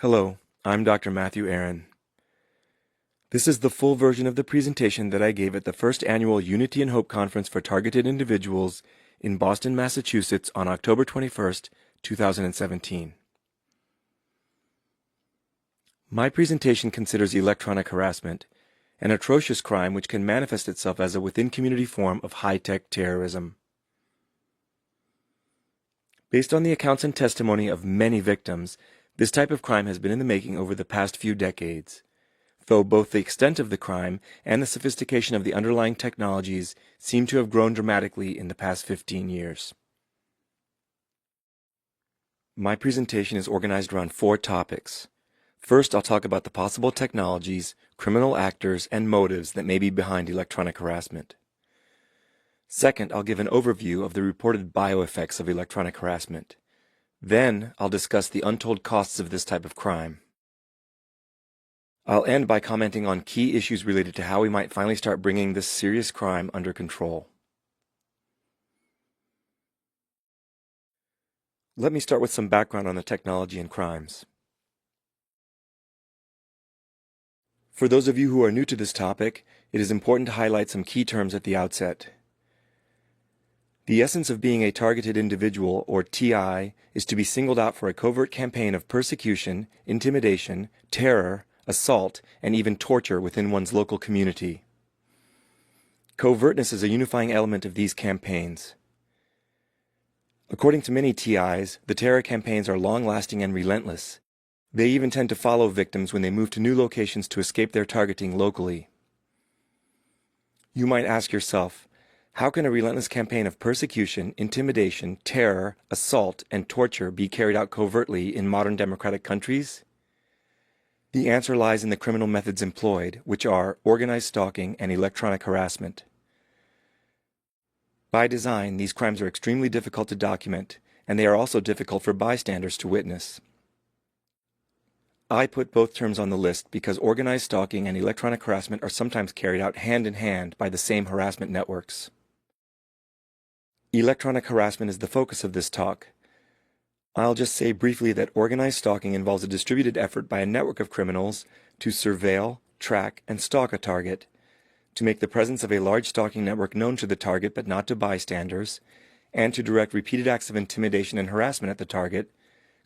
Hello, I'm Dr. Matthew Aaron. This is the full version of the presentation that I gave at the first annual Unity and Hope Conference for Targeted Individuals in Boston, Massachusetts on October 21st, 2017. My presentation considers electronic harassment, an atrocious crime which can manifest itself as a within-community form of high-tech terrorism. Based on the accounts and testimony of many victims, this type of crime has been in the making over the past few decades, though both the extent of the crime and the sophistication of the underlying technologies seem to have grown dramatically in the past 15 years. My presentation is organized around 4 topics. First, I'll talk about the possible technologies, criminal actors, and motives that may be behind electronic harassment. Second, I'll give an overview of the reported bioeffects of electronic harassment. Then, I'll discuss the untold costs of this type of crime. I'll end by commenting on key issues related to how we might finally start bringing this serious crime under control. Let me start with some background on the technology and crimes. For those of you who are new to this topic, it is important to highlight some key terms at the outset. The essence of being a targeted individual, or TI, is to be singled out for a covert campaign of persecution, intimidation, terror, assault, and even torture within one's local community. Covertness is a unifying element of these campaigns. According to many TIs, the terror campaigns are long-lasting and relentless. They even tend to follow victims when they move to new locations to escape their targeting locally. You might ask yourself, how can a relentless campaign of persecution, intimidation, terror, assault, and torture be carried out covertly in modern democratic countries? The answer lies in the criminal methods employed, which are organized stalking and electronic harassment. By design, these crimes are extremely difficult to document, and they are also difficult for bystanders to witness. I put both terms on the list because organized stalking and electronic harassment are sometimes carried out hand in hand by the same harassment networks. Electronic harassment is the focus of this talk. I'll just say briefly that organized stalking involves a distributed effort by a network of criminals to surveil, track, and stalk a target, to make the presence of a large stalking network known to the target but not to bystanders, and to direct repeated acts of intimidation and harassment at the target,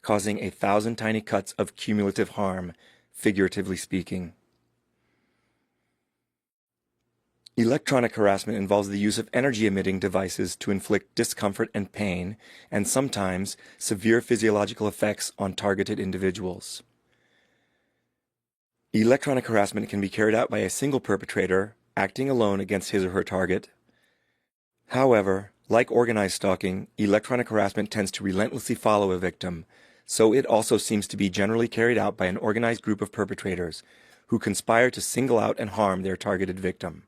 causing 1,000 tiny cuts of cumulative harm, figuratively speaking. Electronic harassment involves the use of energy-emitting devices to inflict discomfort and pain, and sometimes severe physiological effects on targeted individuals. Electronic harassment can be carried out by a single perpetrator, acting alone against his or her target. However, like organized stalking, electronic harassment tends to relentlessly follow a victim, so it also seems to be generally carried out by an organized group of perpetrators who conspire to single out and harm their targeted victim.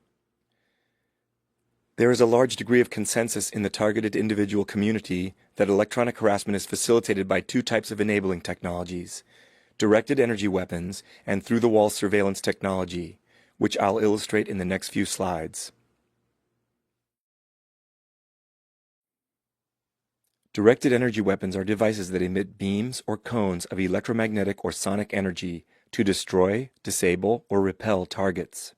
There is a large degree of consensus in the targeted individual community that electronic harassment is facilitated by 2 types of enabling technologies: directed energy weapons and through-the-wall surveillance technology, which I'll illustrate in the next few slides. Directed energy weapons are devices that emit beams or cones of electromagnetic or sonic energy to destroy, disable, or repel targets.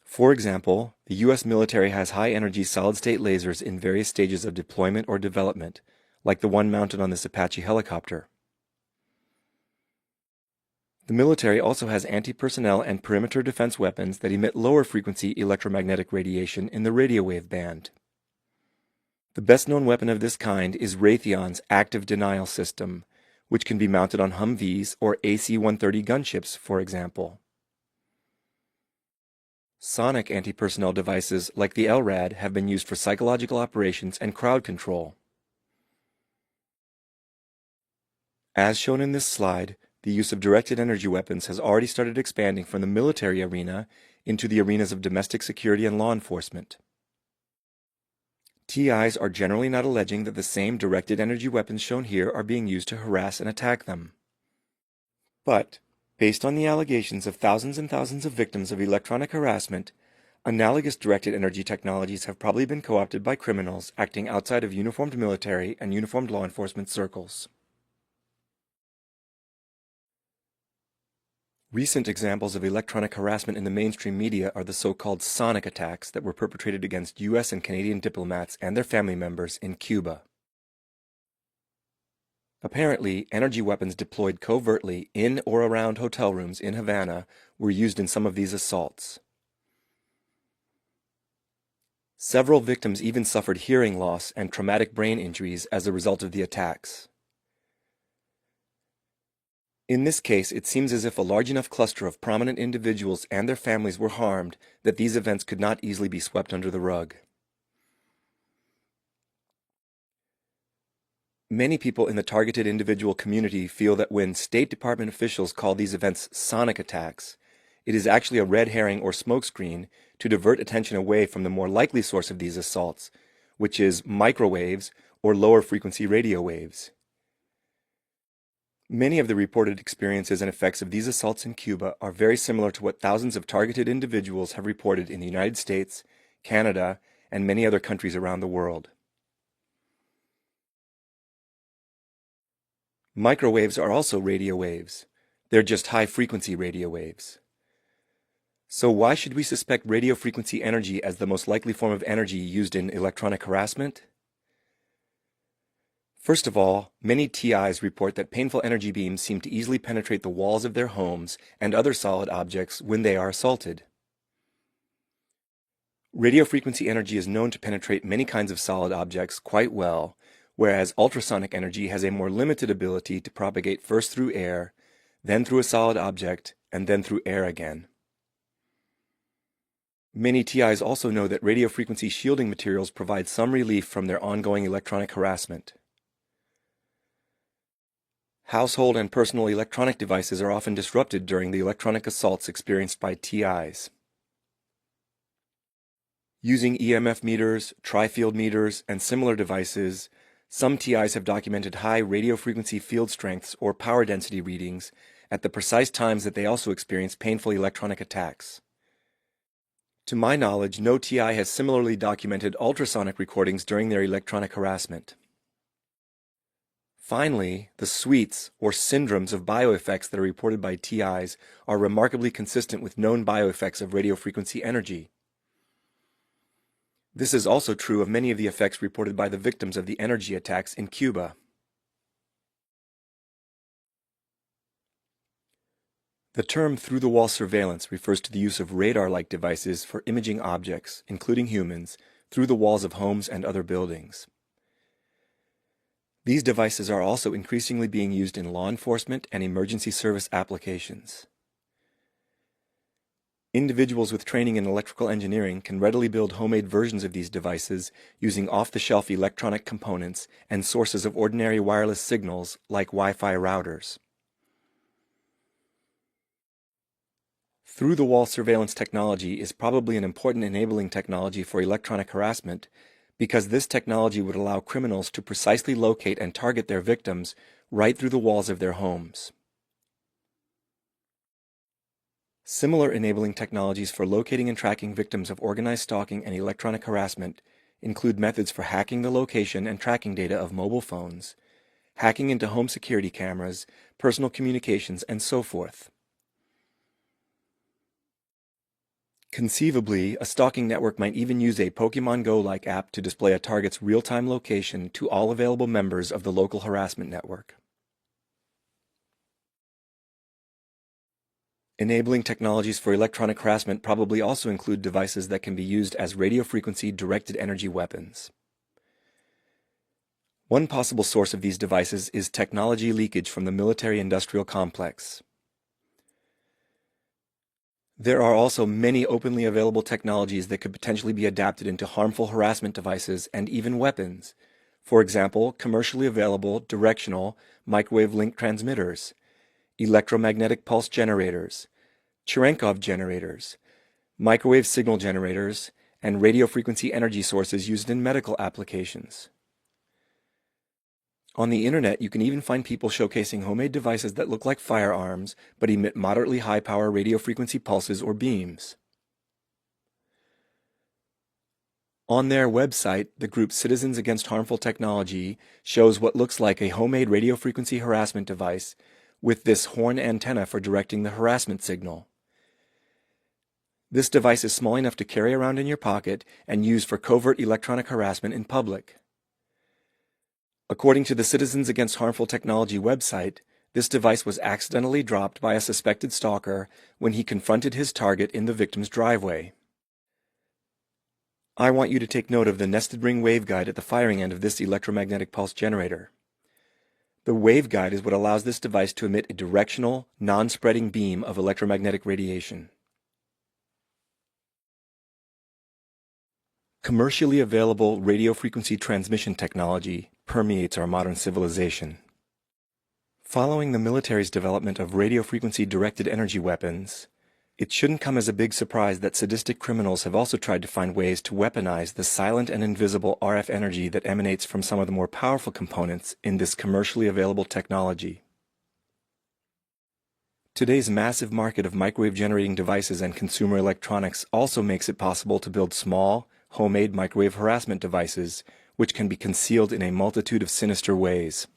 For example, the U.S. military has high-energy solid-state lasers in various stages of deployment or development, like the one mounted on this Apache helicopter. The military also has anti-personnel and perimeter defense weapons that emit lower-frequency electromagnetic radiation in the radio wave band. The best-known weapon of this kind is Raytheon's active denial system, which can be mounted on Humvees or AC-130 gunships, for example. Sonic anti-personnel devices like the LRAD have been used for psychological operations and crowd control. As shown in this slide, the use of directed energy weapons has already started expanding from the military arena into the arenas of domestic security and law enforcement. TIs are generally not alleging that the same directed energy weapons shown here are being used to harass and attack them. But, based on the allegations of thousands and thousands of victims of electronic harassment, analogous directed energy technologies have probably been co-opted by criminals acting outside of uniformed military and uniformed law enforcement circles. Recent examples of electronic harassment in the mainstream media are the so-called sonic attacks that were perpetrated against U.S. and Canadian diplomats and their family members in Cuba. Apparently, energy weapons deployed covertly in or around hotel rooms in Havana were used in some of these assaults. Several victims even suffered hearing loss and traumatic brain injuries as a result of the attacks. In this case, it seems as if a large enough cluster of prominent individuals and their families were harmed that these events could not easily be swept under the rug. Many people in the targeted individual community feel that when State Department officials call these events sonic attacks, it is actually a red herring or smokescreen to divert attention away from the more likely source of these assaults, which is microwaves or lower frequency radio waves. Many of the reported experiences and effects of these assaults in Cuba are very similar to what thousands of targeted individuals have reported in the United States, Canada, and many other countries around the world. Microwaves are also radio waves. They're just high-frequency radio waves. So why should we suspect radio frequency energy as the most likely form of energy used in electronic harassment? First of all, many TIs report that painful energy beams seem to easily penetrate the walls of their homes and other solid objects when they are assaulted. Radio frequency energy is known to penetrate many kinds of solid objects quite well, whereas ultrasonic energy has a more limited ability to propagate first through air, then through a solid object, and then through air again. Many TIs also know that radio frequency shielding materials provide some relief from their ongoing electronic harassment. Household and personal electronic devices are often disrupted during the electronic assaults experienced by TIs. Using EMF meters, tri-field meters, and similar devices, some TIs have documented high radio frequency field strengths or power density readings at the precise times that they also experience painful electronic attacks. To my knowledge, no TI has similarly documented ultrasonic recordings during their electronic harassment. Finally, the suites or syndromes of bioeffects that are reported by TIs are remarkably consistent with known bioeffects of radio frequency energy. This is also true of many of the effects reported by the victims of the energy attacks in Cuba. The term through-the-wall surveillance refers to the use of radar-like devices for imaging objects, including humans, through the walls of homes and other buildings. These devices are also increasingly being used in law enforcement and emergency service applications. Individuals with training in electrical engineering can readily build homemade versions of these devices using off-the-shelf electronic components and sources of ordinary wireless signals like Wi-Fi routers. Through-the-wall surveillance technology is probably an important enabling technology for electronic harassment because this technology would allow criminals to precisely locate and target their victims right through the walls of their homes. Similar enabling technologies for locating and tracking victims of organized stalking and electronic harassment include methods for hacking the location and tracking data of mobile phones, hacking into home security cameras, personal communications, and so forth. Conceivably, a stalking network might even use a Pokemon Go-like app to display a target's real-time location to all available members of the local harassment network. Enabling technologies for electronic harassment probably also include devices that can be used as radio frequency directed energy weapons. One possible source of these devices is technology leakage from the military-industrial complex. There are also many openly available technologies that could potentially be adapted into harmful harassment devices and even weapons. For example, commercially available directional microwave link transmitters, electromagnetic pulse generators, Cherenkov generators, microwave signal generators, and radio frequency energy sources used in medical applications. On the internet, you can even find people showcasing homemade devices that look like firearms but emit moderately high-power radio frequency pulses or beams. On their website, the group Citizens Against Harmful Technology shows what looks like a homemade radio frequency harassment device with this horn antenna for directing the harassment signal. This device is small enough to carry around in your pocket and use for covert electronic harassment in public. According to the Citizens Against Harmful Technology website, this device was accidentally dropped by a suspected stalker when he confronted his target in the victim's driveway. I want you to take note of the nested ring waveguide at the firing end of this electromagnetic pulse generator. The waveguide is what allows this device to emit a directional, non-spreading beam of electromagnetic radiation. Commercially available radio frequency transmission technology permeates our modern civilization. Following the military's development of radio frequency directed energy weapons, it shouldn't come as a big surprise that sadistic criminals have also tried to find ways to weaponize the silent and invisible RF energy that emanates from some of the more powerful components in this commercially available technology. Today's massive market of microwave generating devices and consumer electronics also makes it possible to build small, homemade microwave harassment devices, which can be concealed in a multitude of sinister ways.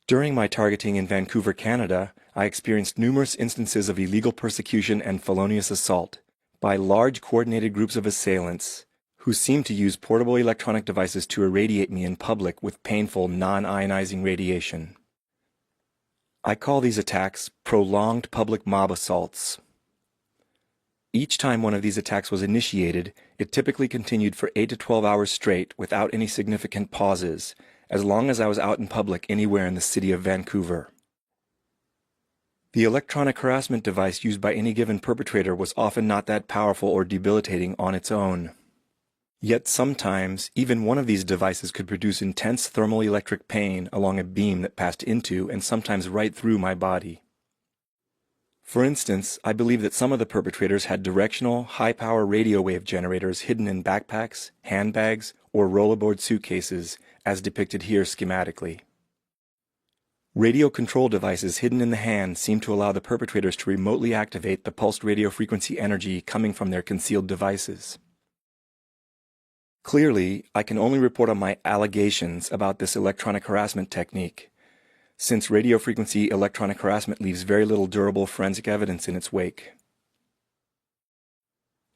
During my targeting in Vancouver, Canada, I experienced numerous instances of illegal persecution and felonious assault by large coordinated groups of assailants who seemed to use portable electronic devices to irradiate me in public with painful non-ionizing radiation. I call these attacks prolonged public mob assaults. Each time one of these attacks was initiated, it typically continued for 8 to 12 hours straight without any significant pauses, as long as I was out in public anywhere in the city of Vancouver. The electronic harassment device used by any given perpetrator was often not that powerful or debilitating on its own. Yet sometimes, even one of these devices could produce intense thermal electric pain along a beam that passed into and sometimes right through my body. For instance, I believe that some of the perpetrators had directional, high-power radio wave generators hidden in backpacks, handbags, or rollerboard suitcases, as depicted here schematically. Radio control devices hidden in the hand seem to allow the perpetrators to remotely activate the pulsed radio frequency energy coming from their concealed devices. Clearly, I can only report on my allegations about this electronic harassment technique, since radio frequency electronic harassment leaves very little durable forensic evidence in its wake.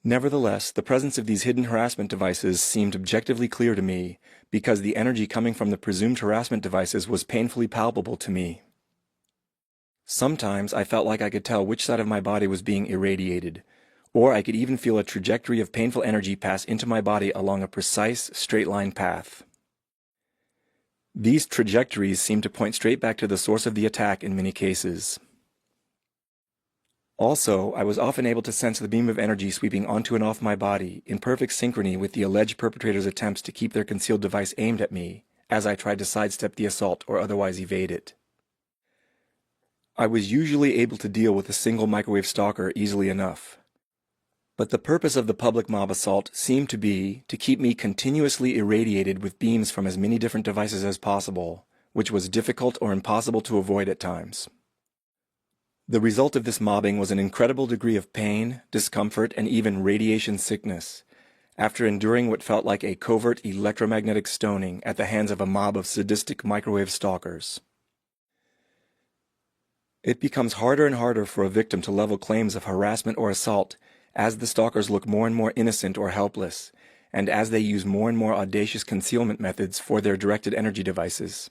Nevertheless, the presence of these hidden harassment devices seemed objectively clear to me because the energy coming from the presumed harassment devices was painfully palpable to me. Sometimes I felt like I could tell which side of my body was being irradiated, or I could even feel a trajectory of painful energy pass into my body along a precise, straight-line path. These trajectories seemed to point straight back to the source of the attack in many cases. Also, I was often able to sense the beam of energy sweeping onto and off my body in perfect synchrony with the alleged perpetrator's attempts to keep their concealed device aimed at me as I tried to sidestep the assault or otherwise evade it. I was usually able to deal with a single microwave stalker easily enough. But the purpose of the public mob assault seemed to be to keep me continuously irradiated with beams from as many different devices as possible, which was difficult or impossible to avoid at times. The result of this mobbing was an incredible degree of pain, discomfort, and even radiation sickness, after enduring what felt like a covert electromagnetic stoning at the hands of a mob of sadistic microwave stalkers. It becomes harder and harder for a victim to level claims of harassment or assault as the stalkers look more and more innocent or helpless, and as they use more and more audacious concealment methods for their directed energy devices.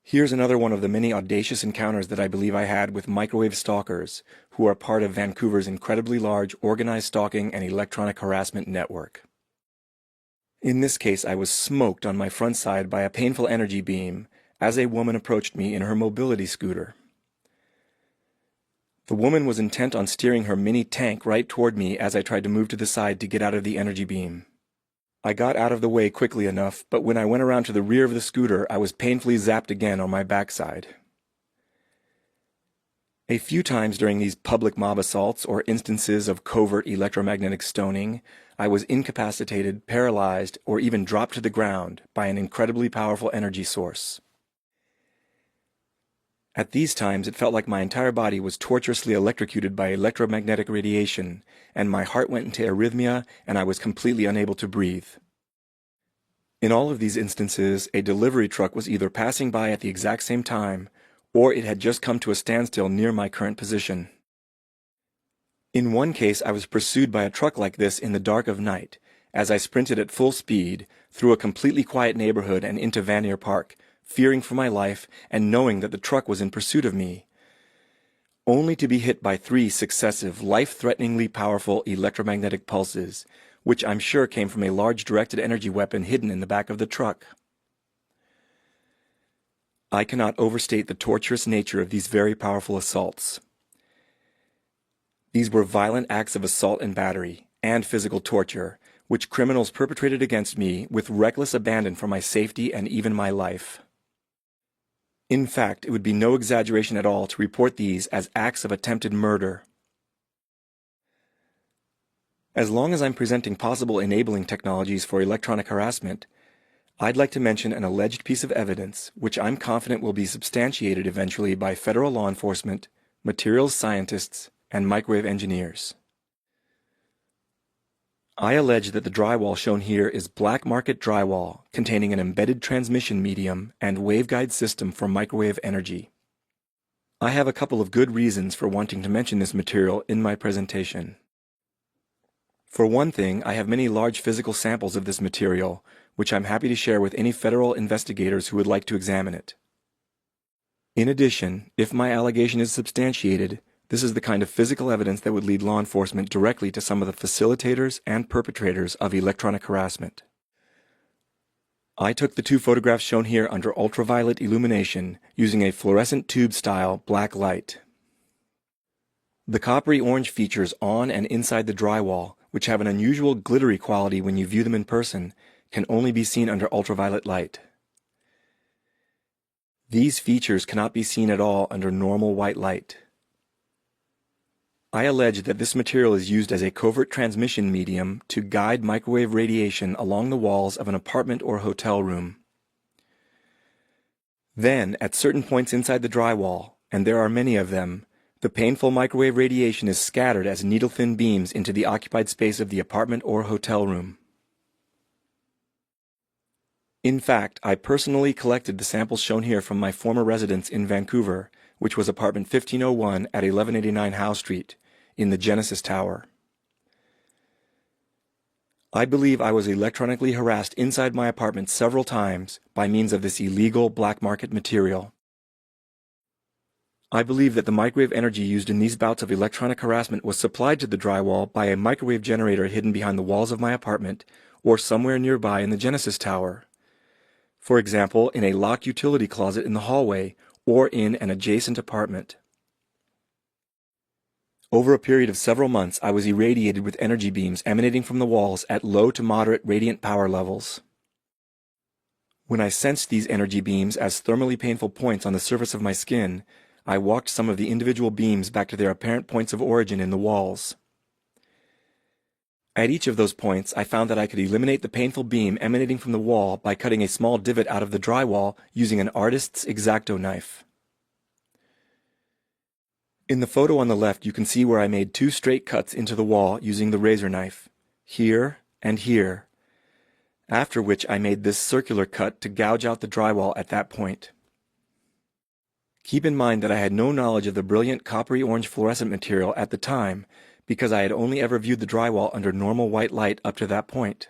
Here's another one of the many audacious encounters that I believe I had with microwave stalkers, who are part of Vancouver's incredibly large organized stalking and electronic harassment network. In this case, I was smoked on my front side by a painful energy beam as a woman approached me in her mobility scooter. The woman was intent on steering her mini tank right toward me as I tried to move to the side to get out of the energy beam. I got out of the way quickly enough, but when I went around to the rear of the scooter, I was painfully zapped again on my backside. A few times during these public mob assaults or instances of covert electromagnetic stoning, I was incapacitated, paralyzed, or even dropped to the ground by an incredibly powerful energy source. At these times, it felt like my entire body was torturously electrocuted by electromagnetic radiation, and my heart went into arrhythmia, and I was completely unable to breathe. In all of these instances, a delivery truck was either passing by at the exact same time, or it had just come to a standstill near my current position. In one case, I was pursued by a truck like this in the dark of night, as I sprinted at full speed through a completely quiet neighborhood and into Vanier Park, fearing for my life and knowing that the truck was in pursuit of me, only to be hit by 3 successive, life-threateningly powerful electromagnetic pulses, which I'm sure came from a large directed energy weapon hidden in the back of the truck. I cannot overstate the torturous nature of these very powerful assaults. These were violent acts of assault and battery, and physical torture, which criminals perpetrated against me with reckless abandon for my safety and even my life. In fact, it would be no exaggeration at all to report these as acts of attempted murder. As long as I'm presenting possible enabling technologies for electronic harassment, I'd like to mention an alleged piece of evidence which I'm confident will be substantiated eventually by federal law enforcement, materials scientists, and microwave engineers. I allege that the drywall shown here is black market drywall containing an embedded transmission medium and waveguide system for microwave energy. I have a couple of good reasons for wanting to mention this material in my presentation. For one thing, I have many large physical samples of this material, which I'm happy to share with any federal investigators who would like to examine it. In addition, if my allegation is substantiated, this is the kind of physical evidence that would lead law enforcement directly to some of the facilitators and perpetrators of electronic harassment. I took the 2 photographs shown here under ultraviolet illumination using a fluorescent tube-style black light. The coppery orange features on and inside the drywall, which have an unusual glittery quality when you view them in person, can only be seen under ultraviolet light. These features cannot be seen at all under normal white light. I allege that this material is used as a covert transmission medium to guide microwave radiation along the walls of an apartment or hotel room. Then, at certain points inside the drywall, and there are many of them, the painful microwave radiation is scattered as needle-thin beams into the occupied space of the apartment or hotel room. In fact, I personally collected the samples shown here from my former residence in Vancouver, which was apartment 1501 at 1189 Howe Street, in the Genesis Tower. I believe I was electronically harassed inside my apartment several times by means of this illegal black market material. I believe that the microwave energy used in these bouts of electronic harassment was supplied to the drywall by a microwave generator hidden behind the walls of my apartment or somewhere nearby in the Genesis Tower. For example, in a locked utility closet in the hallway or in an adjacent apartment. Over a period of several months, I was irradiated with energy beams emanating from the walls at low to moderate radiant power levels. When I sensed these energy beams as thermally painful points on the surface of my skin, I walked some of the individual beams back to their apparent points of origin in the walls. At each of those points, I found that I could eliminate the painful beam emanating from the wall by cutting a small divot out of the drywall using an artist's X-Acto knife. In the photo on the left, you can see where I made 2 straight cuts into the wall using the razor knife, here and here, after which I made this circular cut to gouge out the drywall at that point. Keep in mind that I had no knowledge of the brilliant coppery orange fluorescent material at the time because I had only ever viewed the drywall under normal white light up to that point.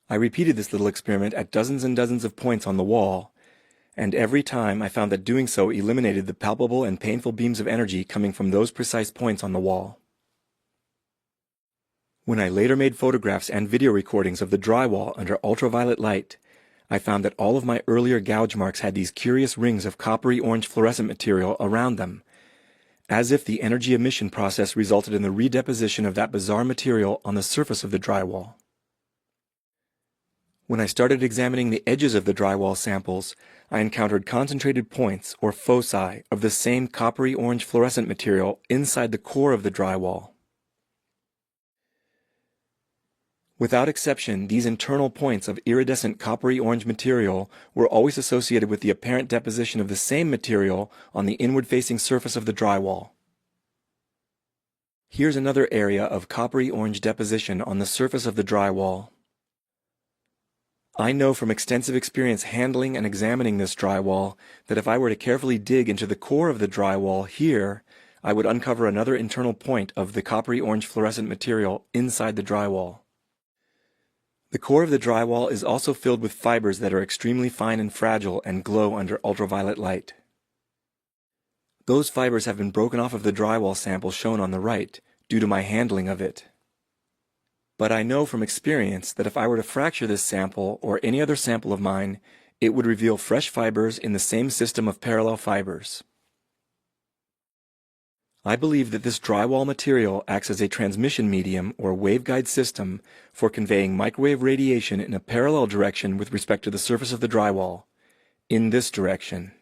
I repeated this little experiment at dozens and dozens of points on the wall, and every time I found that doing so eliminated the palpable and painful beams of energy coming from those precise points on the wall. When I later made photographs and video recordings of the drywall under ultraviolet light, I found that all of my earlier gouge marks had these curious rings of coppery orange fluorescent material around them, as if the energy emission process resulted in the redeposition of that bizarre material on the surface of the drywall. When I started examining the edges of the drywall samples, I encountered concentrated points, or foci, of the same coppery orange fluorescent material inside the core of the drywall. Without exception, these internal points of iridescent coppery orange material were always associated with the apparent deposition of the same material on the inward-facing surface of the drywall. Here's another area of coppery orange deposition on the surface of the drywall. I know from extensive experience handling and examining this drywall that if I were to carefully dig into the core of the drywall here, I would uncover another internal point of the coppery orange fluorescent material inside the drywall. The core of the drywall is also filled with fibers that are extremely fine and fragile and glow under ultraviolet light. Those fibers have been broken off of the drywall sample shown on the right due to my handling of it. But I know from experience that if I were to fracture this sample or any other sample of mine, it would reveal fresh fibers in the same system of parallel fibers. I believe that this drywall material acts as a transmission medium or waveguide system for conveying microwave radiation in a parallel direction with respect to the surface of the drywall, in this direction.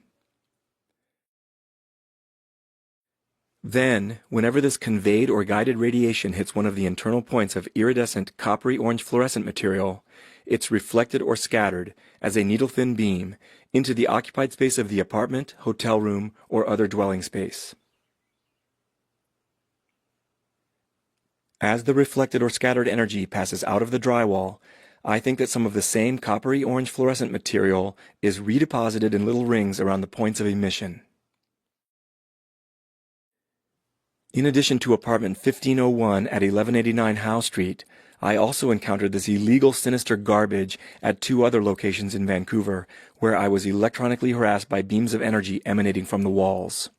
Then, whenever this conveyed or guided radiation hits one of the internal points of iridescent coppery orange fluorescent material, it's reflected or scattered as a needle-thin beam into the occupied space of the apartment, hotel room, or other dwelling space. As the reflected or scattered energy passes out of the drywall, I think that some of the same coppery orange fluorescent material is redeposited in little rings around the points of emission. In addition to apartment 1501 at 1189 Howe Street, I also encountered this illegal sinister garbage at two other locations in Vancouver, where I was electronically harassed by beams of energy emanating from the walls.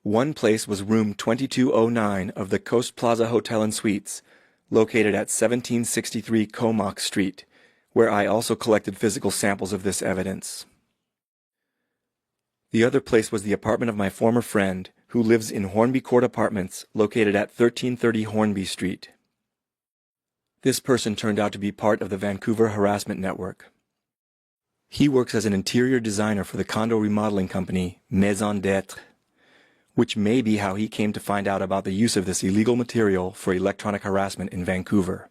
One place was room 2209 of the Coast Plaza Hotel and Suites, located at 1763 Comox Street, where I also collected physical samples of this evidence. The other place was the apartment of my former friend, who lives in Hornby Court Apartments, located at 1330 Hornby Street. This person turned out to be part of the Vancouver harassment network. He works as an interior designer for the condo remodeling company Maison d'Être, which may be how he came to find out about the use of this illegal material for electronic harassment in Vancouver.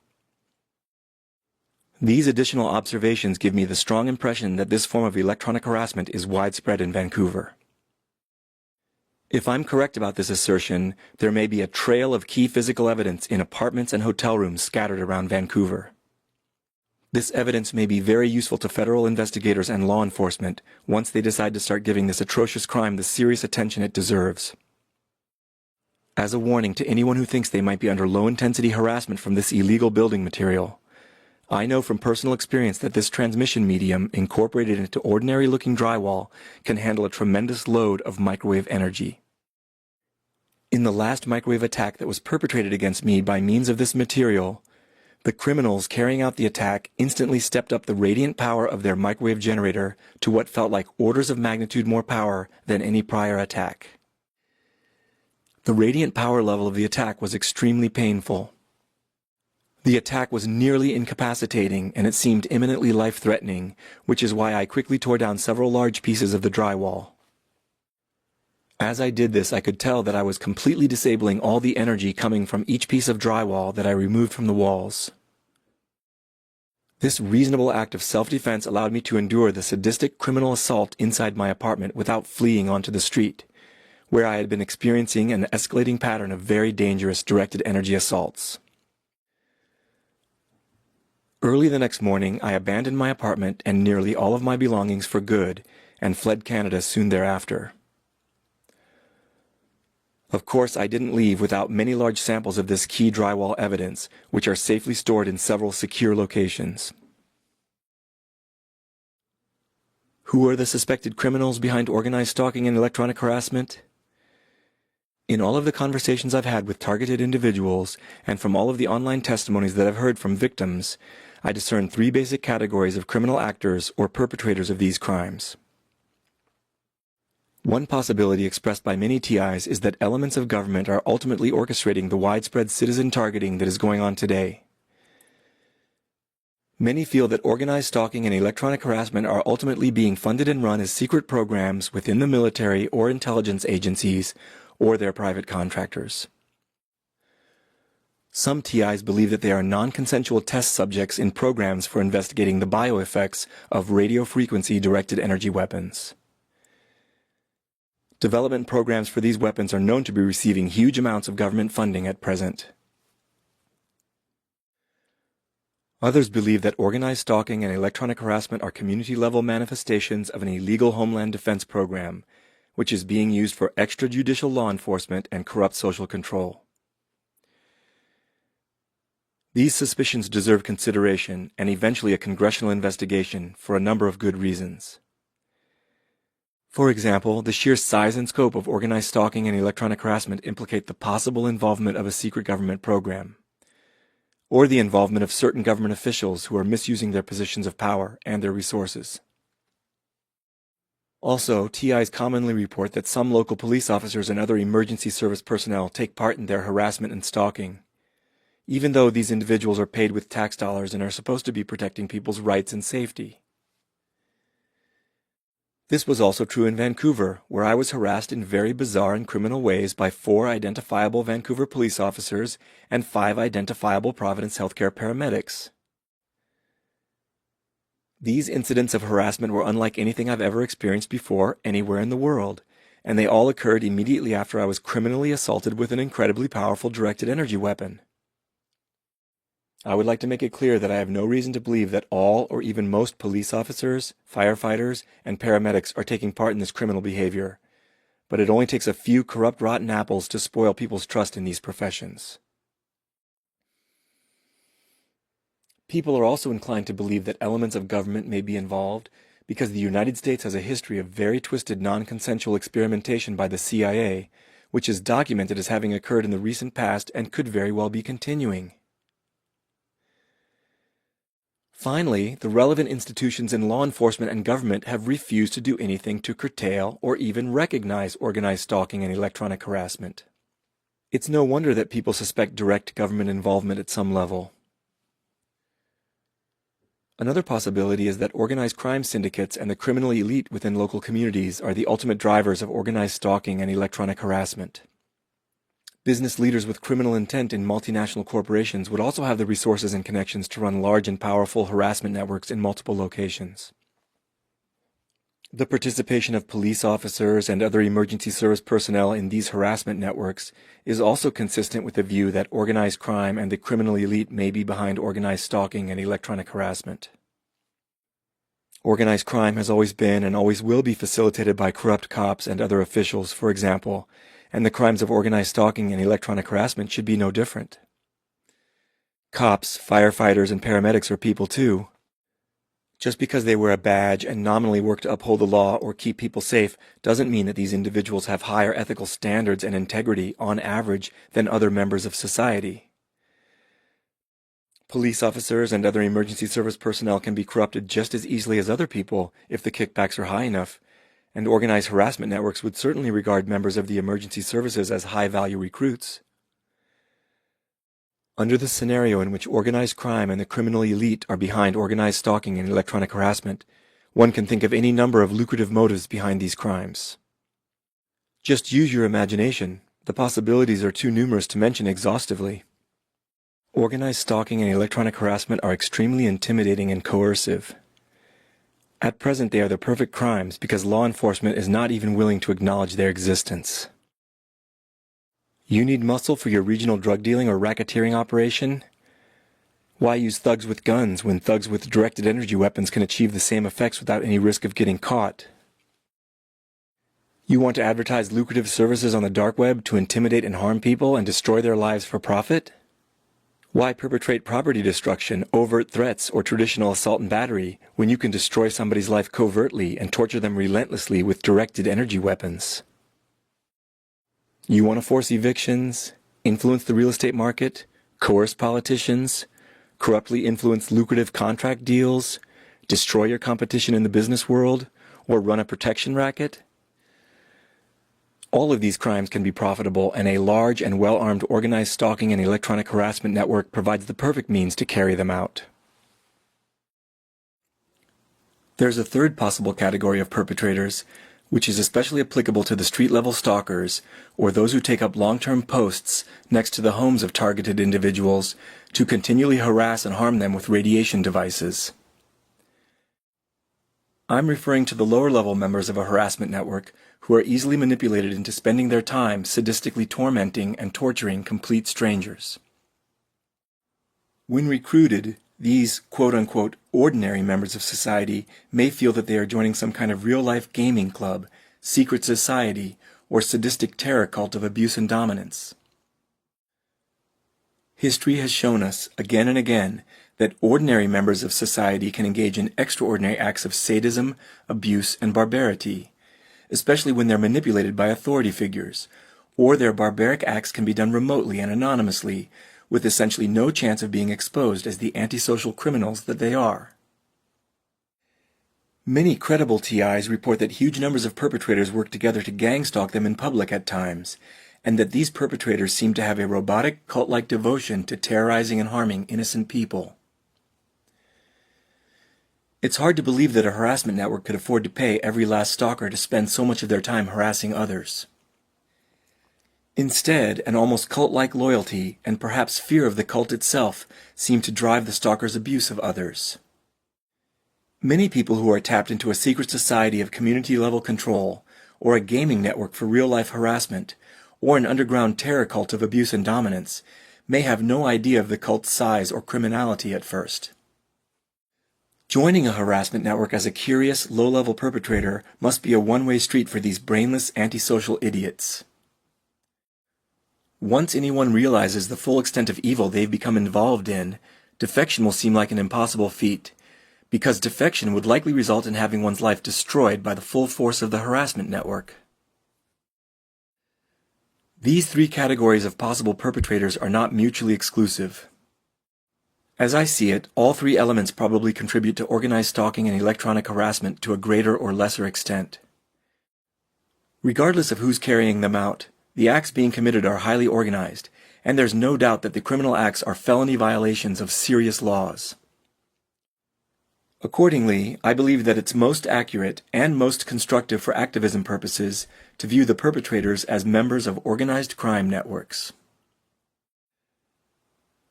These additional observations give me the strong impression that this form of electronic harassment is widespread in Vancouver. If I'm correct about this assertion, there may be a trail of key physical evidence in apartments and hotel rooms scattered around Vancouver. This evidence may be very useful to federal investigators and law enforcement once they decide to start giving this atrocious crime the serious attention it deserves. As a warning to anyone who thinks they might be under low-intensity harassment from this illegal building material, I know from personal experience that this transmission medium incorporated into ordinary-looking drywall can handle a tremendous load of microwave energy. In the last microwave attack that was perpetrated against me by means of this material, the criminals carrying out the attack instantly stepped up the radiant power of their microwave generator to what felt like orders of magnitude more power than any prior attack. The radiant power level of the attack was extremely painful. The attack was nearly incapacitating, and it seemed imminently life-threatening, which is why I quickly tore down several large pieces of the drywall. As I did this, I could tell that I was completely disabling all the energy coming from each piece of drywall that I removed from the walls. This reasonable act of self-defense allowed me to endure the sadistic criminal assault inside my apartment without fleeing onto the street, where I had been experiencing an escalating pattern of very dangerous directed energy assaults. Early the next morning, I abandoned my apartment and nearly all of my belongings for good and fled Canada soon thereafter. Of course, I didn't leave without many large samples of this key drywall evidence, which are safely stored in several secure locations. Who are the suspected criminals behind organized stalking and electronic harassment? In all of the conversations I've had with targeted individuals, and from all of the online testimonies that I've heard from victims, I discern three basic categories of criminal actors or perpetrators of these crimes. One possibility expressed by many TIs is that elements of government are ultimately orchestrating the widespread citizen targeting that is going on today. Many feel that organized stalking and electronic harassment are ultimately being funded and run as secret programs within the military or intelligence agencies or their private contractors. Some TIs believe that they are non-consensual test subjects in programs for investigating the bioeffects of radio frequency directed energy weapons. Development programs for these weapons are known to be receiving huge amounts of government funding at present. Others believe that organized stalking and electronic harassment are community-level manifestations of an illegal Homeland Defense program, which is being used for extrajudicial law enforcement and corrupt social control. These suspicions deserve consideration and eventually a congressional investigation for a number of good reasons. For example, the sheer size and scope of organized stalking and electronic harassment implicate the possible involvement of a secret government program, or the involvement of certain government officials who are misusing their positions of power and their resources. Also, TIs commonly report that some local police officers and other emergency service personnel take part in their harassment and stalking, even though these individuals are paid with tax dollars and are supposed to be protecting people's rights and safety. This was also true in Vancouver, where I was harassed in very bizarre and criminal ways by 4 identifiable Vancouver police officers and 5 identifiable Providence Healthcare paramedics. These incidents of harassment were unlike anything I've ever experienced before anywhere in the world, and they all occurred immediately after I was criminally assaulted with an incredibly powerful directed energy weapon. I would like to make it clear that I have no reason to believe that all or even most police officers, firefighters, and paramedics are taking part in this criminal behavior, but it only takes a few corrupt rotten apples to spoil people's trust in these professions. People are also inclined to believe that elements of government may be involved because the United States has a history of very twisted non-consensual experimentation by the CIA, which is documented as having occurred in the recent past and could very well be continuing. Finally, the relevant institutions in law enforcement and government have refused to do anything to curtail or even recognize organized stalking and electronic harassment. It's no wonder that people suspect direct government involvement at some level. Another possibility is that organized crime syndicates and the criminal elite within local communities are the ultimate drivers of organized stalking and electronic harassment. Business leaders with criminal intent in multinational corporations would also have the resources and connections to run large and powerful harassment networks in multiple locations. The participation of police officers and other emergency service personnel in these harassment networks is also consistent with the view that organized crime and the criminal elite may be behind organized stalking and electronic harassment. Organized crime has always been and always will be facilitated by corrupt cops and other officials, for example, and the crimes of organized stalking and electronic harassment should be no different. Cops, firefighters, and paramedics are people too. Just because they wear a badge and nominally work to uphold the law or keep people safe doesn't mean that these individuals have higher ethical standards and integrity, on average, than other members of society. Police officers and other emergency service personnel can be corrupted just as easily as other people if the kickbacks are high enough, and organized harassment networks would certainly regard members of the emergency services as high-value recruits. Under the scenario in which organized crime and the criminal elite are behind organized stalking and electronic harassment, one can think of any number of lucrative motives behind these crimes. Just use your imagination. The possibilities are too numerous to mention exhaustively. Organized stalking and electronic harassment are extremely intimidating and coercive. At present, they are the perfect crimes because law enforcement is not even willing to acknowledge their existence. You need muscle for your regional drug dealing or racketeering operation? Why use thugs with guns when thugs with directed energy weapons can achieve the same effects without any risk of getting caught? You want to advertise lucrative services on the dark web to intimidate and harm people and destroy their lives for profit? Why perpetrate property destruction, overt threats, or traditional assault and battery when you can destroy somebody's life covertly and torture them relentlessly with directed energy weapons? You want to force evictions, influence the real estate market, coerce politicians, corruptly influence lucrative contract deals, destroy your competition in the business world, or run a protection racket? All of these crimes can be profitable, and a large and well-armed organized stalking and electronic harassment network provides the perfect means to carry them out. There's a third possible category of perpetrators, which is especially applicable to the street-level stalkers, or those who take up long-term posts next to the homes of targeted individuals to continually harass and harm them with radiation devices. I'm referring to the lower-level members of a harassment network who are easily manipulated into spending their time sadistically tormenting and torturing complete strangers. When recruited, These quote-unquote ordinary members of society may feel that they are joining some kind of real-life gaming club, secret society, or sadistic terror cult of abuse and dominance. History has shown us, again and again, that ordinary members of society can engage in extraordinary acts of sadism, abuse, and barbarity, especially when they're manipulated by authority figures, or their barbaric acts can be done remotely and anonymously, with essentially no chance of being exposed as the antisocial criminals that they are. Many credible TIs report that huge numbers of perpetrators work together to gang-stalk them in public at times, and that these perpetrators seem to have a robotic, cult-like devotion to terrorizing and harming innocent people. It's hard to believe that a harassment network could afford to pay every last stalker to spend so much of their time harassing others. Instead, an almost cult-like loyalty and perhaps fear of the cult itself seem to drive the stalker's abuse of others. Many people who are tapped into a secret society of community-level control, or a gaming network for real-life harassment, or an underground terror cult of abuse and dominance, may have no idea of the cult's size or criminality at first. Joining a harassment network as a curious, low-level perpetrator must be a one-way street for these brainless, antisocial idiots. Once anyone realizes the full extent of evil they've become involved in, defection will seem like an impossible feat, because defection would likely result in having one's life destroyed by the full force of the harassment network. These three categories of possible perpetrators are not mutually exclusive. As I see it, all three elements probably contribute to organized stalking and electronic harassment to a greater or lesser extent. Regardless of who's carrying them out, the acts being committed are highly organized, and there's no doubt that the criminal acts are felony violations of serious laws. Accordingly, I believe that it's most accurate and most constructive for activism purposes to view the perpetrators as members of organized crime networks.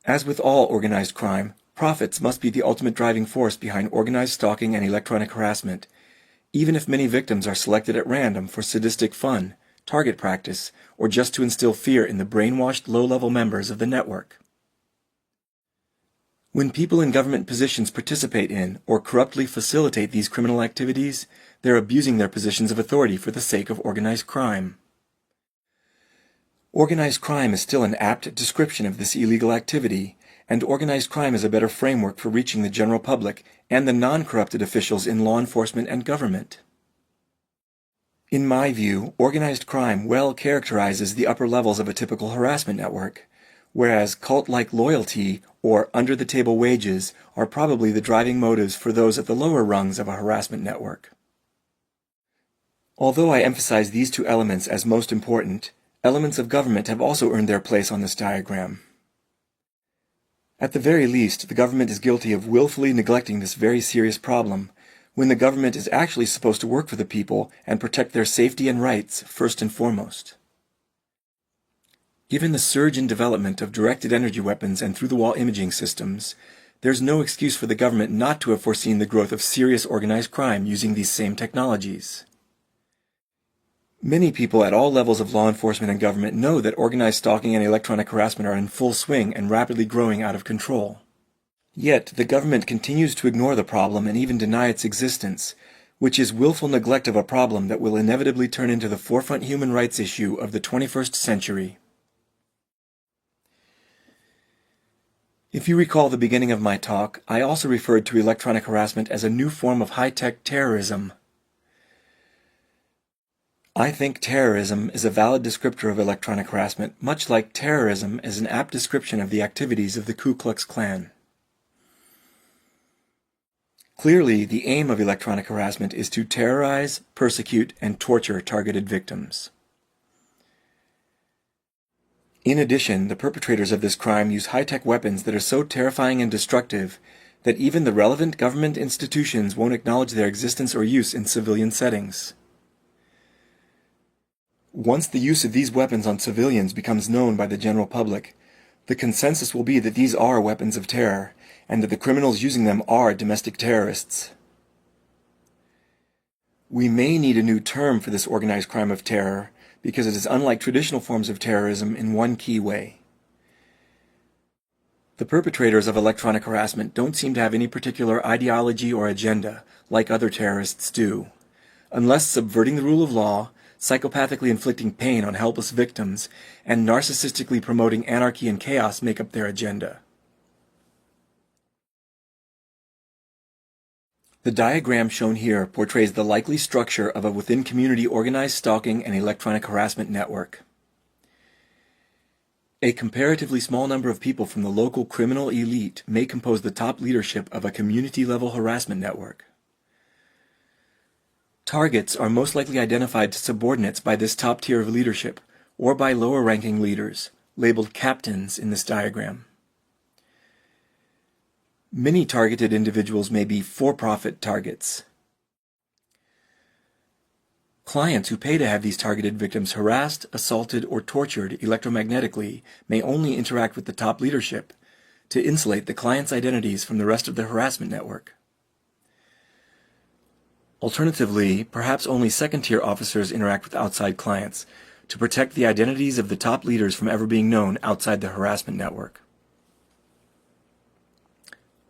As with all organized crime, profits must be the ultimate driving force behind organized stalking and electronic harassment, even if many victims are selected at random for sadistic fun, target practice, or just to instill fear in the brainwashed low-level members of the network. When people in government positions participate in or corruptly facilitate these criminal activities, they're abusing their positions of authority for the sake of organized crime. Organized crime is still an apt description of this illegal activity, and organized crime is a better framework for reaching the general public and the non-corrupted officials in law enforcement and government. In my view, organized crime well characterizes the upper levels of a typical harassment network, whereas cult-like loyalty or under-the-table wages are probably the driving motives for those at the lower rungs of a harassment network. Although I emphasize these two elements as most important, elements of government have also earned their place on this diagram. At the very least, the government is guilty of willfully neglecting this very serious problem, when the government is actually supposed to work for the people and protect their safety and rights first and foremost. Given the surge in development of directed energy weapons and through-the-wall imaging systems, there's no excuse for the government not to have foreseen the growth of serious organized crime using these same technologies. Many people at all levels of law enforcement and government know that organized stalking and electronic harassment are in full swing and rapidly growing out of control. Yet, the government continues to ignore the problem and even deny its existence, which is willful neglect of a problem that will inevitably turn into the forefront human rights issue of the 21st century. If you recall the beginning of my talk, I also referred to electronic harassment as a new form of high-tech terrorism. I think terrorism is a valid descriptor of electronic harassment, much like terrorism is an apt description of the activities of the Ku Klux Klan. Clearly, the aim of electronic harassment is to terrorize, persecute, and torture targeted victims. In addition, the perpetrators of this crime use high-tech weapons that are so terrifying and destructive that even the relevant government institutions won't acknowledge their existence or use in civilian settings. Once the use of these weapons on civilians becomes known by the general public, the consensus will be that these are weapons of terror, and that the criminals using them are domestic terrorists. We may need a new term for this organized crime of terror, because it is unlike traditional forms of terrorism in one key way. The perpetrators of electronic harassment don't seem to have any particular ideology or agenda, like other terrorists do. Unless subverting the rule of law, psychopathically inflicting pain on helpless victims, and narcissistically promoting anarchy and chaos make up their agenda. The diagram shown here portrays the likely structure of a within-community organized stalking and electronic harassment network. A comparatively small number of people from the local criminal elite may compose the top leadership of a community-level harassment network. Targets are most likely identified to subordinates by this top tier of leadership, or by lower-ranking leaders, labeled captains in this diagram. Many targeted individuals may be for-profit targets. Clients who pay to have these targeted victims harassed, assaulted, or tortured electromagnetically may only interact with the top leadership to insulate the client's identities from the rest of the harassment network. Alternatively, perhaps only second-tier officers interact with outside clients to protect the identities of the top leaders from ever being known outside the harassment network.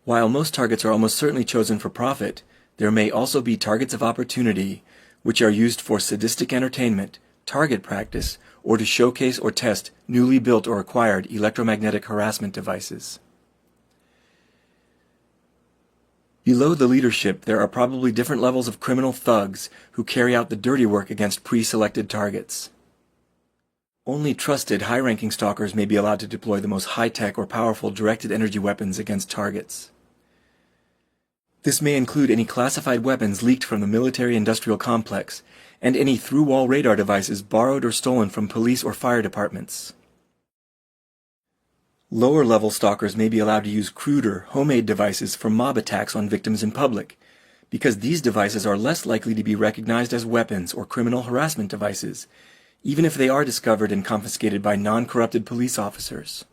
While most targets are almost certainly chosen for profit, there may also be targets of opportunity which are used for sadistic entertainment, target practice, or to showcase or test newly built or acquired electromagnetic harassment devices. Below the leadership, there are probably different levels of criminal thugs who carry out the dirty work against pre-selected targets. Only trusted, high-ranking stalkers may be allowed to deploy the most high-tech or powerful directed energy weapons against targets. This may include any classified weapons leaked from the military-industrial complex, and any through-wall radar devices borrowed or stolen from police or fire departments. Lower-level stalkers may be allowed to use cruder, homemade devices for mob attacks on victims in public, because these devices are less likely to be recognized as weapons or criminal harassment devices, even if they are discovered and confiscated by non-corrupted police officers.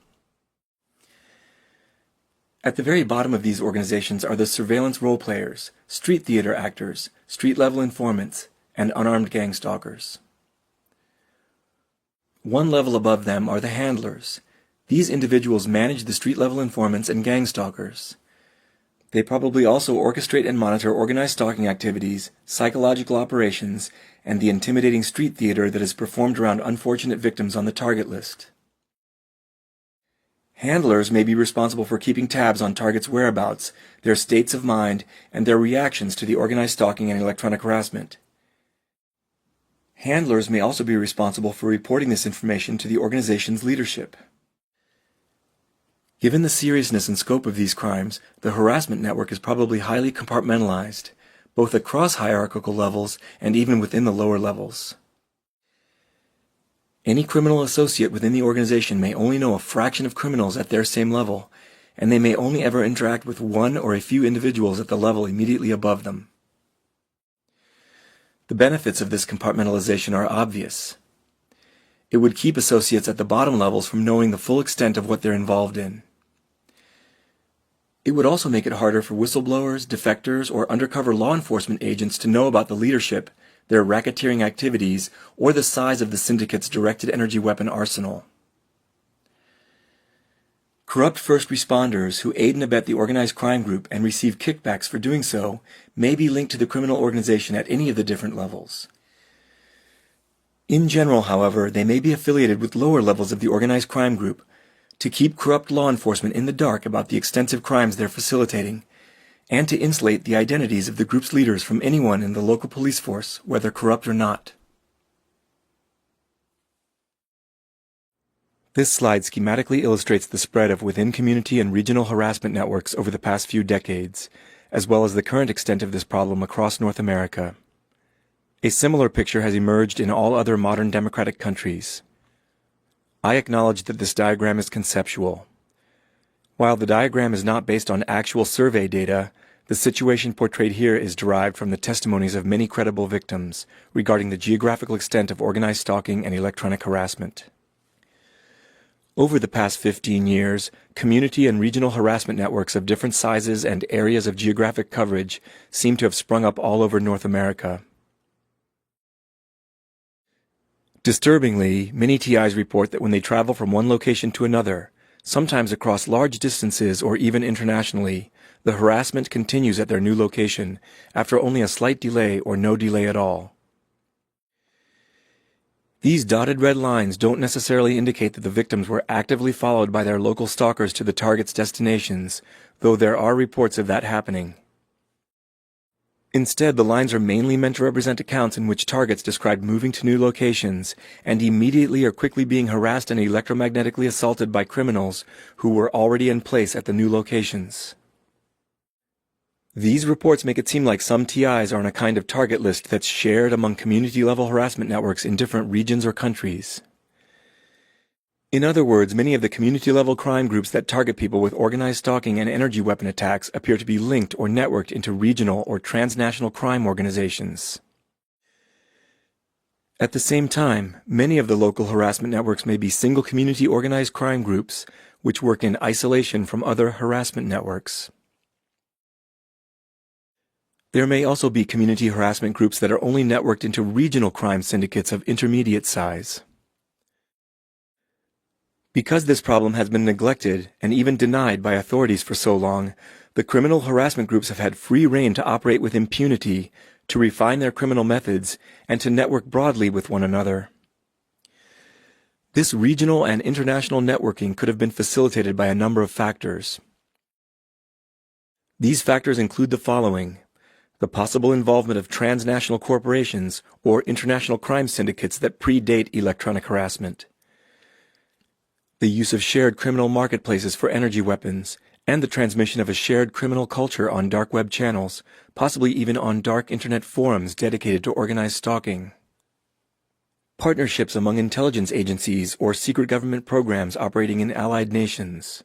At the very bottom of these organizations are the surveillance role players, street theater actors, street-level informants, and unarmed gang stalkers. One level above them are the handlers. These individuals manage the street-level informants and gang stalkers. They probably also orchestrate and monitor organized stalking activities, psychological operations, and the intimidating street theater that is performed around unfortunate victims on the target list. Handlers may be responsible for keeping tabs on targets' whereabouts, their states of mind, and their reactions to the organized stalking and electronic harassment. Handlers may also be responsible for reporting this information to the organization's leadership. Given the seriousness and scope of these crimes, the harassment network is probably highly compartmentalized, both across hierarchical levels and even within the lower levels. Any criminal associate within the organization may only know a fraction of criminals at their same level, and they may only ever interact with one or a few individuals at the level immediately above them. The benefits of this compartmentalization are obvious. It would keep associates at the bottom levels from knowing the full extent of what they're involved in. It would also make it harder for whistleblowers, defectors, or undercover law enforcement agents to know about the leadership, their racketeering activities, or the size of the syndicate's directed energy weapon arsenal. Corrupt first responders who aid and abet the organized crime group and receive kickbacks for doing so may be linked to the criminal organization at any of the different levels. In general, however, they may be affiliated with lower levels of the organized crime group to keep corrupt law enforcement in the dark about the extensive crimes they're facilitating, and to insulate the identities of the group's leaders from anyone in the local police force, whether corrupt or not. This slide schematically illustrates the spread of within-community and regional harassment networks over the past few decades, as well as the current extent of this problem across North America. A similar picture has emerged in all other modern democratic countries. I acknowledge that this diagram is conceptual. While the diagram is not based on actual survey data, the situation portrayed here is derived from the testimonies of many credible victims regarding the geographical extent of organized stalking and electronic harassment. Over the past 15 years, community and regional harassment networks of different sizes and areas of geographic coverage seem to have sprung up all over North America. Disturbingly, many TIs report that when they travel from one location to another, Sometimes across large distances or even internationally, the harassment continues at their new location after only a slight delay or no delay at all. These dotted red lines don't necessarily indicate that the victims were actively followed by their local stalkers to the target's destinations, though there are reports of that happening. Instead, the lines are mainly meant to represent accounts in which targets described moving to new locations and immediately or quickly being harassed and electromagnetically assaulted by criminals who were already in place at the new locations. These reports make it seem like some TIs are on a kind of target list that's shared among community-level harassment networks in different regions or countries. In other words, many of the community-level crime groups that target people with organized stalking and energy weapon attacks appear to be linked or networked into regional or transnational crime organizations. At the same time, many of the local harassment networks may be single community organized crime groups which work in isolation from other harassment networks. There may also be community harassment groups that are only networked into regional crime syndicates of intermediate size. Because this problem has been neglected and even denied by authorities for so long, the criminal harassment groups have had free rein to operate with impunity, to refine their criminal methods, and to network broadly with one another. This regional and international networking could have been facilitated by a number of factors. These factors include the following: the possible involvement of transnational corporations or international crime syndicates that predate electronic harassment, the use of shared criminal marketplaces for energy weapons, and the transmission of a shared criminal culture on dark web channels, possibly even on dark internet forums dedicated to organized stalking. Partnerships among intelligence agencies or secret government programs operating in allied nations,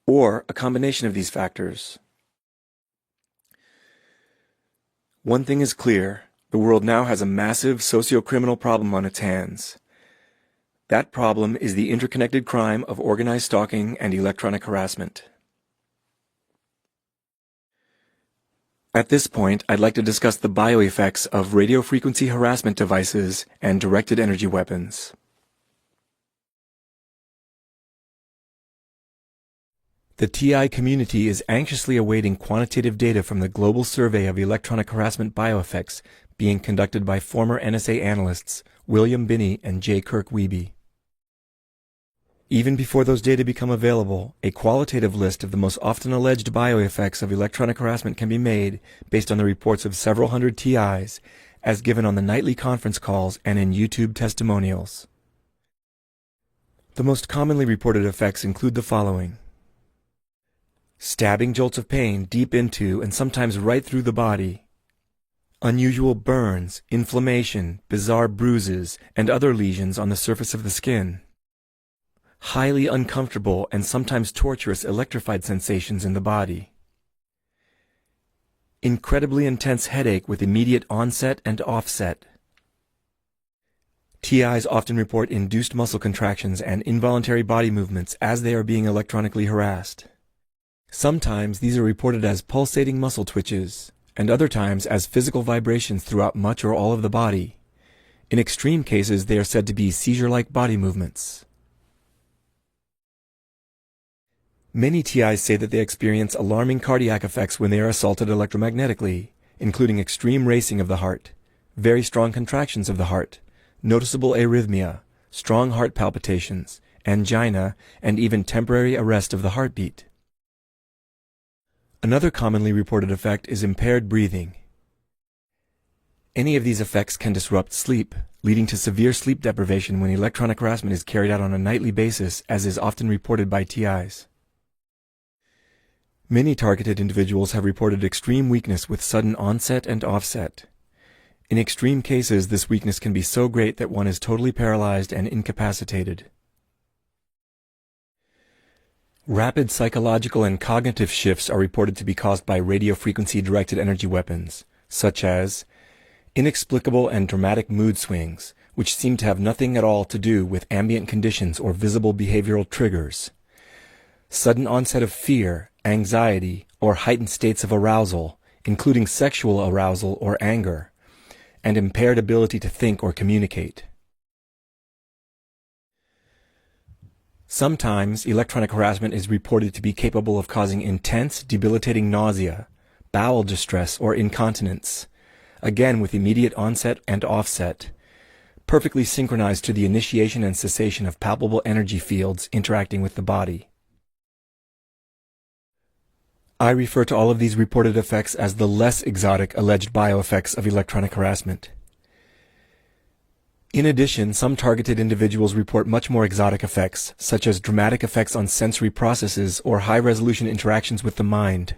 or a combination of these factors. One thing is clear: the world now has a massive socio-criminal problem on its hands. That problem is the interconnected crime of organized stalking and electronic harassment. At this point, I'd like to discuss the bioeffects of radiofrequency harassment devices and directed energy weapons. The TI community is anxiously awaiting quantitative data from the global survey of electronic harassment bioeffects being conducted by former NSA analysts William Binney and J. Kirk Wiebe. Even before those data become available, a qualitative list of the most often alleged bioeffects of electronic harassment can be made based on the reports of several hundred TIs, as given on the nightly conference calls and in YouTube testimonials. The most commonly reported effects include the following: stabbing jolts of pain deep into and sometimes right through the body, unusual burns, inflammation, bizarre bruises, and other lesions on the surface of the skin, highly uncomfortable and sometimes torturous electrified sensations in the body, incredibly intense headache with immediate onset and offset. TIs often report induced muscle contractions and involuntary body movements as they are being electronically harassed. Sometimes these are reported as pulsating muscle twitches, and other times as physical vibrations throughout much or all of the body. In extreme cases, they are said to be seizure-like body movements. Many TIs say that they experience alarming cardiac effects when they are assaulted electromagnetically, including extreme racing of the heart, very strong contractions of the heart, noticeable arrhythmia, strong heart palpitations, angina, and even temporary arrest of the heartbeat. Another commonly reported effect is impaired breathing. Any of these effects can disrupt sleep, leading to severe sleep deprivation when electronic harassment is carried out on a nightly basis, as is often reported by TIs. Many targeted individuals have reported extreme weakness with sudden onset and offset. In extreme cases, this weakness can be so great that one is totally paralyzed and incapacitated. Rapid psychological and cognitive shifts are reported to be caused by radiofrequency-directed energy weapons, such as inexplicable and dramatic mood swings, which seem to have nothing at all to do with ambient conditions or visible behavioral triggers, sudden onset of fear, anxiety, or heightened states of arousal, including sexual arousal or anger, and impaired ability to think or communicate. Sometimes electronic harassment is reported to be capable of causing intense, debilitating nausea, bowel distress, or incontinence, again with immediate onset and offset, perfectly synchronized to the initiation and cessation of palpable energy fields interacting with the body. I refer to all of these reported effects as the less exotic alleged bioeffects of electronic harassment. In addition, some targeted individuals report much more exotic effects, such as dramatic effects on sensory processes or high-resolution interactions with the mind.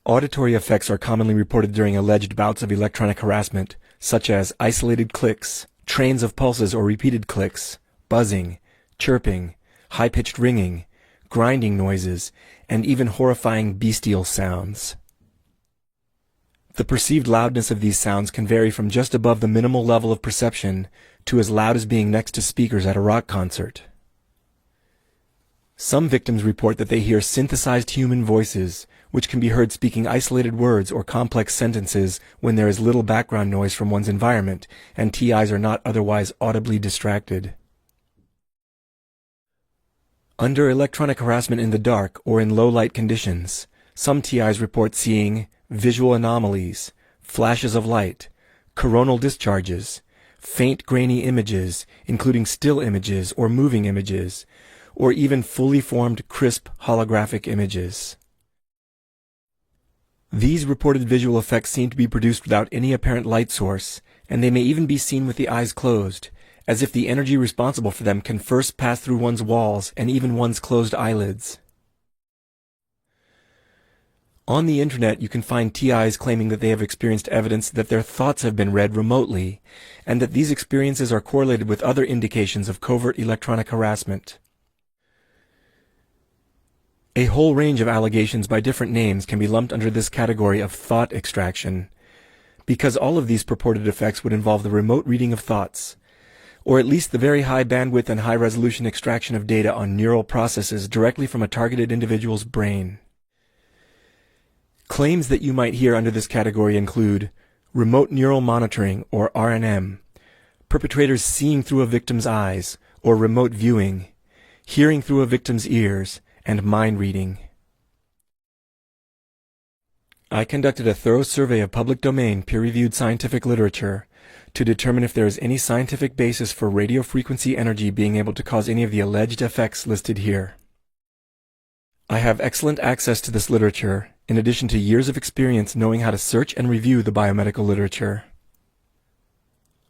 Auditory effects are commonly reported during alleged bouts of electronic harassment, such as isolated clicks, trains of pulses or repeated clicks, buzzing, chirping, high-pitched ringing, grinding noises, and even horrifying bestial sounds. The perceived loudness of these sounds can vary from just above the minimal level of perception to as loud as being next to speakers at a rock concert. Some victims report that they hear synthesized human voices, which can be heard speaking isolated words or complex sentences when there is little background noise from one's environment and TIs are not otherwise audibly distracted. Under electronic harassment in the dark or in low light conditions, some TIs report seeing visual anomalies, flashes of light, coronal discharges, faint grainy images, including still images or moving images, or even fully formed crisp holographic images. These reported visual effects seem to be produced without any apparent light source, and they may even be seen with the eyes closed, as if the energy responsible for them can first pass through one's walls and even one's closed eyelids. On the internet, you can find TIs claiming that they have experienced evidence that their thoughts have been read remotely, and that these experiences are correlated with other indications of covert electronic harassment. A whole range of allegations by different names can be lumped under this category of thought extraction, because all of these purported effects would involve the remote reading of thoughts, or at least the very high bandwidth and high resolution extraction of data on neural processes directly from a targeted individual's brain. Claims that you might hear under this category include remote neural monitoring, or RNM, perpetrators seeing through a victim's eyes, or remote viewing, hearing through a victim's ears, and mind reading. I conducted a thorough survey of public domain peer-reviewed scientific literature to determine if there is any scientific basis for radio frequency energy being able to cause any of the alleged effects listed here. I have excellent access to this literature, in addition to years of experience knowing how to search and review the biomedical literature.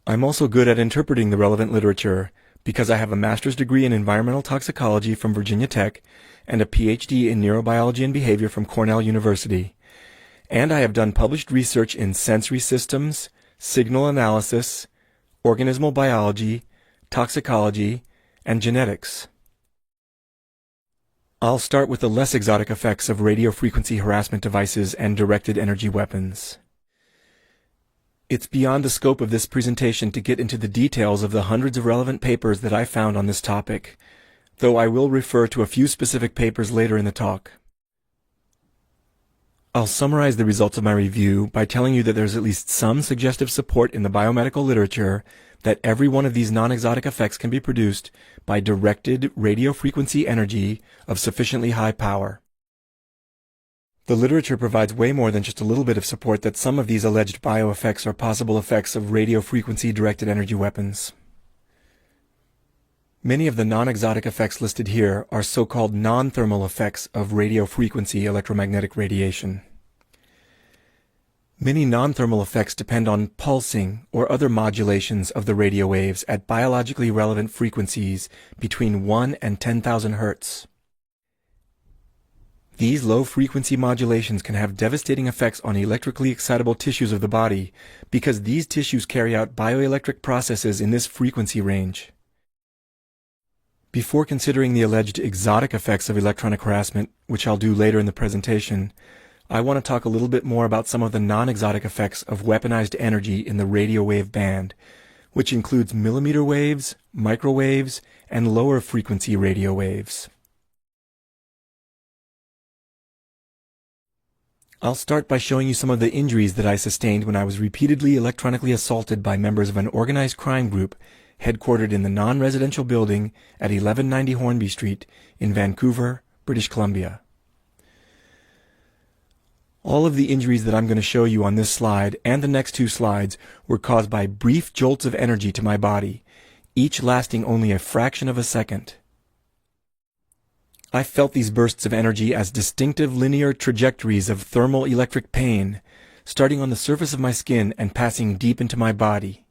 I'm also good at interpreting the relevant literature because I have a master's degree in environmental toxicology from Virginia Tech and a Ph.D. in neurobiology and behavior from Cornell University. And I have done published research in sensory systems, signal analysis, organismal biology, toxicology, and genetics. I'll start with the less exotic effects of radio frequency harassment devices and directed energy weapons. It's beyond the scope of this presentation to get into the details of the hundreds of relevant papers that I found on this topic, though I will refer to a few specific papers later in the talk. I'll summarize the results of my review by telling you that there's at least some suggestive support in the biomedical literature that every one of these non-exotic effects can be produced by directed radio frequency energy of sufficiently high power. The literature provides way more than just a little bit of support that some of these alleged bioeffects are possible effects of radio frequency directed energy weapons. Many of the non-exotic effects listed here are so-called non-thermal effects of radio frequency electromagnetic radiation. Many non-thermal effects depend on pulsing or other modulations of the radio waves at biologically relevant frequencies between 1 and 10,000 Hertz. These low-frequency modulations can have devastating effects on electrically excitable tissues of the body because these tissues carry out bioelectric processes in this frequency range. Before considering the alleged exotic effects of electronic harassment, which I'll do later in the presentation, I want to talk a little bit more about some of the non-exotic effects of weaponized energy in the radio wave band, which includes millimeter waves, microwaves, and lower frequency radio waves. I'll start by showing you some of the injuries that I sustained when I was repeatedly electronically assaulted by members of an organized crime group headquartered in the non-residential building at 1190 Hornby Street in Vancouver, British Columbia. All of the injuries that I'm going to show you on this slide and the next two slides were caused by brief jolts of energy to my body, each lasting only a fraction of a second. I felt these bursts of energy as distinctive linear trajectories of thermal electric pain, starting on the surface of my skin and passing deep into my body.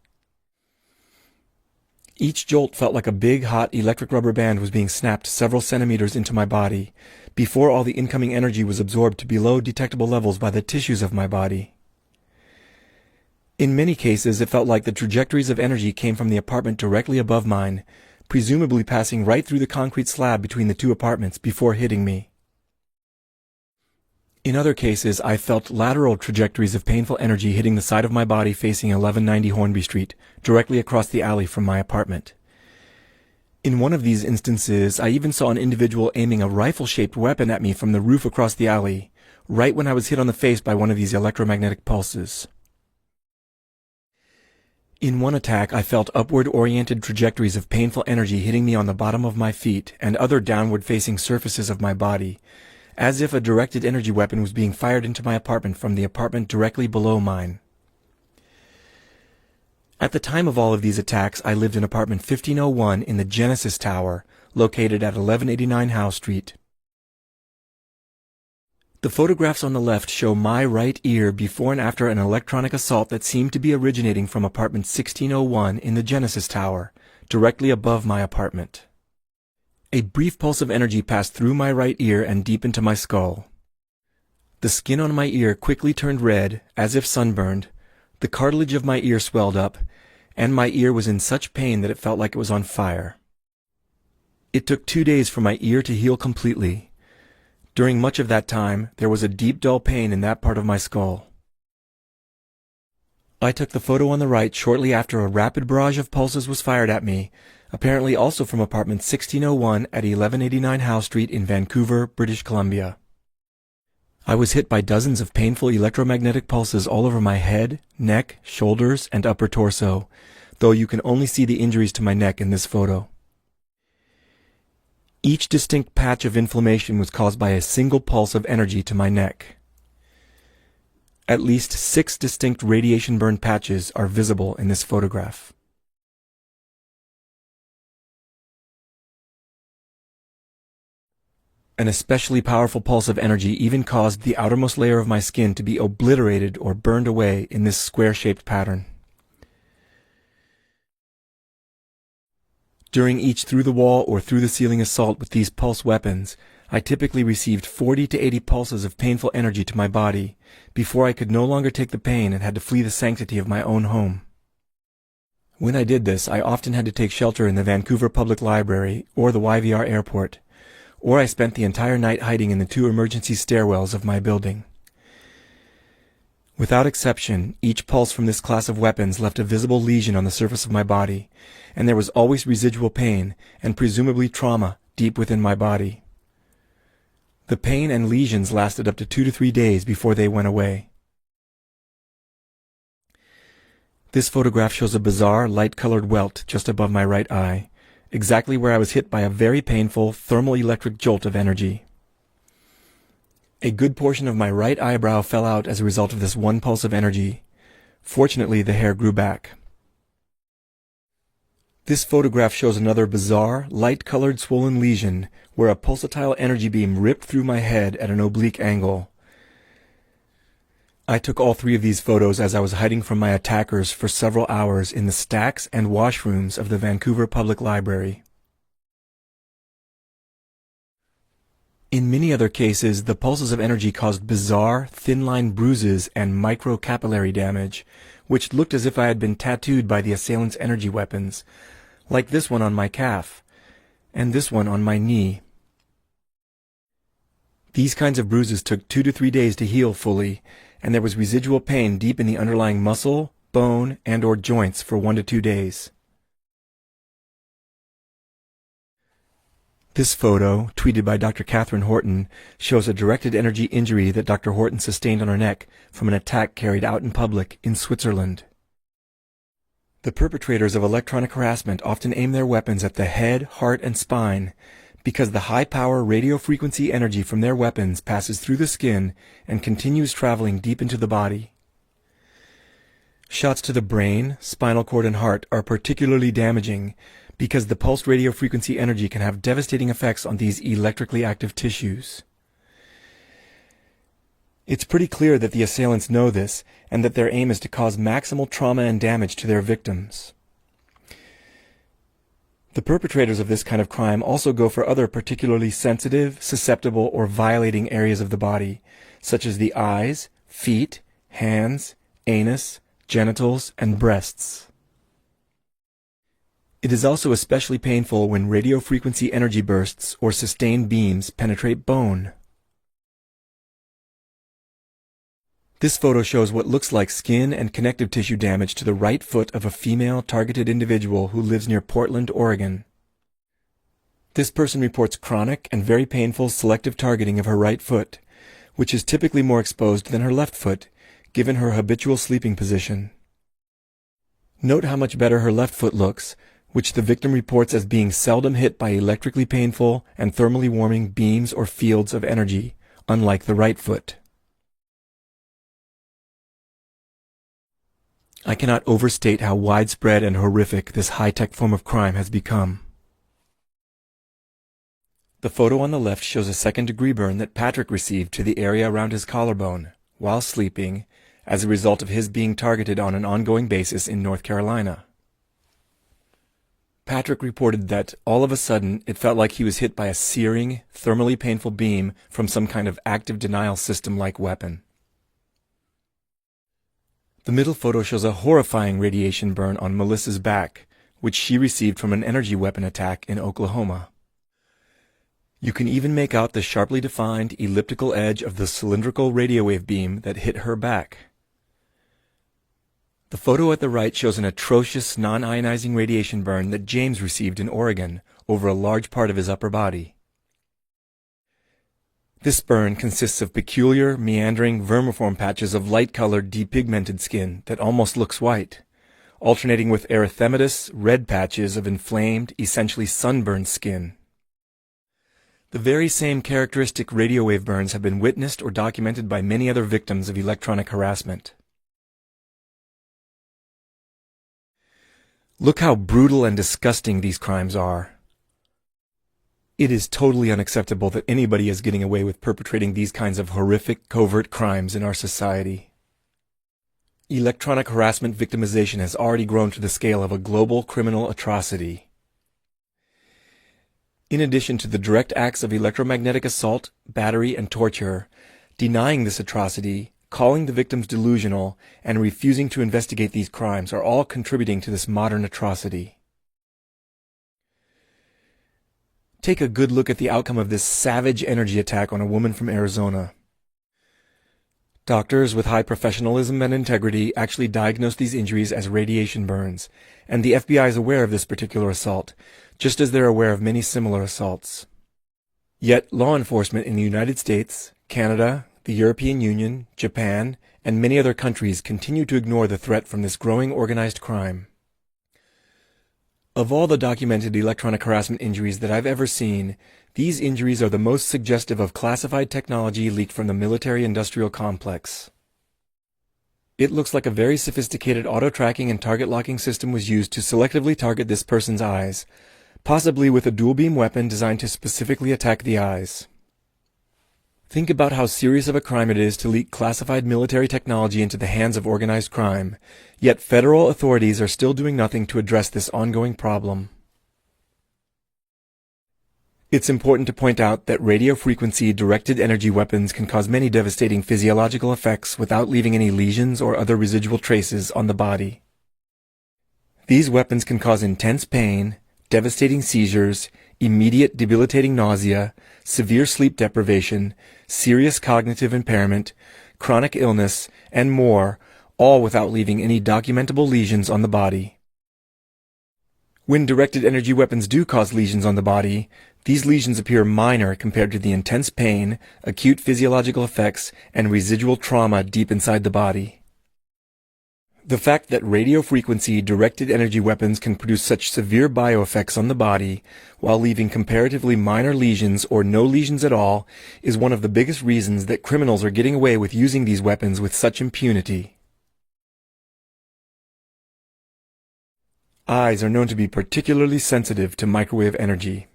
Each jolt felt like a big, hot electric rubber band was being snapped several centimeters into my body, before all the incoming energy was absorbed to below detectable levels by the tissues of my body. In many cases, it felt like the trajectories of energy came from the apartment directly above mine, presumably passing right through the concrete slab between the two apartments before hitting me. In other cases, I felt lateral trajectories of painful energy hitting the side of my body facing 1190 Hornby Street, directly across the alley from my apartment. In one of these instances, I even saw an individual aiming a rifle-shaped weapon at me from the roof across the alley, right when I was hit on the face by one of these electromagnetic pulses. In one attack, I felt upward-oriented trajectories of painful energy hitting me on the bottom of my feet and other downward-facing surfaces of my body, as if a directed energy weapon was being fired into my apartment from the apartment directly below mine. At the time of all of these attacks, I lived in apartment 1501 in the Genesis Tower, located at 1189 Howe Street. The photographs on the left show my right ear before and after an electronic assault that seemed to be originating from apartment 1601 in the Genesis Tower, directly above my apartment. A brief pulse of energy passed through my right ear and deep into my skull. The skin on my ear quickly turned red, as if sunburned, the cartilage of my ear swelled up, and my ear was in such pain that it felt like it was on fire. It took 2 days for my ear to heal completely. During much of that time, there was a deep, dull pain in that part of my skull. I took the photo on the right shortly after a rapid barrage of pulses was fired at me, apparently also from apartment 1601 at 1189 Howe Street in Vancouver, British Columbia. I was hit by dozens of painful electromagnetic pulses all over my head, neck, shoulders, and upper torso, though you can only see the injuries to my neck in this photo. Each distinct patch of inflammation was caused by a single pulse of energy to my neck. At least 6 distinct radiation burn patches are visible in this photograph. An especially powerful pulse of energy even caused the outermost layer of my skin to be obliterated or burned away in this square-shaped pattern. During each through-the-wall or through-the-ceiling assault with these pulse weapons, I typically received 40 to 80 pulses of painful energy to my body before I could no longer take the pain and had to flee the sanctity of my own home. When I did this, I often had to take shelter in the Vancouver Public Library or the YVR Airport, or I spent the entire night hiding in the 2 emergency stairwells of my building. Without exception, each pulse from this class of weapons left a visible lesion on the surface of my body, and there was always residual pain, and presumably trauma, deep within my body. The pain and lesions lasted up to 2 to 3 days before they went away. This photograph shows a bizarre, light-colored welt just above my right eye, exactly where I was hit by a very painful thermal-electric jolt of energy. A good portion of my right eyebrow fell out as a result of this one pulse of energy. Fortunately, the hair grew back. This photograph shows another bizarre, light-colored swollen lesion where a pulsatile energy beam ripped through my head at an oblique angle. I took all 3 of these photos as I was hiding from my attackers for several hours in the stacks and washrooms of the Vancouver Public Library. In many other cases, the pulses of energy caused bizarre, thin-line bruises and microcapillary damage, which looked as if I had been tattooed by the assailant's energy weapons, like this one on my calf, and this one on my knee. These kinds of bruises took 2 to 3 days to heal fully, and there was residual pain deep in the underlying muscle, bone, and/or joints for 1 to 2 days. This photo, tweeted by Dr. Catherine Horton, shows a directed energy injury that Dr. Horton sustained on her neck from an attack carried out in public in Switzerland. The perpetrators of electronic harassment often aim their weapons at the head, heart, and spine because the high-power radio frequency energy from their weapons passes through the skin and continues traveling deep into the body. Shots to the brain, spinal cord, and heart are particularly damaging because the pulsed radio frequency energy can have devastating effects on these electrically active tissues. It's pretty clear that the assailants know this and that their aim is to cause maximal trauma and damage to their victims. The perpetrators of this kind of crime also go for other particularly sensitive, susceptible, or violating areas of the body, such as the eyes, feet, hands, anus, genitals, and breasts. It is also especially painful when radio frequency energy bursts or sustained beams penetrate bone. This photo shows what looks like skin and connective tissue damage to the right foot of a female targeted individual who lives near Portland, Oregon. This person reports chronic and very painful selective targeting of her right foot, which is typically more exposed than her left foot, given her habitual sleeping position. Note how much better her left foot looks, which the victim reports as being seldom hit by electrically painful and thermally warming beams or fields of energy, unlike the right foot. I cannot overstate how widespread and horrific this high-tech form of crime has become. The photo on the left shows a second-degree burn that Patrick received to the area around his collarbone while sleeping as a result of his being targeted on an ongoing basis in North Carolina. Patrick reported that all of a sudden it felt like he was hit by a searing, thermally painful beam from some kind of active denial system-like weapon. The middle photo shows a horrifying radiation burn on Melissa's back, which she received from an energy weapon attack in Oklahoma. You can even make out the sharply defined elliptical edge of the cylindrical radio wave beam that hit her back. The photo at the right shows an atrocious non-ionizing radiation burn that James received in Oregon over a large part of his upper body. This burn consists of peculiar, meandering, vermiform patches of light-colored, depigmented skin that almost looks white, alternating with erythematous, red patches of inflamed, essentially sunburned skin. The very same characteristic radio wave burns have been witnessed or documented by many other victims of electronic harassment. Look how brutal and disgusting these crimes are. It is totally unacceptable that anybody is getting away with perpetrating these kinds of horrific, covert crimes in our society. Electronic harassment victimization has already grown to the scale of a global criminal atrocity. In addition to the direct acts of electromagnetic assault, battery, and torture, denying this atrocity, calling the victims delusional, and refusing to investigate these crimes are all contributing to this modern atrocity. Take a good look at the outcome of this savage energy attack on a woman from Arizona. Doctors with high professionalism and integrity actually diagnosed these injuries as radiation burns, and the FBI is aware of this particular assault, just as they're aware of many similar assaults. Yet law enforcement in the United States, Canada, the European Union, Japan, and many other countries continue to ignore the threat from this growing organized crime. Of all the documented electronic harassment injuries that I've ever seen, these injuries are the most suggestive of classified technology leaked from the military-industrial complex. It looks like a very sophisticated auto-tracking and target-locking system was used to selectively target this person's eyes, possibly with a dual-beam weapon designed to specifically attack the eyes. Think about how serious of a crime it is to leak classified military technology into the hands of organized crime, yet federal authorities are still doing nothing to address this ongoing problem. It's important to point out that radio frequency directed energy weapons can cause many devastating physiological effects without leaving any lesions or other residual traces on the body. These weapons can cause intense pain, devastating seizures, immediate debilitating nausea, severe sleep deprivation, serious cognitive impairment, chronic illness, and more, all without leaving any documentable lesions on the body. When directed energy weapons do cause lesions on the body, these lesions appear minor compared to the intense pain, acute physiological effects, and residual trauma deep inside the body. The fact that radiofrequency directed energy weapons can produce such severe bioeffects on the body while leaving comparatively minor lesions or no lesions at all is one of the biggest reasons that criminals are getting away with using these weapons with such impunity. Eyes are known to be particularly sensitive to microwave energy.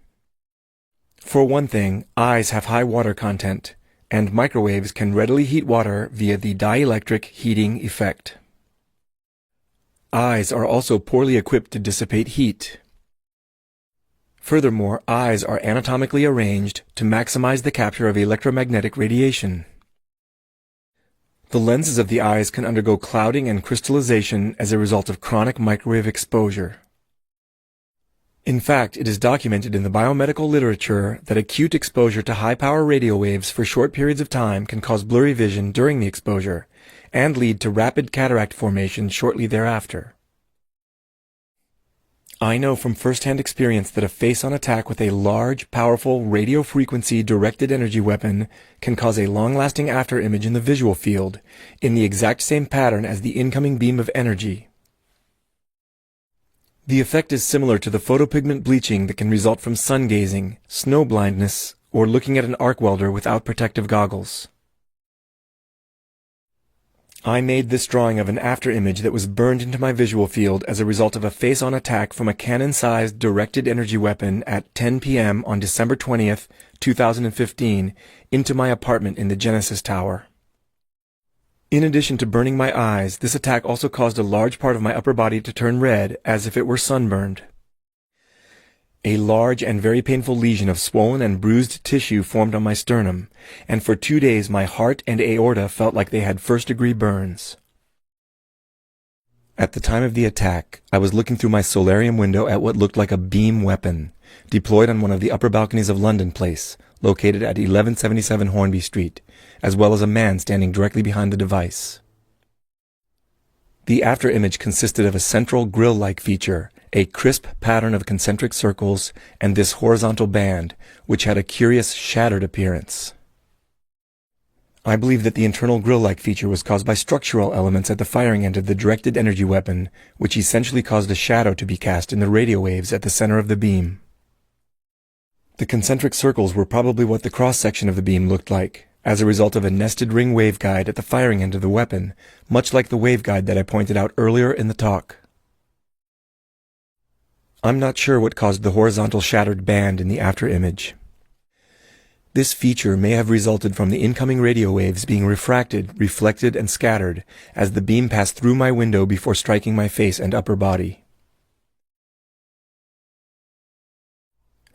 For one thing, eyes have high water content, and microwaves can readily heat water via the dielectric heating effect. Eyes are also poorly equipped to dissipate heat. Furthermore, eyes are anatomically arranged to maximize the capture of electromagnetic radiation. The lenses of the eyes can undergo clouding and crystallization as a result of chronic microwave exposure. In fact, it is documented in the biomedical literature that acute exposure to high-power radio waves for short periods of time can cause blurry vision during the exposure and lead to rapid cataract formation shortly thereafter. I know from first-hand experience that a face-on attack with a large, powerful radio-frequency directed energy weapon can cause a long-lasting afterimage in the visual field in the exact same pattern as the incoming beam of energy. The effect is similar to the photopigment bleaching that can result from sun gazing, snow blindness, or looking at an arc welder without protective goggles. I made this drawing of an afterimage that was burned into my visual field as a result of a face-on attack from a cannon-sized directed energy weapon at 10 p.m. on December 20th, 2015, into my apartment in the Genesis Tower. In addition to burning my eyes, this attack also caused a large part of my upper body to turn red, as if it were sunburned. A large and very painful lesion of swollen and bruised tissue formed on my sternum, and for 2 days my heart and aorta felt like they had first-degree burns. At the time of the attack, I was looking through my solarium window at what looked like a beam weapon, deployed on one of the upper balconies of London Place, located at 1177 Hornby Street, as well as a man standing directly behind the device. The afterimage consisted of a central grill-like feature, a crisp pattern of concentric circles, and this horizontal band, which had a curious shattered appearance. I believe that the internal grill-like feature was caused by structural elements at the firing end of the directed energy weapon, which essentially caused a shadow to be cast in the radio waves at the center of the beam. The concentric circles were probably what the cross-section of the beam looked like, as a result of a nested ring waveguide at the firing end of the weapon, much like the waveguide that I pointed out earlier in the talk. I'm not sure what caused the horizontal shattered band in the afterimage. This feature may have resulted from the incoming radio waves being refracted, reflected, and scattered as the beam passed through my window before striking my face and upper body.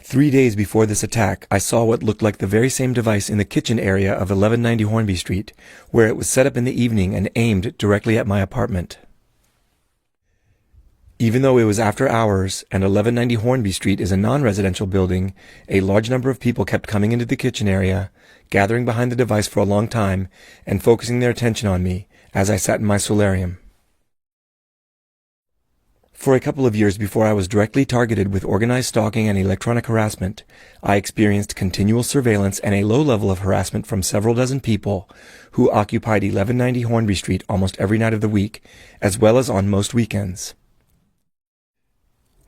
3 days before this attack, I saw what looked like the very same device in the kitchen area of 1190 Hornby Street, where it was set up in the evening and aimed directly at my apartment. Even though it was after hours and 1190 Hornby Street is a non-residential building, a large number of people kept coming into the kitchen area, gathering behind the device for a long time, and focusing their attention on me as I sat in my solarium. For a couple of years before I was directly targeted with organized stalking and electronic harassment, I experienced continual surveillance and a low level of harassment from several dozen people who occupied 1190 Hornby Street almost every night of the week, as well as on most weekends.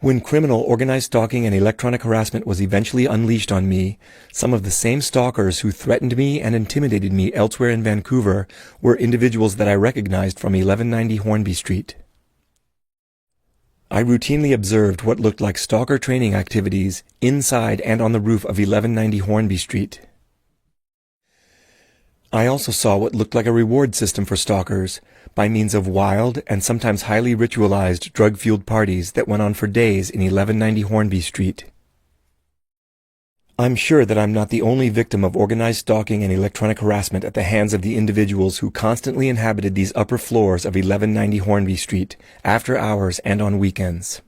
When criminal organized stalking and electronic harassment was eventually unleashed on me, some of the same stalkers who threatened me and intimidated me elsewhere in Vancouver were individuals that I recognized from 1190 Hornby Street. I routinely observed what looked like stalker training activities inside and on the roof of 1190 Hornby Street. I also saw what looked like a reward system for stalkers by means of wild and sometimes highly ritualized drug-fueled parties that went on for days in 1190 Hornby Street. I'm sure that I'm not the only victim of organized stalking and electronic harassment at the hands of the individuals who constantly inhabited these upper floors of 1190 Hornby Street, after hours and on weekends.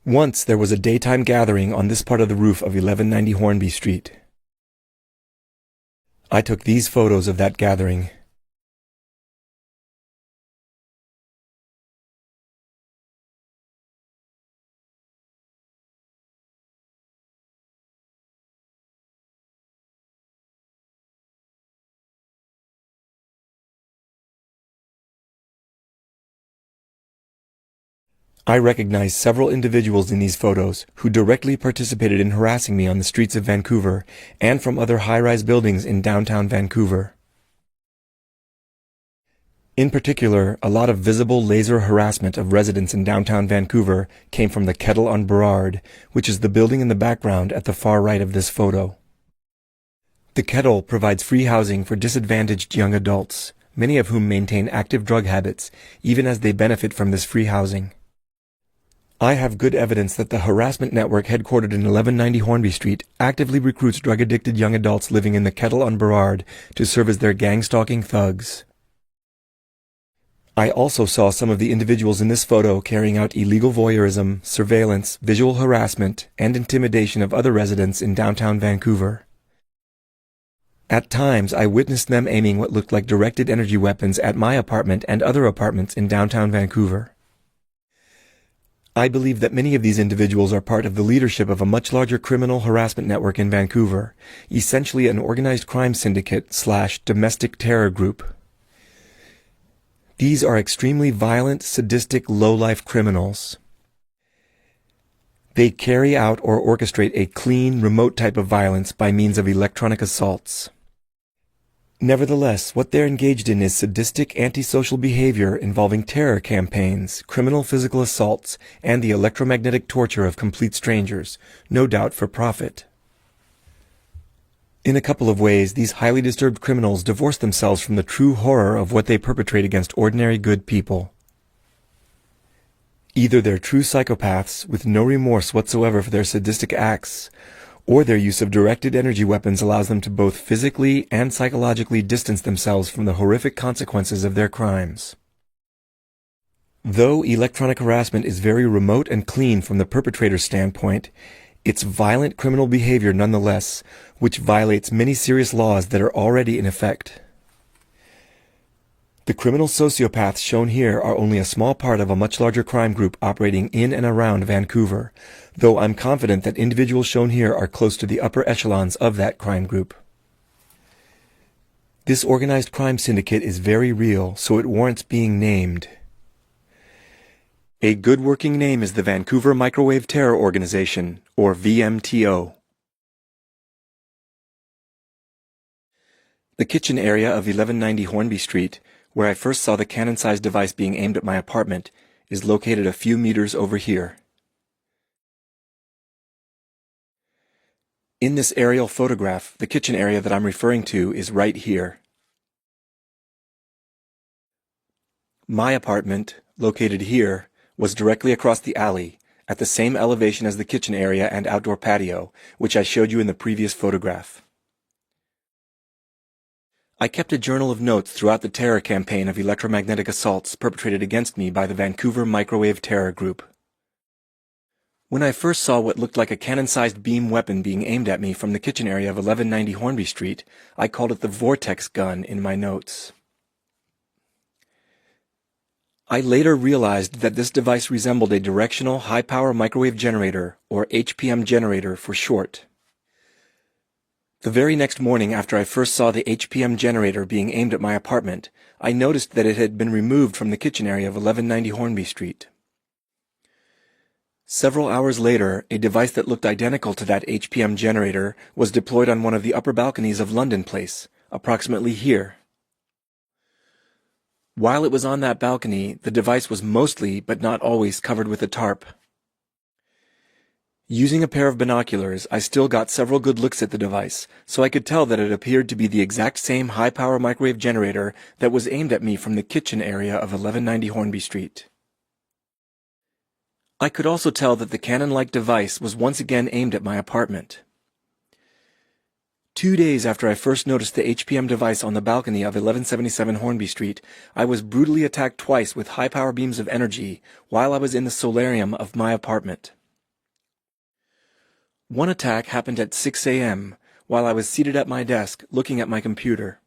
Once there was a daytime gathering on this part of the roof of 1190 Hornby Street. I took these photos of that gathering. I recognize several individuals in these photos who directly participated in harassing me on the streets of Vancouver and from other high-rise buildings in downtown Vancouver. In particular, a lot of visible laser harassment of residents in downtown Vancouver came from the Kettle on Burrard, which is the building in the background at the far right of this photo. The Kettle provides free housing for disadvantaged young adults, many of whom maintain active drug habits, even as they benefit from this free housing. I have good evidence that the harassment network headquartered in 1190 Hornby Street actively recruits drug-addicted young adults living in the Kettle on Burrard to serve as their gang-stalking thugs. I also saw some of the individuals in this photo carrying out illegal voyeurism, surveillance, visual harassment, and intimidation of other residents in downtown Vancouver. At times, I witnessed them aiming what looked like directed energy weapons at my apartment and other apartments in downtown Vancouver. I believe that many of these individuals are part of the leadership of a much larger criminal harassment network in Vancouver, essentially an organized crime syndicate / domestic terror group. These are extremely violent, sadistic, low-life criminals. They carry out or orchestrate a clean, remote type of violence by means of electronic assaults. Nevertheless, what they're engaged in is sadistic antisocial behavior involving terror campaigns, criminal physical assaults, and the electromagnetic torture of complete strangers, no doubt for profit. In a couple of ways, these highly disturbed criminals divorce themselves from the true horror of what they perpetrate against ordinary good people. Either they're true psychopaths with no remorse whatsoever for their sadistic acts, or their use of directed energy weapons allows them to both physically and psychologically distance themselves from the horrific consequences of their crimes. Though electronic harassment is very remote and clean from the perpetrator's standpoint, it's violent criminal behavior nonetheless, which violates many serious laws that are already in effect. The criminal sociopaths shown here are only a small part of a much larger crime group operating in and around Vancouver, though I'm confident that individuals shown here are close to the upper echelons of that crime group. This organized crime syndicate is very real, so it warrants being named. A good working name is the Vancouver Microwave Terror Organization, or VMTO. The kitchen area of 1190 Hornby Street, where I first saw the cannon-sized device being aimed at my apartment, is located a few meters over here. In this aerial photograph, the kitchen area that I'm referring to is right here. My apartment, located here, was directly across the alley, at the same elevation as the kitchen area and outdoor patio, which I showed you in the previous photograph. I kept a journal of notes throughout the terror campaign of electromagnetic assaults perpetrated against me by the Vancouver Microwave Terror Group. When I first saw what looked like a cannon-sized beam weapon being aimed at me from the kitchen area of 1190 Hornby Street, I called it the vortex gun in my notes. I later realized that this device resembled a directional high-power microwave generator, or HPM generator for short. The very next morning after I first saw the HPM generator being aimed at my apartment, I noticed that it had been removed from the kitchen area of 1190 Hornby Street. Several hours later, a device that looked identical to that HPM generator was deployed on one of the upper balconies of London Place, approximately here. While it was on that balcony, the device was mostly, but not always, covered with a tarp. Using a pair of binoculars, I still got several good looks at the device, so I could tell that it appeared to be the exact same high-power microwave generator that was aimed at me from the kitchen area of 1190 Hornby Street. I could also tell that the cannon-like device was once again aimed at my apartment. 2 days after I first noticed the HPM device on the balcony of 1177 Hornby Street, I was brutally attacked twice with high-power beams of energy while I was in the solarium of my apartment. One attack happened at 6 a.m. while I was seated at my desk looking at my computer.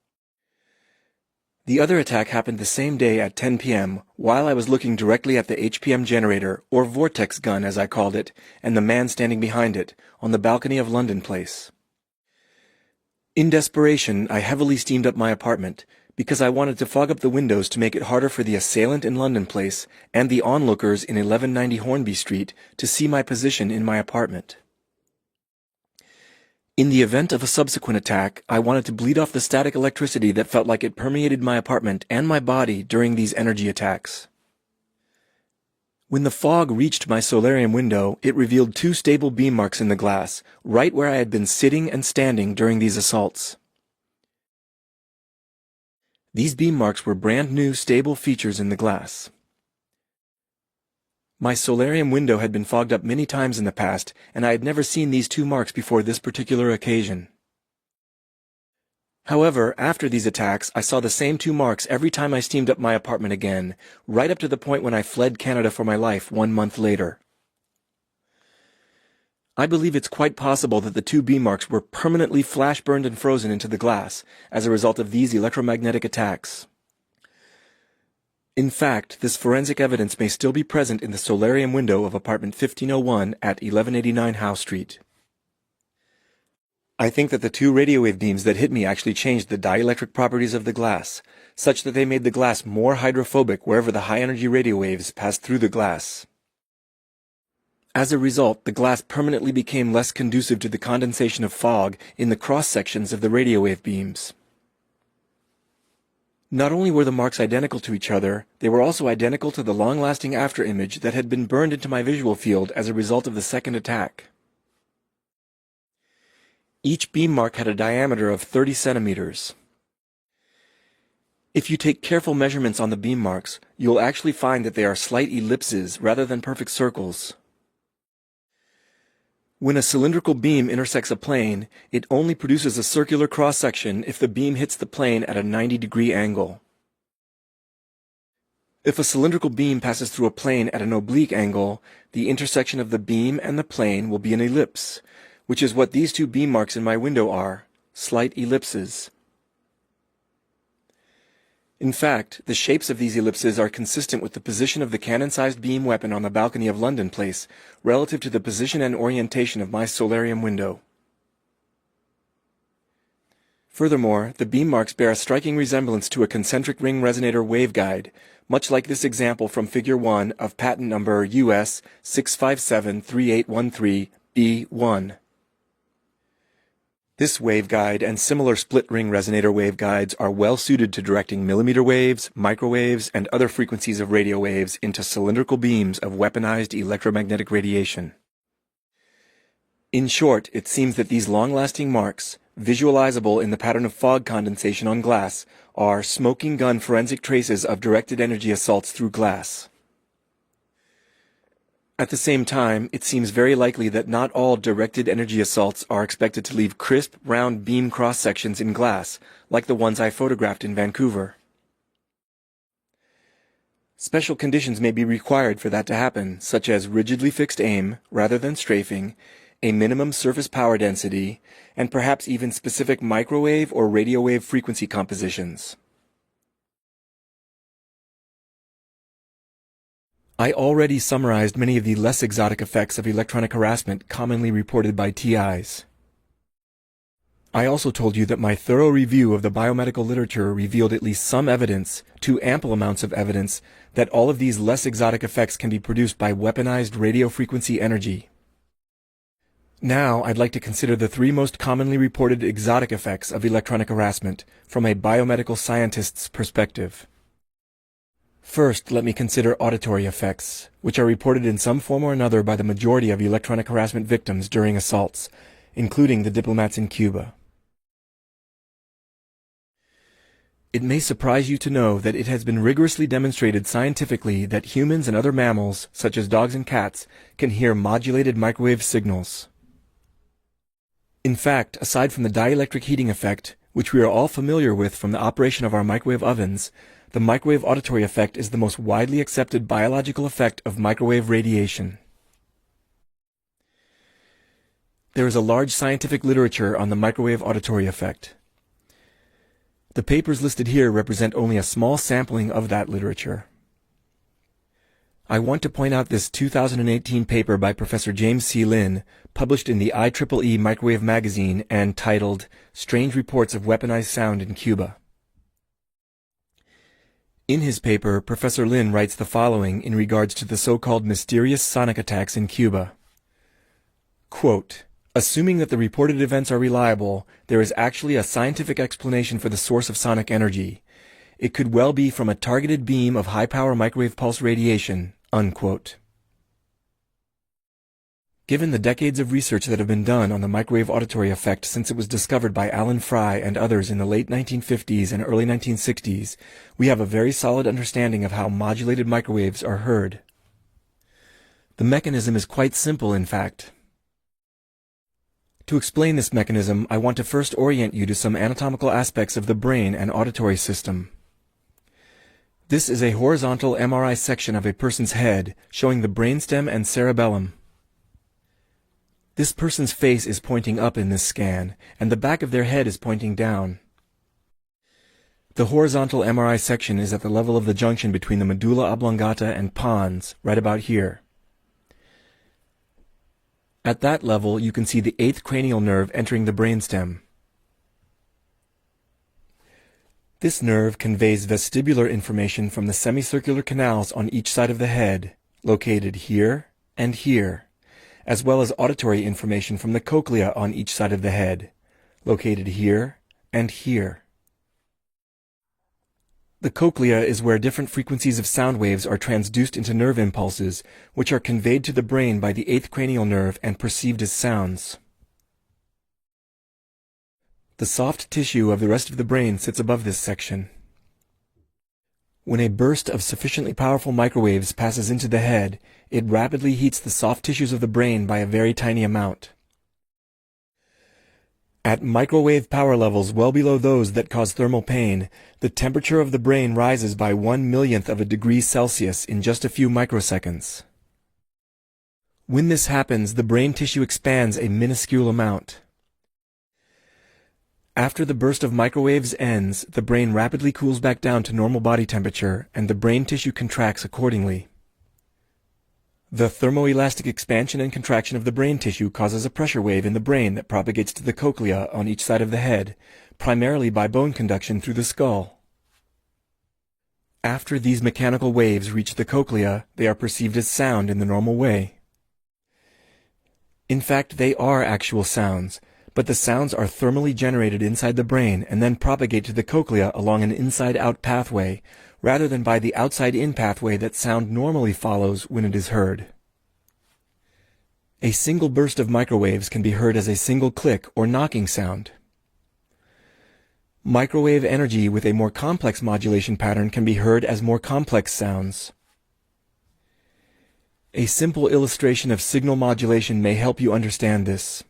The other attack happened the same day at 10 p.m. while I was looking directly at the HPM generator, or vortex gun as I called it, and the man standing behind it, on the balcony of London Place. In desperation, I heavily steamed up my apartment, because I wanted to fog up the windows to make it harder for the assailant in London Place and the onlookers in 1190 Hornby Street to see my position in my apartment. In the event of a subsequent attack, I wanted to bleed off the static electricity that felt like it permeated my apartment and my body during these energy attacks. When the fog reached my solarium window, it revealed 2 stable beam marks in the glass, right where I had been sitting and standing during these assaults. These beam marks were brand new stable features in the glass. My solarium window had been fogged up many times in the past, and I had never seen these 2 marks before this particular occasion. However, after these attacks, I saw the same 2 marks every time I steamed up my apartment again, right up to the point when I fled Canada for my life 1 month later. I believe it's quite possible that the 2 beam marks were permanently flash burned and frozen into the glass as a result of these electromagnetic attacks. In fact, this forensic evidence may still be present in the solarium window of apartment 1501 at 1189 Howe Street. I think that the 2 radio wave beams that hit me actually changed the dielectric properties of the glass, such that they made the glass more hydrophobic wherever the high-energy radio waves passed through the glass. As a result, the glass permanently became less conducive to the condensation of fog in the cross-sections of the radio wave beams. Not only were the marks identical to each other, they were also identical to the long-lasting afterimage that had been burned into my visual field as a result of the second attack. Each beam mark had a diameter of 30 centimeters. If you take careful measurements on the beam marks, you'll actually find that they are slight ellipses rather than perfect circles. When a cylindrical beam intersects a plane, it only produces a circular cross-section if the beam hits the plane at a 90-degree angle. If a cylindrical beam passes through a plane at an oblique angle, the intersection of the beam and the plane will be an ellipse, which is what these 2 beam marks in my window are, slight ellipses. In fact, the shapes of these ellipses are consistent with the position of the cannon-sized beam weapon on the balcony of London Place relative to the position and orientation of my solarium window. Furthermore, the beam marks bear a striking resemblance to a concentric ring resonator waveguide, much like this example from Figure 1 of patent number US 6573813B1. This waveguide and similar split-ring resonator waveguides are well suited to directing millimeter waves, microwaves, and other frequencies of radio waves into cylindrical beams of weaponized electromagnetic radiation. In short, it seems that these long-lasting marks, visualizable in the pattern of fog condensation on glass, are smoking gun forensic traces of directed energy assaults through glass. At the same time, it seems very likely that not all directed energy assaults are expected to leave crisp, round beam cross-sections in glass, like the ones I photographed in Vancouver. Special conditions may be required for that to happen, such as rigidly fixed aim, rather than strafing, a minimum surface power density, and perhaps even specific microwave or radio wave frequency compositions. I already summarized many of the less exotic effects of electronic harassment commonly reported by TIs. I also told you that my thorough review of the biomedical literature revealed at least some evidence, too ample amounts of evidence, that all of these less exotic effects can be produced by weaponized radio frequency energy. Now, I'd like to consider the 3 most commonly reported exotic effects of electronic harassment from a biomedical scientist's perspective. First, let me consider auditory effects, which are reported in some form or another by the majority of electronic harassment victims during assaults, including the diplomats in Cuba. It may surprise you to know that it has been rigorously demonstrated scientifically that humans and other mammals, such as dogs and cats, can hear modulated microwave signals. In fact, aside from the dielectric heating effect, which we are all familiar with from the operation of our microwave ovens, the microwave auditory effect is the most widely accepted biological effect of microwave radiation. There is a large scientific literature on the microwave auditory effect. The papers listed here represent only a small sampling of that literature. I want to point out this 2018 paper by Professor James C. Lin, published in the IEEE Microwave Magazine and titled, Strange Reports of Weaponized Sound in Cuba. In his paper, Professor Lin writes the following in regards to the so-called mysterious sonic attacks in Cuba. Quote, "Assuming that the reported events are reliable, there is actually a scientific explanation for the source of sonic energy. It could well be from a targeted beam of high-power microwave pulse radiation." Unquote. Given the decades of research that have been done on the microwave auditory effect since it was discovered by Alan Fry and others in the late 1950s and early 1960s, we have a very solid understanding of how modulated microwaves are heard. The mechanism is quite simple, in fact. To explain this mechanism, I want to first orient you to some anatomical aspects of the brain and auditory system. This is a horizontal MRI section of a person's head, showing the brainstem and cerebellum. This person's face is pointing up in this scan, and the back of their head is pointing down. The horizontal MRI section is at the level of the junction between the medulla oblongata and pons, right about here. At that level, you can see the 8th cranial nerve entering the brainstem. This nerve conveys vestibular information from the semicircular canals on each side of the head, located here and here, as well as auditory information from the cochlea on each side of the head, located here and here. The cochlea is where different frequencies of sound waves are transduced into nerve impulses, which are conveyed to the brain by the 8th cranial nerve and perceived as sounds. The soft tissue of the rest of the brain sits above this section. When a burst of sufficiently powerful microwaves passes into the head, it rapidly heats the soft tissues of the brain by a very tiny amount. At microwave power levels well below those that cause thermal pain, the temperature of the brain rises by 1/1,000,000th of a degree Celsius in just a few microseconds. When this happens, the brain tissue expands a minuscule amount. After the burst of microwaves ends, the brain rapidly cools back down to normal body temperature, and the brain tissue contracts accordingly. The thermoelastic expansion and contraction of the brain tissue causes a pressure wave in the brain that propagates to the cochlea on each side of the head, primarily by bone conduction through the skull. After these mechanical waves reach the cochlea, they are perceived as sound in the normal way. In fact, they are actual sounds, but the sounds are thermally generated inside the brain and then propagate to the cochlea along an inside-out pathway, rather than by the outside-in pathway that sound normally follows when it is heard. A single burst of microwaves can be heard as a single click or knocking sound. Microwave energy with a more complex modulation pattern can be heard as more complex sounds. A simple illustration of signal modulation may help you understand this.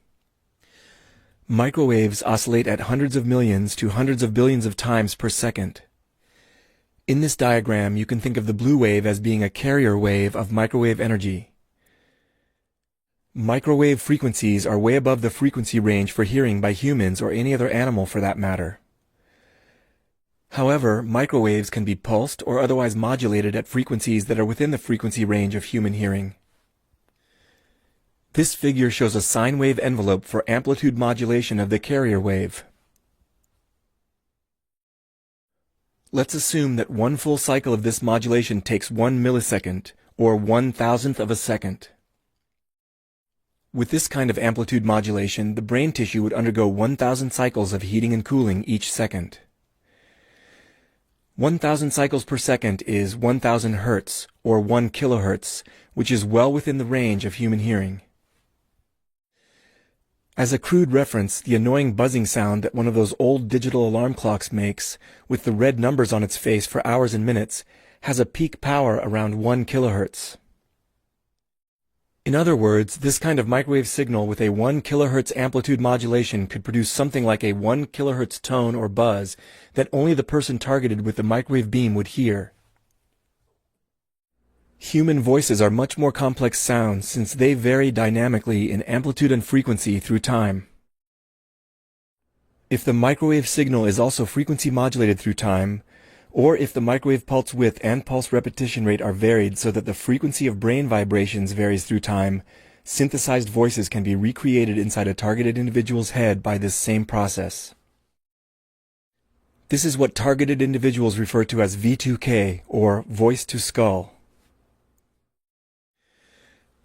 Microwaves oscillate at hundreds of millions to hundreds of billions of times per second. In this diagram, you can think of the blue wave as being a carrier wave of microwave energy. Microwave frequencies are way above the frequency range for hearing by humans or any other animal for that matter. However, microwaves can be pulsed or otherwise modulated at frequencies that are within the frequency range of human hearing. This figure shows a sine wave envelope for amplitude modulation of the carrier wave. Let's assume that one full cycle of this modulation takes 1 millisecond, or 1,000th of a second. With this kind of amplitude modulation, the brain tissue would undergo 1,000 cycles of heating and cooling each second. 1,000 cycles per second is 1,000 hertz, or 1 kilohertz, which is well within the range of human hearing. As a crude reference, the annoying buzzing sound that one of those old digital alarm clocks makes, with the red numbers on its face for hours and minutes, has a peak power around 1 kilohertz. In other words, this kind of microwave signal with a 1 kilohertz amplitude modulation could produce something like a 1 kilohertz tone or buzz that only the person targeted with the microwave beam would hear. Human voices are much more complex sounds since they vary dynamically in amplitude and frequency through time. If the microwave signal is also frequency modulated through time, or if the microwave pulse width and pulse repetition rate are varied so that the frequency of brain vibrations varies through time, synthesized voices can be recreated inside a targeted individual's head by this same process. This is what targeted individuals refer to as V2K, or voice to skull.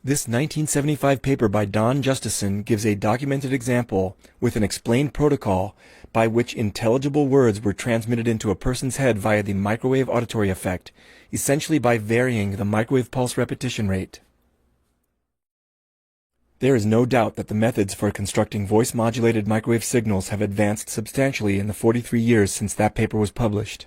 This 1975 paper by Don Justison gives a documented example with an explained protocol by which intelligible words were transmitted into a person's head via the microwave auditory effect, essentially by varying the microwave pulse repetition rate. There is no doubt that the methods for constructing voice-modulated microwave signals have advanced substantially in the 43 years since that paper was published.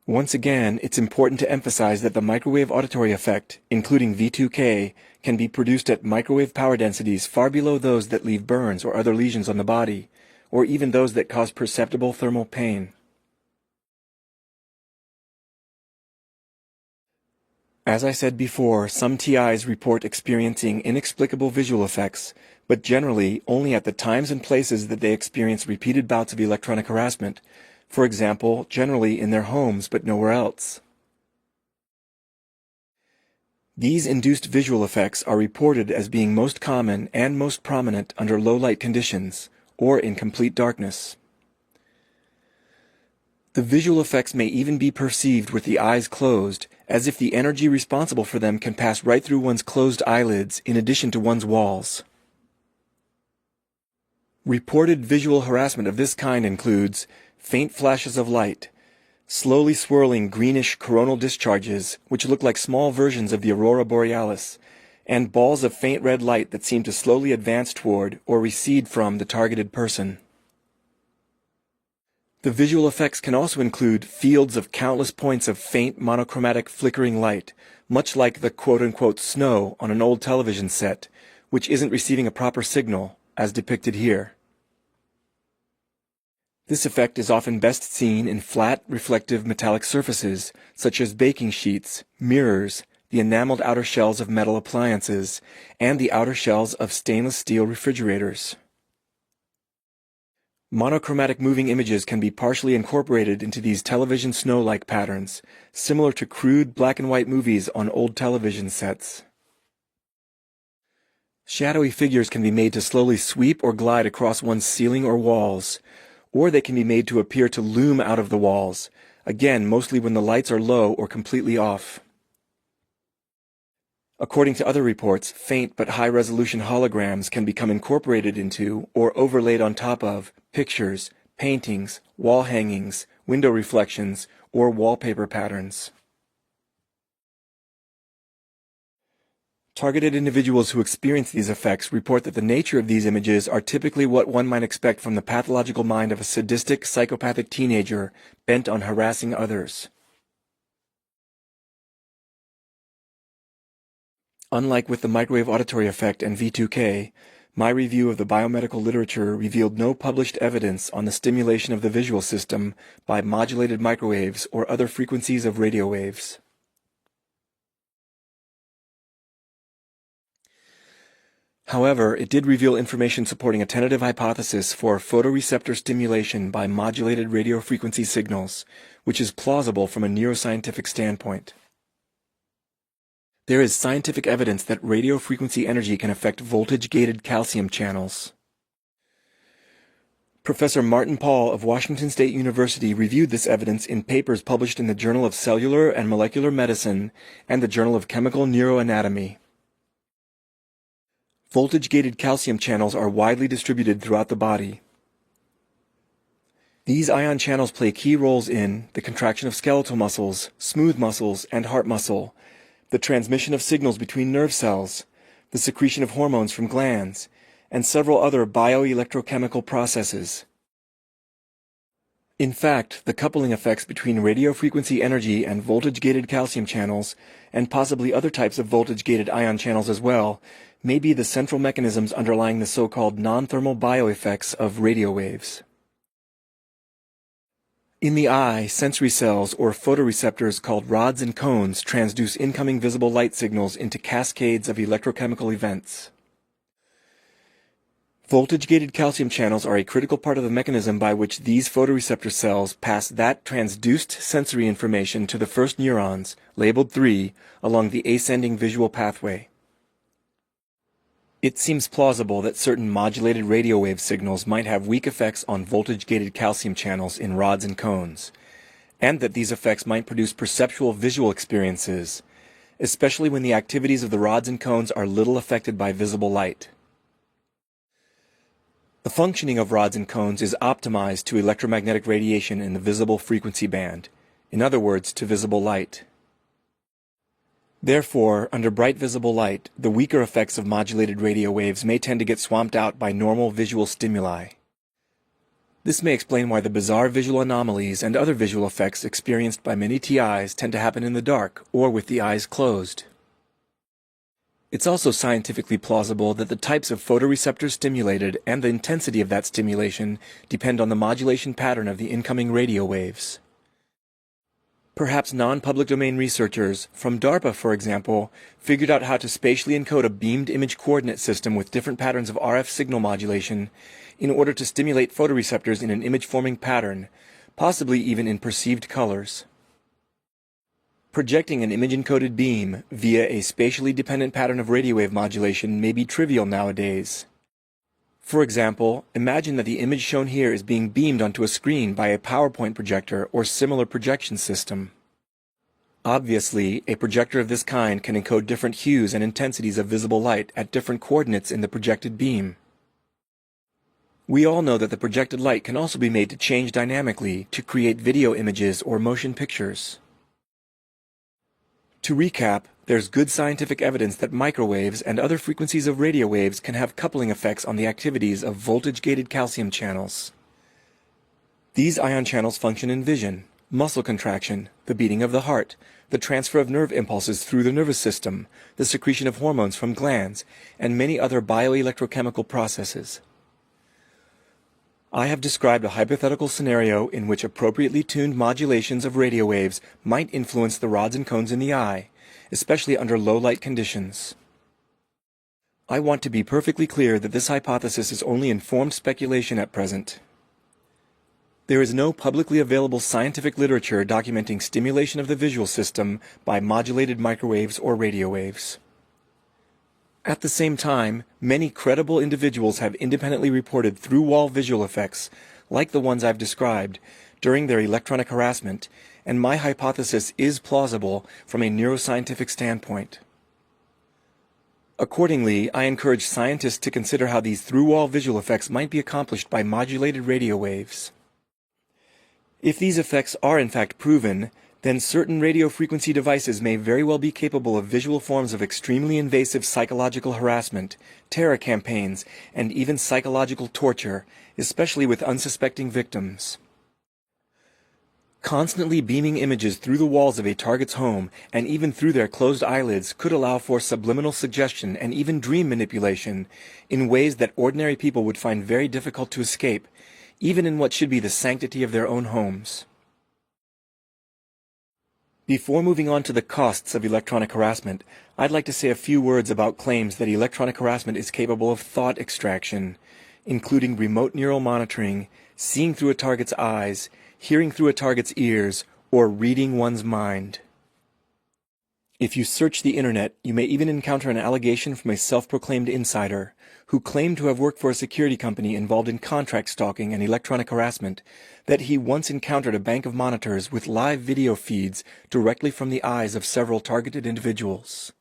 Once again, it's important to emphasize that the microwave auditory effect, including V2K, can be produced at microwave power densities far below those that leave burns or other lesions on the body, or even those that cause perceptible thermal pain. As I said before, some TIs report experiencing inexplicable visual effects, but generally only at the times and places that they experience repeated bouts of electronic harassment, for example, generally in their homes but nowhere else. These induced visual effects are reported as being most common and most prominent under low light conditions, or in complete darkness. The visual effects may even be perceived with the eyes closed, as if the energy responsible for them can pass right through one's closed eyelids in addition to one's walls. Reported visual harassment of this kind includes faint flashes of light, slowly swirling greenish coronal discharges which look like small versions of the aurora borealis, and balls of faint red light that seem to slowly advance toward or recede from the targeted person. The visual effects can also include fields of countless points of faint monochromatic flickering light, much like the quote-unquote snow on an old television set, which isn't receiving a proper signal, as depicted here. This effect is often best seen in flat, reflective metallic surfaces, such as baking sheets, mirrors, the enameled outer shells of metal appliances, and the outer shells of stainless steel refrigerators. Monochromatic moving images can be partially incorporated into these television snow-like patterns, similar to crude black and white movies on old television sets. Shadowy figures can be made to slowly sweep or glide across one's ceiling or walls, or they can be made to appear to loom out of the walls, again mostly when the lights are low or completely off. According to other reports, faint but high-resolution holograms can become incorporated into or overlaid on top of pictures, paintings, wall hangings, window reflections, or wallpaper patterns. Targeted individuals who experience these effects report that the nature of these images are typically what one might expect from the pathological mind of a sadistic, psychopathic teenager bent on harassing others. Unlike with the microwave auditory effect and V2K, my review of the biomedical literature revealed no published evidence on the stimulation of the visual system by modulated microwaves or other frequencies of radio waves. However, it did reveal information supporting a tentative hypothesis for photoreceptor stimulation by modulated radio frequency signals, which is plausible from a neuroscientific standpoint. There is scientific evidence that radio frequency energy can affect voltage-gated calcium channels. Professor Martin Paul of Washington State University reviewed this evidence in papers published in the Journal of Cellular and Molecular Medicine and the Journal of Chemical Neuroanatomy. Voltage-gated calcium channels are widely distributed throughout the body. These ion channels play key roles in the contraction of skeletal muscles, smooth muscles, and heart muscle, the transmission of signals between nerve cells, the secretion of hormones from glands, and several other bioelectrochemical processes. In fact, the coupling effects between radiofrequency energy and voltage-gated calcium channels, and possibly other types of voltage-gated ion channels as well, may be the central mechanisms underlying the so-called non-thermal bioeffects of radio waves. In the eye, sensory cells or photoreceptors called rods and cones transduce incoming visible light signals into cascades of electrochemical events. Voltage-gated calcium channels are a critical part of the mechanism by which these photoreceptor cells pass that transduced sensory information to the first neurons, labeled 3, along the ascending visual pathway. It seems plausible that certain modulated radio wave signals might have weak effects on voltage-gated calcium channels in rods and cones, and that these effects might produce perceptual visual experiences, especially when the activities of the rods and cones are little affected by visible light. The functioning of rods and cones is optimized to electromagnetic radiation in the visible frequency band, in other words, to visible light. Therefore, under bright visible light, the weaker effects of modulated radio waves may tend to get swamped out by normal visual stimuli. This may explain why the bizarre visual anomalies and other visual effects experienced by many TIs tend to happen in the dark or with the eyes closed. It's also scientifically plausible that the types of photoreceptors stimulated and the intensity of that stimulation depend on the modulation pattern of the incoming radio waves. Perhaps non-public domain researchers, from DARPA for example, figured out how to spatially encode a beamed image coordinate system with different patterns of RF signal modulation in order to stimulate photoreceptors in an image-forming pattern, possibly even in perceived colors. Projecting an image-encoded beam via a spatially dependent pattern of radio wave modulation may be trivial nowadays. For example, imagine that the image shown here is being beamed onto a screen by a PowerPoint projector or similar projection system. Obviously, a projector of this kind can encode different hues and intensities of visible light at different coordinates in the projected beam. We all know that the projected light can also be made to change dynamically to create video images or motion pictures. To recap, there's good scientific evidence that microwaves and other frequencies of radio waves can have coupling effects on the activities of voltage-gated calcium channels. These ion channels function in vision, muscle contraction, the beating of the heart, the transfer of nerve impulses through the nervous system, the secretion of hormones from glands, and many other bioelectrochemical processes. I have described a hypothetical scenario in which appropriately tuned modulations of radio waves might influence the rods and cones in the eye, especially under low light conditions. I want to be perfectly clear that this hypothesis is only informed speculation at present. There is no publicly available scientific literature documenting stimulation of the visual system by modulated microwaves or radio waves. At the same time, many credible individuals have independently reported through-wall visual effects, like the ones I've described, during their electronic harassment, and my hypothesis is plausible from a neuroscientific standpoint. Accordingly, I encourage scientists to consider how these through-wall visual effects might be accomplished by modulated radio waves. If these effects are in fact proven, then certain radio frequency devices may very well be capable of visual forms of extremely invasive psychological harassment, terror campaigns, and even psychological torture, especially with unsuspecting victims. Constantly beaming images through the walls of a target's home, and even through their closed eyelids, could allow for subliminal suggestion and even dream manipulation in ways that ordinary people would find very difficult to escape, even in what should be the sanctity of their own homes. Before moving on to the costs of electronic harassment, I'd like to say a few words about claims that electronic harassment is capable of thought extraction, including remote neural monitoring, seeing through a target's eyes, hearing through a target's ears, or reading one's mind. If you search the internet, you may even encounter an allegation from a self-proclaimed insider who claimed to have worked for a security company involved in contract stalking and electronic harassment that he once encountered a bank of monitors with live video feeds directly from the eyes of several targeted individuals.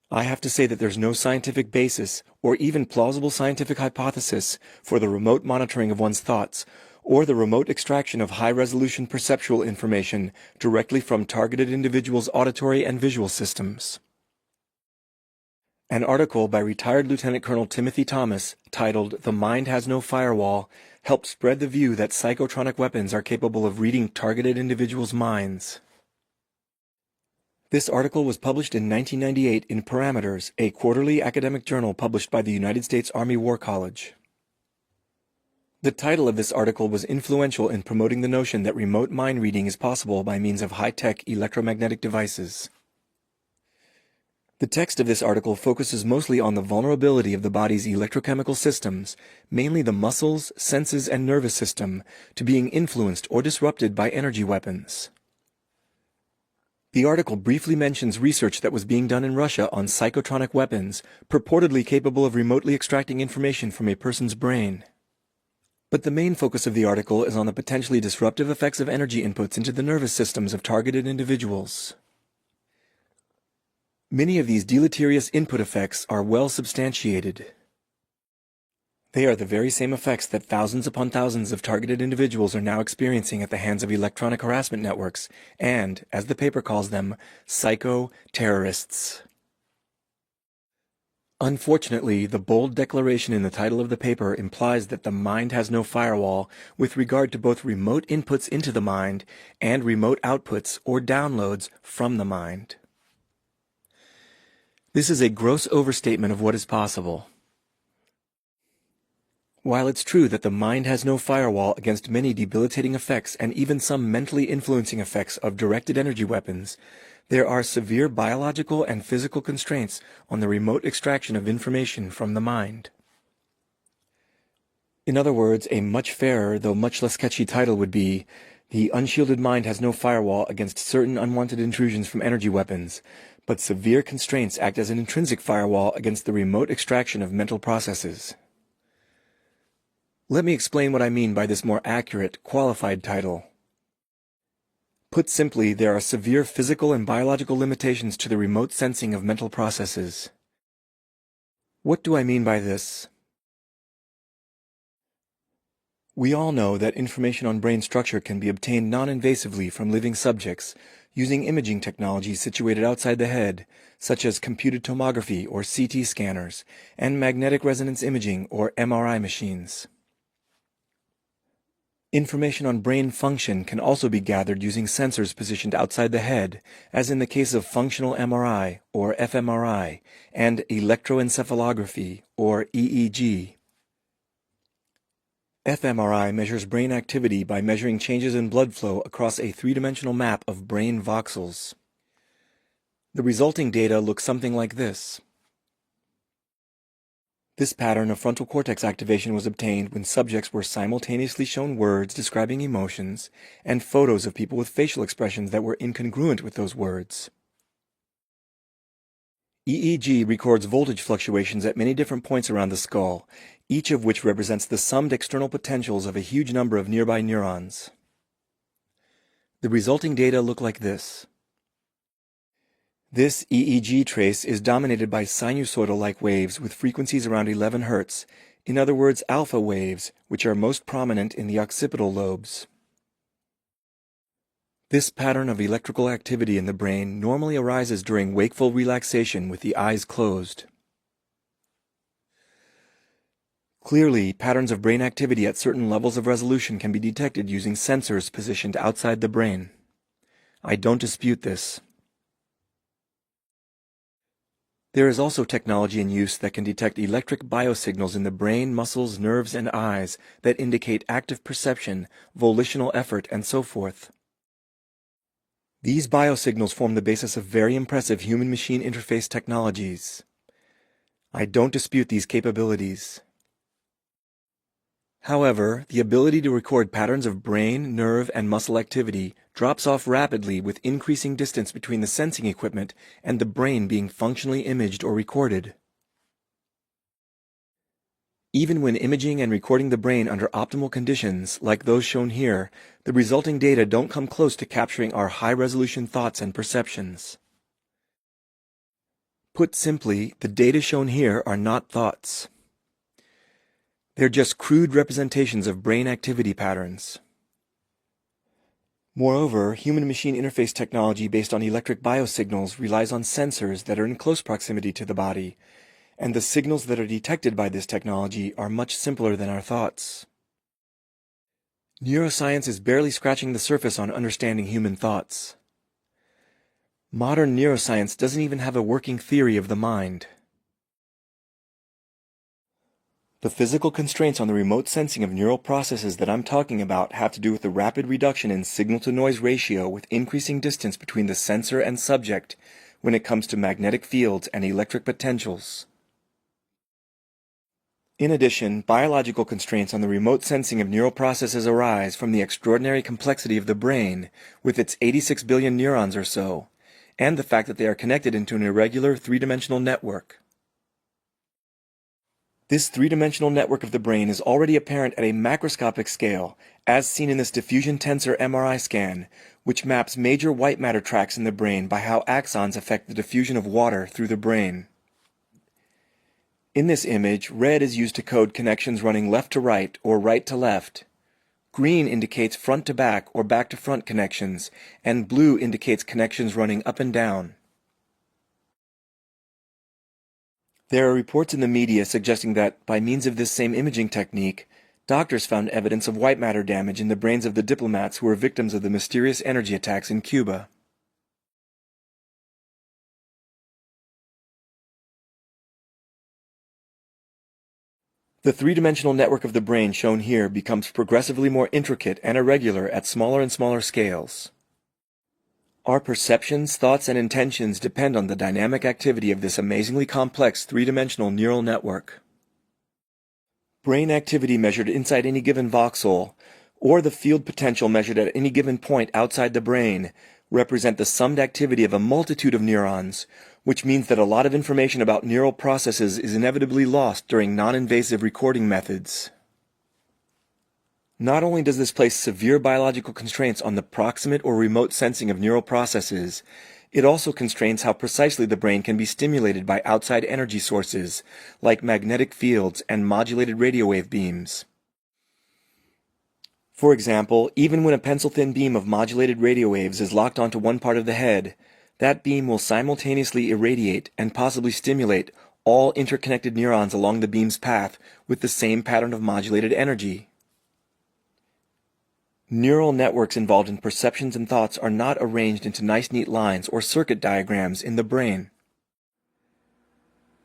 I have to say that there's no scientific basis or even plausible scientific hypothesis for the remote monitoring of one's thoughts or the remote extraction of high-resolution perceptual information directly from targeted individuals' auditory and visual systems. An article by retired Lieutenant Colonel Timothy Thomas, titled "The Mind Has No Firewall," helped spread the view that psychotronic weapons are capable of reading targeted individuals' minds. This article was published in 1998 in Parameters, a quarterly academic journal published by the United States Army War College. The title of this article was influential in promoting the notion that remote mind reading is possible by means of high-tech electromagnetic devices. The text of this article focuses mostly on the vulnerability of the body's electrochemical systems, mainly the muscles, senses, and nervous system, to being influenced or disrupted by energy weapons. The article briefly mentions research that was being done in Russia on psychotronic weapons, purportedly capable of remotely extracting information from a person's brain. But the main focus of the article is on the potentially disruptive effects of energy inputs into the nervous systems of targeted individuals. Many of these deleterious input effects are well substantiated. They are the very same effects that thousands upon thousands of targeted individuals are now experiencing at the hands of electronic harassment networks and, as the paper calls them, psycho-terrorists. Unfortunately, the bold declaration in the title of the paper implies that the mind has no firewall with regard to both remote inputs into the mind and remote outputs or downloads from the mind. This is a gross overstatement of what is possible. While it's true that the mind has no firewall against many debilitating effects and even some mentally influencing effects of directed energy weapons, there are severe biological and physical constraints on the remote extraction of information from the mind. In other words, a much fairer, though much less catchy title would be, "The unshielded mind has no firewall against certain unwanted intrusions from energy weapons, but severe constraints act as an intrinsic firewall against the remote extraction of mental processes." Let me explain what I mean by this more accurate, qualified title. Put simply, there are severe physical and biological limitations to the remote sensing of mental processes. What do I mean by this? We all know that information on brain structure can be obtained non-invasively from living subjects using imaging technologies situated outside the head, such as computed tomography or CT scanners, and magnetic resonance imaging or MRI machines. Information on brain function can also be gathered using sensors positioned outside the head, as in the case of functional MRI, or fMRI, and electroencephalography, or EEG. fMRI measures brain activity by measuring changes in blood flow across a three-dimensional map of brain voxels. The resulting data looks something like this. This pattern of frontal cortex activation was obtained when subjects were simultaneously shown words describing emotions and photos of people with facial expressions that were incongruent with those words. EEG records voltage fluctuations at many different points around the skull, each of which represents the summed external potentials of a huge number of nearby neurons. The resulting data look like this. This EEG trace is dominated by sinusoidal-like waves with frequencies around 11 Hz, in other words alpha waves, which are most prominent in the occipital lobes. This pattern of electrical activity in the brain normally arises during wakeful relaxation with the eyes closed. Clearly, patterns of brain activity at certain levels of resolution can be detected using sensors positioned outside the brain. I don't dispute this. There is also technology in use that can detect electric biosignals in the brain, muscles, nerves, and eyes that indicate active perception, volitional effort, and so forth. These biosignals form the basis of very impressive human-machine interface technologies. I don't dispute these capabilities. However, the ability to record patterns of brain, nerve, and muscle activity drops off rapidly with increasing distance between the sensing equipment and the brain being functionally imaged or recorded. Even when imaging and recording the brain under optimal conditions, like those shown here, the resulting data don't come close to capturing our high-resolution thoughts and perceptions. Put simply, the data shown here are not thoughts. They're just crude representations of brain activity patterns. Moreover, human-machine interface technology based on electric biosignals relies on sensors that are in close proximity to the body, and the signals that are detected by this technology are much simpler than our thoughts. Neuroscience is barely scratching the surface on understanding human thoughts. Modern neuroscience doesn't even have a working theory of the mind. The physical constraints on the remote sensing of neural processes that I'm talking about have to do with the rapid reduction in signal-to-noise ratio with increasing distance between the sensor and subject when it comes to magnetic fields and electric potentials. In addition, biological constraints on the remote sensing of neural processes arise from the extraordinary complexity of the brain, with its 86 billion neurons or so, and the fact that they are connected into an irregular three-dimensional network. This three-dimensional network of the brain is already apparent at a macroscopic scale, as seen in this diffusion tensor MRI scan, which maps major white matter tracts in the brain by how axons affect the diffusion of water through the brain. In this image, red is used to code connections running left to right or right to left. Green indicates front to back or back to front connections, and blue indicates connections running up and down. There are reports in the media suggesting that, by means of this same imaging technique, doctors found evidence of white matter damage in the brains of the diplomats who were victims of the mysterious energy attacks in Cuba. The three-dimensional network of the brain shown here becomes progressively more intricate and irregular at smaller and smaller scales. Our perceptions, thoughts, and intentions depend on the dynamic activity of this amazingly complex three-dimensional neural network. Brain activity measured inside any given voxel, or the field potential measured at any given point outside the brain, represent the summed activity of a multitude of neurons, which means that a lot of information about neural processes is inevitably lost during non-invasive recording methods. Not only does this place severe biological constraints on the proximate or remote sensing of neural processes, it also constrains how precisely the brain can be stimulated by outside energy sources, like magnetic fields and modulated radio wave beams. For example, even when a pencil-thin beam of modulated radio waves is locked onto one part of the head, that beam will simultaneously irradiate and possibly stimulate all interconnected neurons along the beam's path with the same pattern of modulated energy. Neural networks involved in perceptions and thoughts are not arranged into nice neat lines or circuit diagrams in the brain.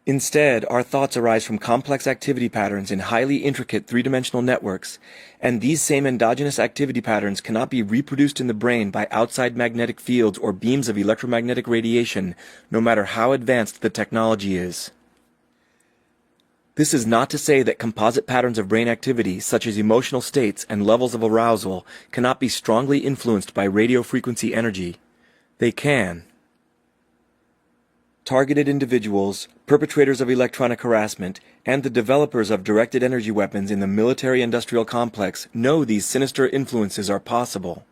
Instead, our thoughts arise from complex activity patterns in highly intricate three-dimensional networks, and these same endogenous activity patterns cannot be reproduced in the brain by outside magnetic fields or beams of electromagnetic radiation, no matter how advanced the technology is. This is not to say that composite patterns of brain activity, such as emotional states and levels of arousal, cannot be strongly influenced by radio frequency energy. They can. Targeted individuals, perpetrators of electronic harassment, and the developers of directed energy weapons in the military-industrial complex know these sinister influences are possible.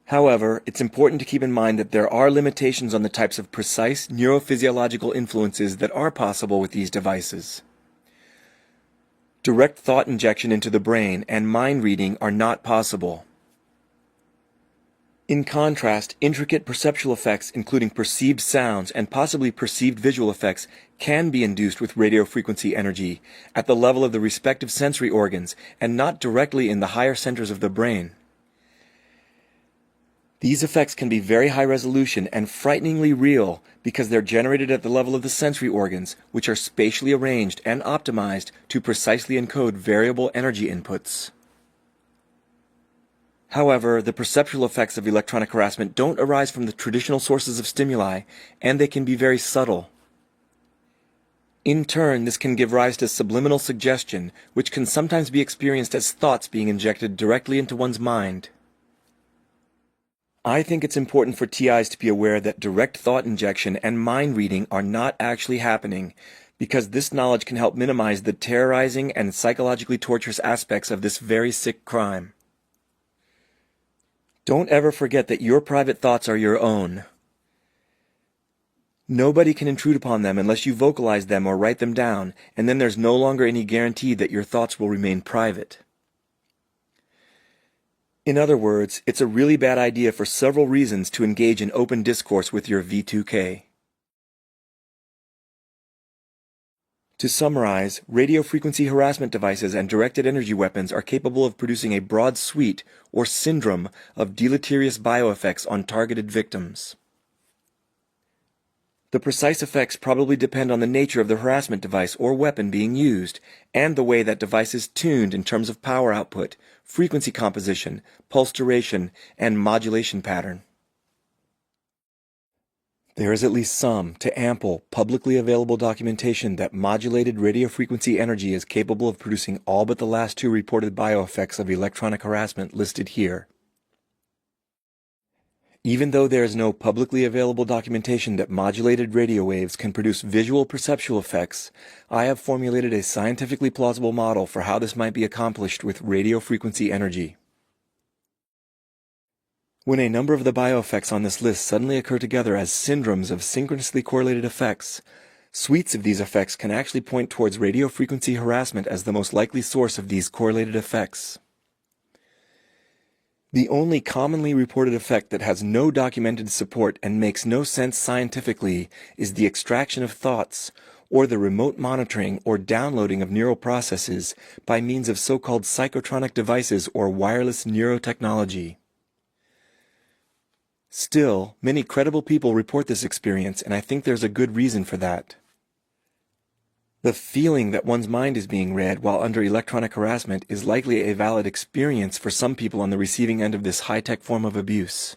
However, it's important to keep in mind that there are limitations on the types of precise neurophysiological influences that are possible with these devices. Direct thought injection into the brain and mind reading are not possible. In contrast, intricate perceptual effects, including perceived sounds and possibly perceived visual effects, can be induced with radio frequency energy at the level of the respective sensory organs and not directly in the higher centers of the brain. These effects can be very high resolution and frighteningly real because they're generated at the level of the sensory organs, which are spatially arranged and optimized to precisely encode variable energy inputs. However, the perceptual effects of electronic harassment don't arise from the traditional sources of stimuli, and they can be very subtle. In turn, this can give rise to subliminal suggestion, which can sometimes be experienced as thoughts being injected directly into one's mind. I think it's important for TIs to be aware that direct thought injection and mind reading are not actually happening, because this knowledge can help minimize the terrorizing and psychologically torturous aspects of this very sick crime. Don't ever forget that your private thoughts are your own. Nobody can intrude upon them unless you vocalize them or write them down, and then there's no longer any guarantee that your thoughts will remain private. In other words, it's a really bad idea for several reasons to engage in open discourse with your V2K. To summarize, radio frequency harassment devices and directed energy weapons are capable of producing a broad suite, or syndrome, of deleterious bioeffects on targeted victims. The precise effects probably depend on the nature of the harassment device or weapon being used, and the way that device is tuned in terms of power output, frequency composition, pulse duration, and modulation pattern. There is at least some to ample, publicly available documentation that modulated radiofrequency energy is capable of producing all but the last two reported bioeffects of electronic harassment listed here. Even though there is no publicly available documentation that modulated radio waves can produce visual perceptual effects, I have formulated a scientifically plausible model for how this might be accomplished with radio frequency energy. When a number of the bioeffects on this list suddenly occur together as syndromes of synchronously correlated effects, suites of these effects can actually point towards radio frequency harassment as the most likely source of these correlated effects. The only commonly reported effect that has no documented support and makes no sense scientifically is the extraction of thoughts, or the remote monitoring or downloading of neural processes by means of so-called psychotronic devices or wireless neurotechnology. Still, many credible people report this experience, and I think there's a good reason for that. The feeling that one's mind is being read while under electronic harassment is likely a valid experience for some people on the receiving end of this high-tech form of abuse.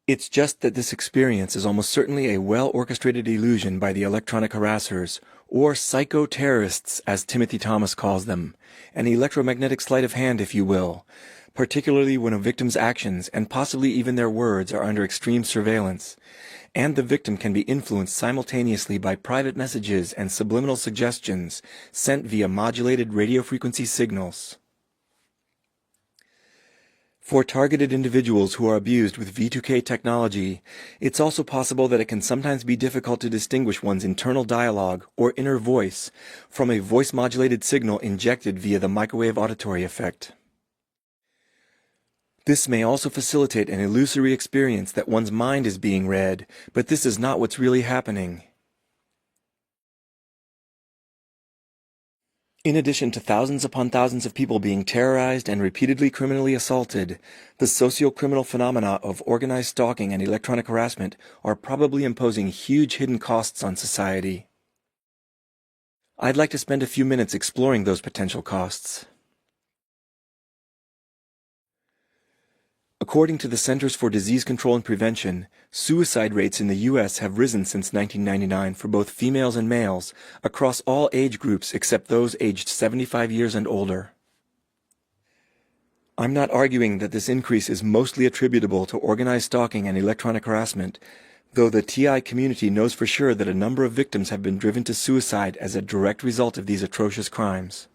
It's just that this experience is almost certainly a well-orchestrated illusion by the electronic harassers, or psycho-terrorists as Timothy Thomas calls them, an electromagnetic sleight of hand, if you will, particularly when a victim's actions and possibly even their words are under extreme surveillance, and the victim can be influenced simultaneously by private messages and subliminal suggestions sent via modulated radio frequency signals. For targeted individuals who are abused with V2K technology, it's also possible that it can sometimes be difficult to distinguish one's internal dialogue or inner voice from a voice-modulated signal injected via the microwave auditory effect. This may also facilitate an illusory experience that one's mind is being read, but this is not what's really happening. In addition to thousands upon thousands of people being terrorized and repeatedly criminally assaulted, the socio-criminal phenomena of organized stalking and electronic harassment are probably imposing huge hidden costs on society. I'd like to spend a few minutes exploring those potential costs. According to the Centers for Disease Control and Prevention, suicide rates in the U.S. have risen since 1999 for both females and males, across all age groups except those aged 75 years and older. I'm not arguing that this increase is mostly attributable to organized stalking and electronic harassment, though the TI community knows for sure that a number of victims have been driven to suicide as a direct result of these atrocious crimes.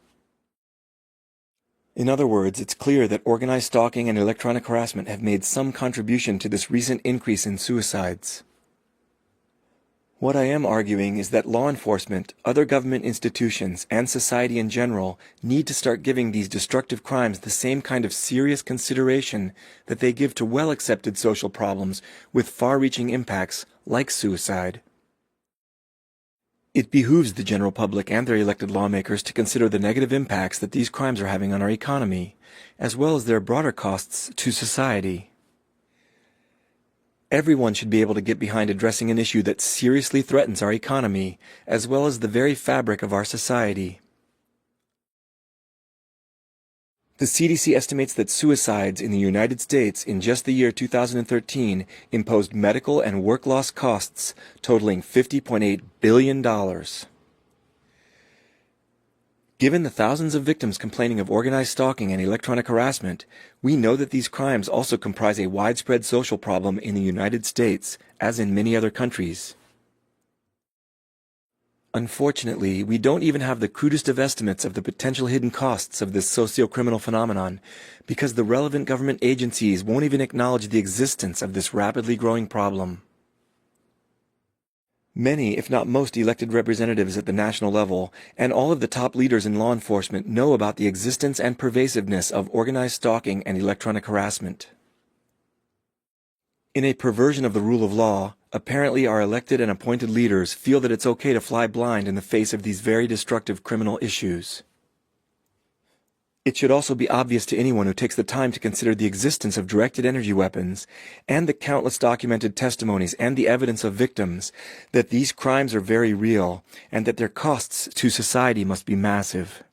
In other words, it's clear that organized stalking and electronic harassment have made some contribution to this recent increase in suicides. What I am arguing is that law enforcement, other government institutions, and society in general need to start giving these destructive crimes the same kind of serious consideration that they give to well-accepted social problems with far-reaching impacts like suicide. It behooves the general public and their elected lawmakers to consider the negative impacts that these crimes are having on our economy, as well as their broader costs to society. Everyone should be able to get behind addressing an issue that seriously threatens our economy, as well as the very fabric of our society. The CDC estimates that suicides in the United States in just the year 2013 imposed medical and work loss costs totaling $50.8 billion. Given the thousands of victims complaining of organized stalking and electronic harassment, we know that these crimes also comprise a widespread social problem in the United States, as in many other countries. Unfortunately, we don't even have the crudest of estimates of the potential hidden costs of this socio-criminal phenomenon, because the relevant government agencies won't even acknowledge the existence of this rapidly growing problem. Many, if not most, elected representatives at the national level, and all of the top leaders in law enforcement know about the existence and pervasiveness of organized stalking and electronic harassment. In a perversion of the rule of law, apparently our elected and appointed leaders feel that it's okay to fly blind in the face of these very destructive criminal issues. It should also be obvious to anyone who takes the time to consider the existence of directed energy weapons and the countless documented testimonies and the evidence of victims that these crimes are very real and that their costs to society must be massive.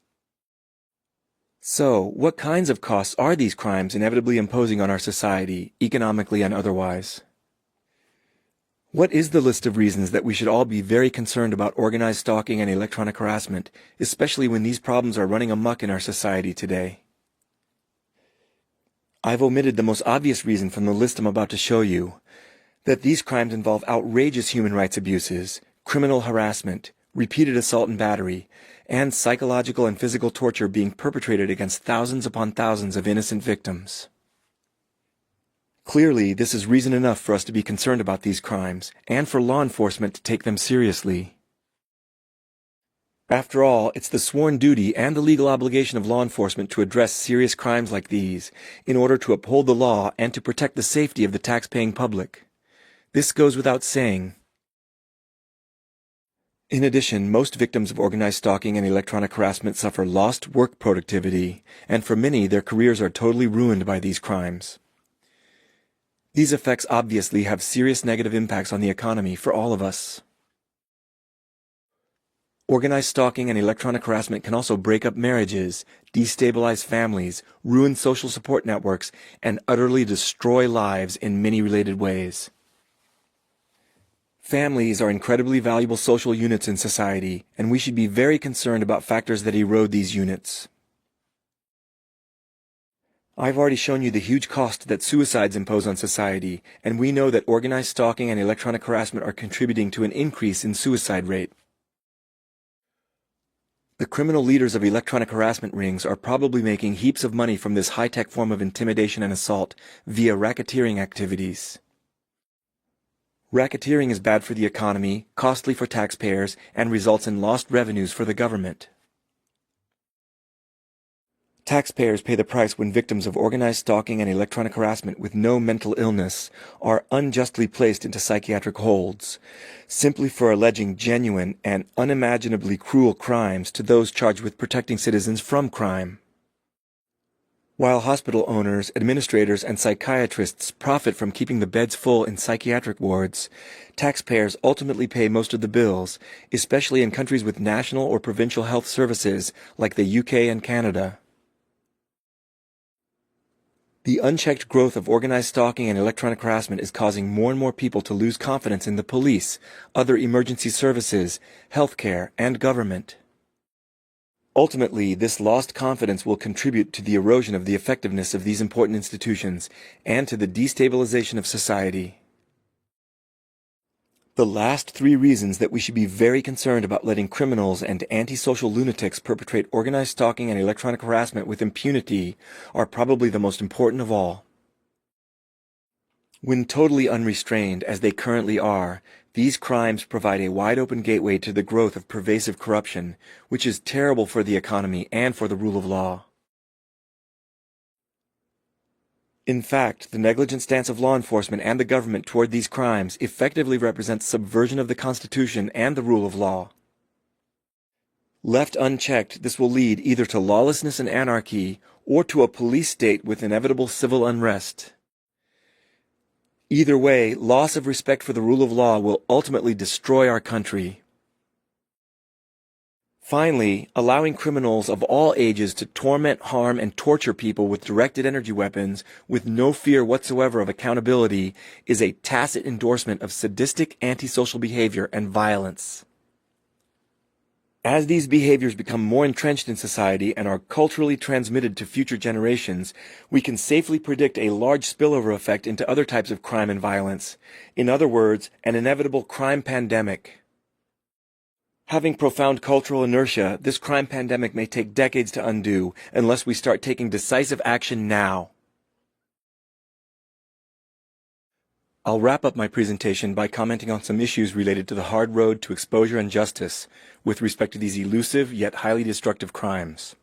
So, what kinds of costs are these crimes inevitably imposing on our society, economically and otherwise? What is the list of reasons that we should all be very concerned about organized stalking and electronic harassment, especially when these problems are running amok in our society today? I've omitted the most obvious reason from the list I'm about to show you, that these crimes involve outrageous human rights abuses, criminal harassment, repeated assault and battery, and psychological and physical torture being perpetrated against thousands upon thousands of innocent victims. Clearly, this is reason enough for us to be concerned about these crimes, and for law enforcement to take them seriously. After all, it's the sworn duty and the legal obligation of law enforcement to address serious crimes like these, in order to uphold the law and to protect the safety of the tax-paying public. This goes without saying. In addition, most victims of organized stalking and electronic harassment suffer lost work productivity, and for many, their careers are totally ruined by these crimes. These effects obviously have serious negative impacts on the economy for all of us. Organized stalking and electronic harassment can also break up marriages, destabilize families, ruin social support networks, and utterly destroy lives in many related ways. Families are incredibly valuable social units in society, and we should be very concerned about factors that erode these units. I've already shown you the huge cost that suicides impose on society, and we know that organized stalking and electronic harassment are contributing to an increase in suicide rate. The criminal leaders of electronic harassment rings are probably making heaps of money from this high-tech form of intimidation and assault via racketeering activities. Racketeering is bad for the economy, costly for taxpayers, and results in lost revenues for the government. Taxpayers pay the price when victims of organized stalking and electronic harassment with no mental illness are unjustly placed into psychiatric holds, simply for alleging genuine and unimaginably cruel crimes to those charged with protecting citizens from crime. While hospital owners, administrators, and psychiatrists profit from keeping the beds full in psychiatric wards, taxpayers ultimately pay most of the bills, especially in countries with national or provincial health services like the UK and Canada. The unchecked growth of organized stalking and electronic harassment is causing more and more people to lose confidence in the police, other emergency services, healthcare, and government. Ultimately, this lost confidence will contribute to the erosion of the effectiveness of these important institutions and to the destabilization of society. The last three reasons that we should be very concerned about letting criminals and antisocial lunatics perpetrate organized stalking and electronic harassment with impunity are probably the most important of all. When totally unrestrained, as they currently are, these crimes provide a wide-open gateway to the growth of pervasive corruption, which is terrible for the economy and for the rule of law. In fact, the negligent stance of law enforcement and the government toward these crimes effectively represents subversion of the Constitution and the rule of law. Left unchecked, this will lead either to lawlessness and anarchy or to a police state with inevitable civil unrest. Either way, loss of respect for the rule of law will ultimately destroy our country. Finally, allowing criminals of all ages to torment, harm, and torture people with directed energy weapons with no fear whatsoever of accountability is a tacit endorsement of sadistic antisocial behavior and violence. As these behaviors become more entrenched in society and are culturally transmitted to future generations, we can safely predict a large spillover effect into other types of crime and violence. In other words, an inevitable crime pandemic. Having profound cultural inertia, this crime pandemic may take decades to undo unless we start taking decisive action now. I'll wrap up my presentation by commenting on some issues related to the hard road to exposure and justice with respect to these elusive yet highly destructive crimes.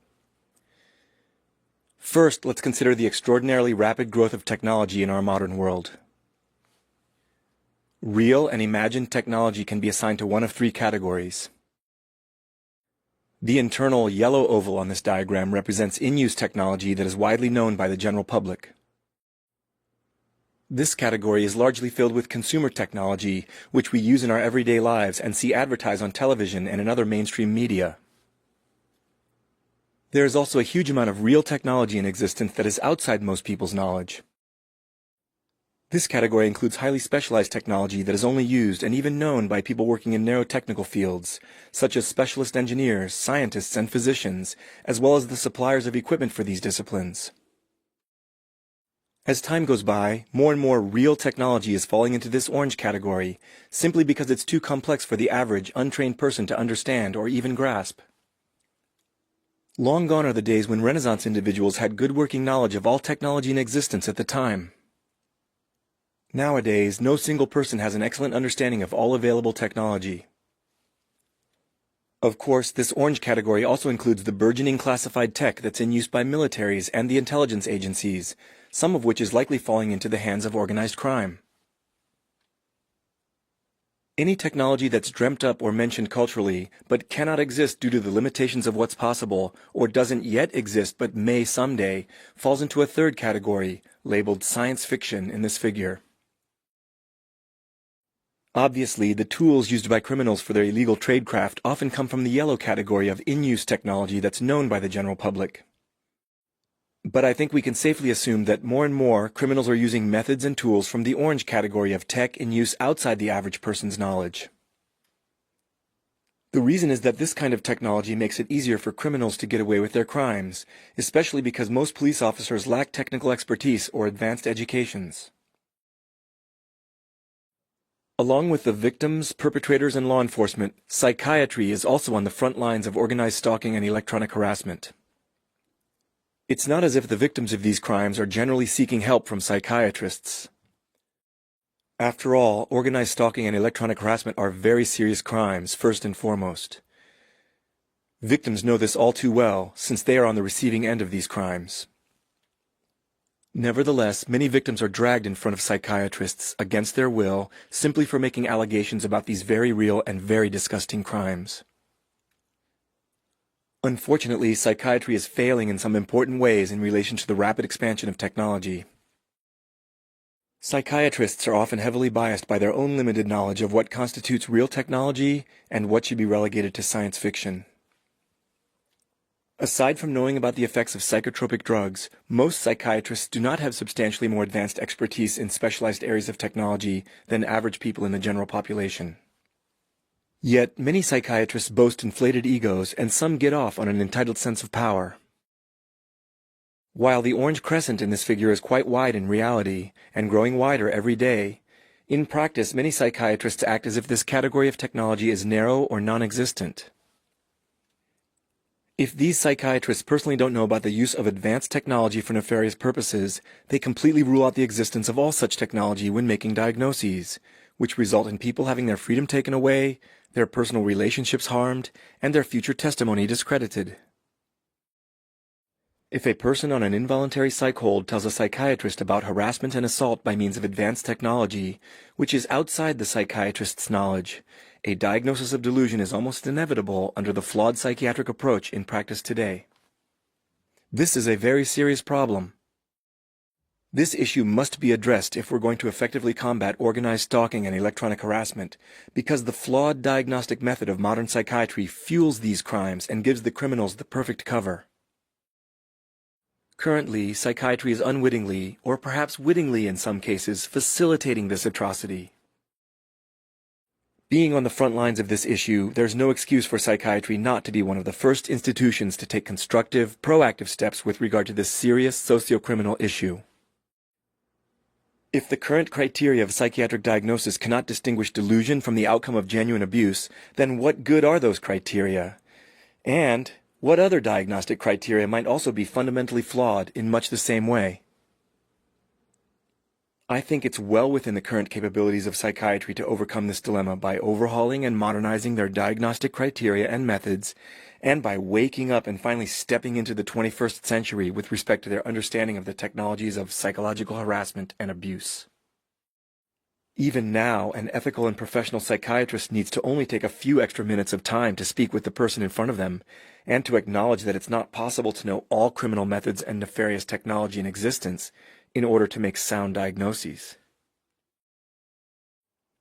First, let's consider the extraordinarily rapid growth of technology in our modern world. Real and imagined technology can be assigned to one of three categories. The internal yellow oval on this diagram represents in-use technology that is widely known by the general public. This category is largely filled with consumer technology, which we use in our everyday lives and see advertised on television and in other mainstream media. There is also a huge amount of real technology in existence that is outside most people's knowledge. This category includes highly specialized technology that is only used and even known by people working in narrow technical fields, such as specialist engineers, scientists, and physicians, as well as the suppliers of equipment for these disciplines. As time goes by, more and more real technology is falling into this orange category, simply because it's too complex for the average, untrained person to understand or even grasp. Long gone are the days when Renaissance individuals had good working knowledge of all technology in existence at the time. Nowadays, no single person has an excellent understanding of all available technology. Of course, this orange category also includes the burgeoning classified tech that's in use by militaries and the intelligence agencies, some of which is likely falling into the hands of organized crime. Any technology that's dreamt up or mentioned culturally, but cannot exist due to the limitations of what's possible, or doesn't yet exist but may someday, falls into a third category, labeled science fiction in this figure. Obviously, the tools used by criminals for their illegal tradecraft often come from the yellow category of in-use technology that's known by the general public. But I think we can safely assume that more and more criminals are using methods and tools from the orange category of tech in use outside the average person's knowledge. The reason is that this kind of technology makes it easier for criminals to get away with their crimes, especially because most police officers lack technical expertise or advanced educations. Along with the victims, perpetrators, and law enforcement, psychiatry is also on the front lines of organized stalking and electronic harassment. It's not as if the victims of these crimes are generally seeking help from psychiatrists. After all, organized stalking and electronic harassment are very serious crimes, first and foremost. Victims know this all too well, since they are on the receiving end of these crimes. Nevertheless, many victims are dragged in front of psychiatrists against their will, simply for making allegations about these very real and very disgusting crimes. Unfortunately, psychiatry is failing in some important ways in relation to the rapid expansion of technology. Psychiatrists are often heavily biased by their own limited knowledge of what constitutes real technology and what should be relegated to science fiction. Aside from knowing about the effects of psychotropic drugs, most psychiatrists do not have substantially more advanced expertise in specialized areas of technology than average people in the general population. Yet, many psychiatrists boast inflated egos, and some get off on an entitled sense of power. While the orange crescent in this figure is quite wide in reality, and growing wider every day, in practice many psychiatrists act as if this category of technology is narrow or non-existent. If these psychiatrists personally don't know about the use of advanced technology for nefarious purposes, they completely rule out the existence of all such technology when making diagnoses, which result in people having their freedom taken away, their personal relationships harmed, and their future testimony discredited. If a person on an involuntary psych hold tells a psychiatrist about harassment and assault by means of advanced technology, which is outside the psychiatrist's knowledge, a diagnosis of delusion is almost inevitable under the flawed psychiatric approach in practice today. This is a very serious problem. This issue must be addressed if we're going to effectively combat organized stalking and electronic harassment, because the flawed diagnostic method of modern psychiatry fuels these crimes and gives the criminals the perfect cover. Currently, psychiatry is unwittingly, or perhaps wittingly in some cases, facilitating this atrocity. Being on the front lines of this issue, there's no excuse for psychiatry not to be one of the first institutions to take constructive, proactive steps with regard to this serious socio-criminal issue. If the current criteria of psychiatric diagnosis cannot distinguish delusion from the outcome of genuine abuse, then what good are those criteria? And what other diagnostic criteria might also be fundamentally flawed in much the same way? I think it's well within the current capabilities of psychiatry to overcome this dilemma by overhauling and modernizing their diagnostic criteria and methods, and by waking up and finally stepping into the 21st century with respect to their understanding of the technologies of psychological harassment and abuse. Even now, an ethical and professional psychiatrist needs to only take a few extra minutes of time to speak with the person in front of them, and to acknowledge that it's not possible to know all criminal methods and nefarious technology in existence in order to make sound diagnoses.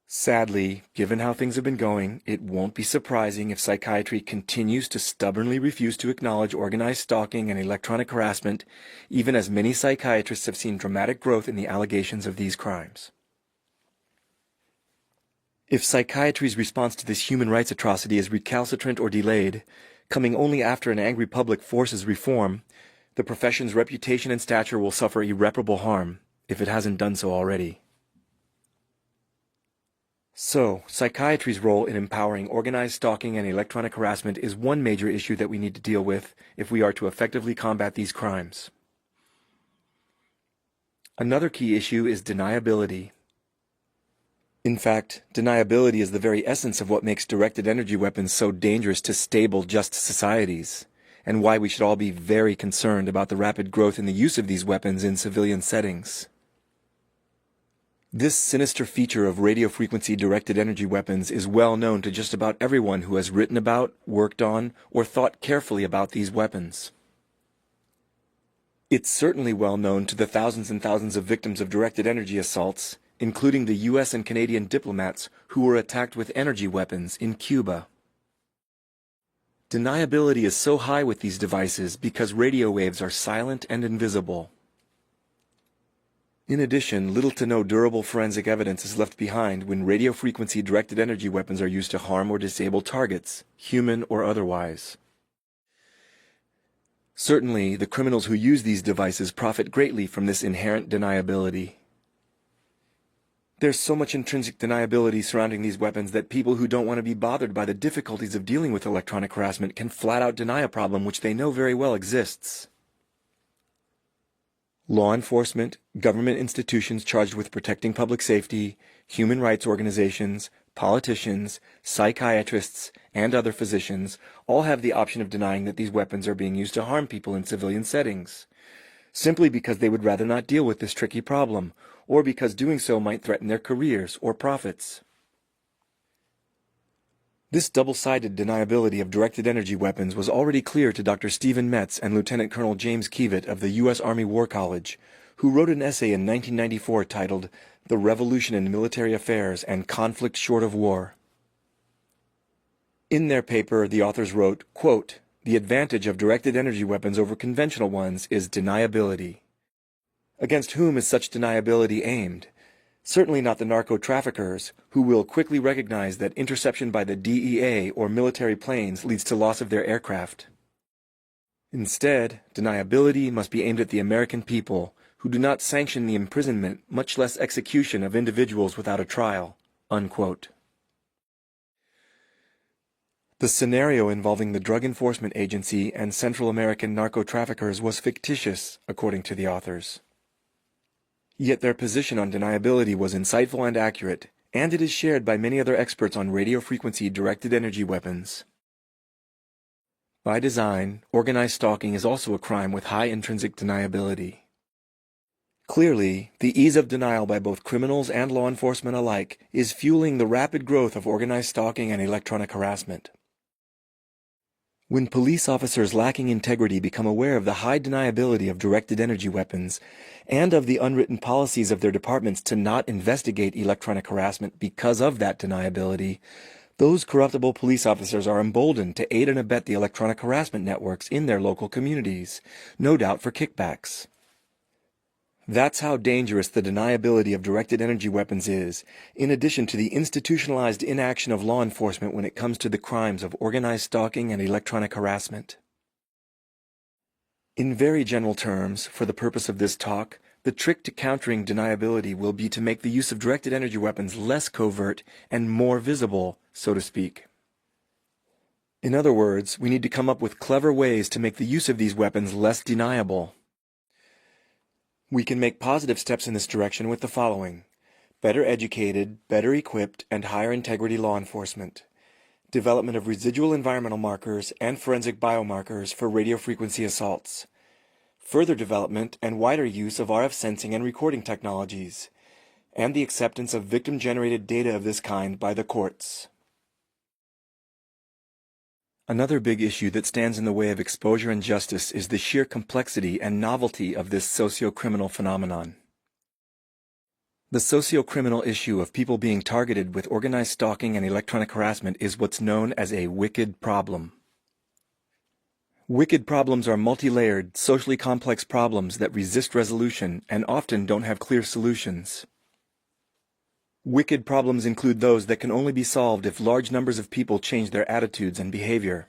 Sadly, given how things have been going, it won't be surprising if psychiatry continues to stubbornly refuse to acknowledge organized stalking and electronic harassment, even as many psychiatrists have seen dramatic growth in the allegations of these crimes. If psychiatry's response to this human rights atrocity is recalcitrant or delayed, coming only after an angry public forces reform, the profession's reputation and stature will suffer irreparable harm. if it hasn't done so already. So, psychiatry's role in empowering organized stalking and electronic harassment is one major issue that we need to deal with if we are to effectively combat these crimes. Another key issue is deniability. In fact, deniability is the very essence of what makes directed energy weapons so dangerous to stable, just societies, and why we should all be very concerned about the rapid growth in the use of these weapons in civilian settings. This sinister feature of radio-frequency directed energy weapons is well known to just about everyone who has written about, worked on, or thought carefully about these weapons. It's certainly well known to the thousands and thousands of victims of directed energy assaults, including the U.S. and Canadian diplomats who were attacked with energy weapons in Cuba. Deniability is so high with these devices because radio waves are silent and invisible. In addition, little to no durable forensic evidence is left behind when radio-frequency directed energy weapons are used to harm or disable targets, human or otherwise. Certainly, the criminals who use these devices profit greatly from this inherent deniability. There's so much intrinsic deniability surrounding these weapons that people who don't want to be bothered by the difficulties of dealing with electronic harassment can flat out deny a problem which they know very well exists. Law enforcement, government institutions charged with protecting public safety, human rights organizations, politicians, psychiatrists, and other physicians all have the option of denying that these weapons are being used to harm people in civilian settings, simply because they would rather not deal with this tricky problem, or because doing so might threaten their careers or profits. This double-sided deniability of directed energy weapons was already clear to Dr. Stephen Metz and Lieutenant Colonel James Kievit of the U.S. Army War College, who wrote an essay in 1994 titled "The Revolution in Military Affairs and Conflict Short of War." In their paper, the authors wrote, quote, "The advantage of directed energy weapons over conventional ones is deniability." Against whom is such deniability aimed? Certainly not the narco-traffickers, who will quickly recognize that interception by the DEA or military planes leads to loss of their aircraft. Instead, deniability must be aimed at the American people, who do not sanction the imprisonment, much less execution of individuals without a trial." Unquote. The scenario involving the Drug Enforcement Agency and Central American narco-traffickers was fictitious, according to the authors. Yet their position on deniability was insightful and accurate, and it is shared by many other experts on radio-frequency directed energy weapons. By design, organized stalking is also a crime with high intrinsic deniability. Clearly, the ease of denial by both criminals and law enforcement alike is fueling the rapid growth of organized stalking and electronic harassment. When police officers lacking integrity become aware of the high deniability of directed energy weapons and of the unwritten policies of their departments to not investigate electronic harassment because of that deniability, those corruptible police officers are emboldened to aid and abet the electronic harassment networks in their local communities, no doubt for kickbacks. That's how dangerous the deniability of directed energy weapons is, in addition to the institutionalized inaction of law enforcement when it comes to the crimes of organized stalking and electronic harassment. In very general terms, for the purpose of this talk, the trick to countering deniability will be to make the use of directed energy weapons less covert and more visible, so to speak. In other words, we need to come up with clever ways to make the use of these weapons less deniable. We can make positive steps in this direction with the following: better educated, better equipped, and higher integrity law enforcement, development of residual environmental markers and forensic biomarkers for radio frequency assaults, further development and wider use of RF sensing and recording technologies, and the acceptance of victim-generated data of this kind by the courts. Another big issue that stands in the way of exposure and justice is the sheer complexity and novelty of this socio-criminal phenomenon. The socio-criminal issue of people being targeted with organized stalking and electronic harassment is what's known as a wicked problem. Wicked problems are multi-layered, socially complex problems that resist resolution and often don't have clear solutions. Wicked problems include those that can only be solved if large numbers of people change their attitudes and behavior.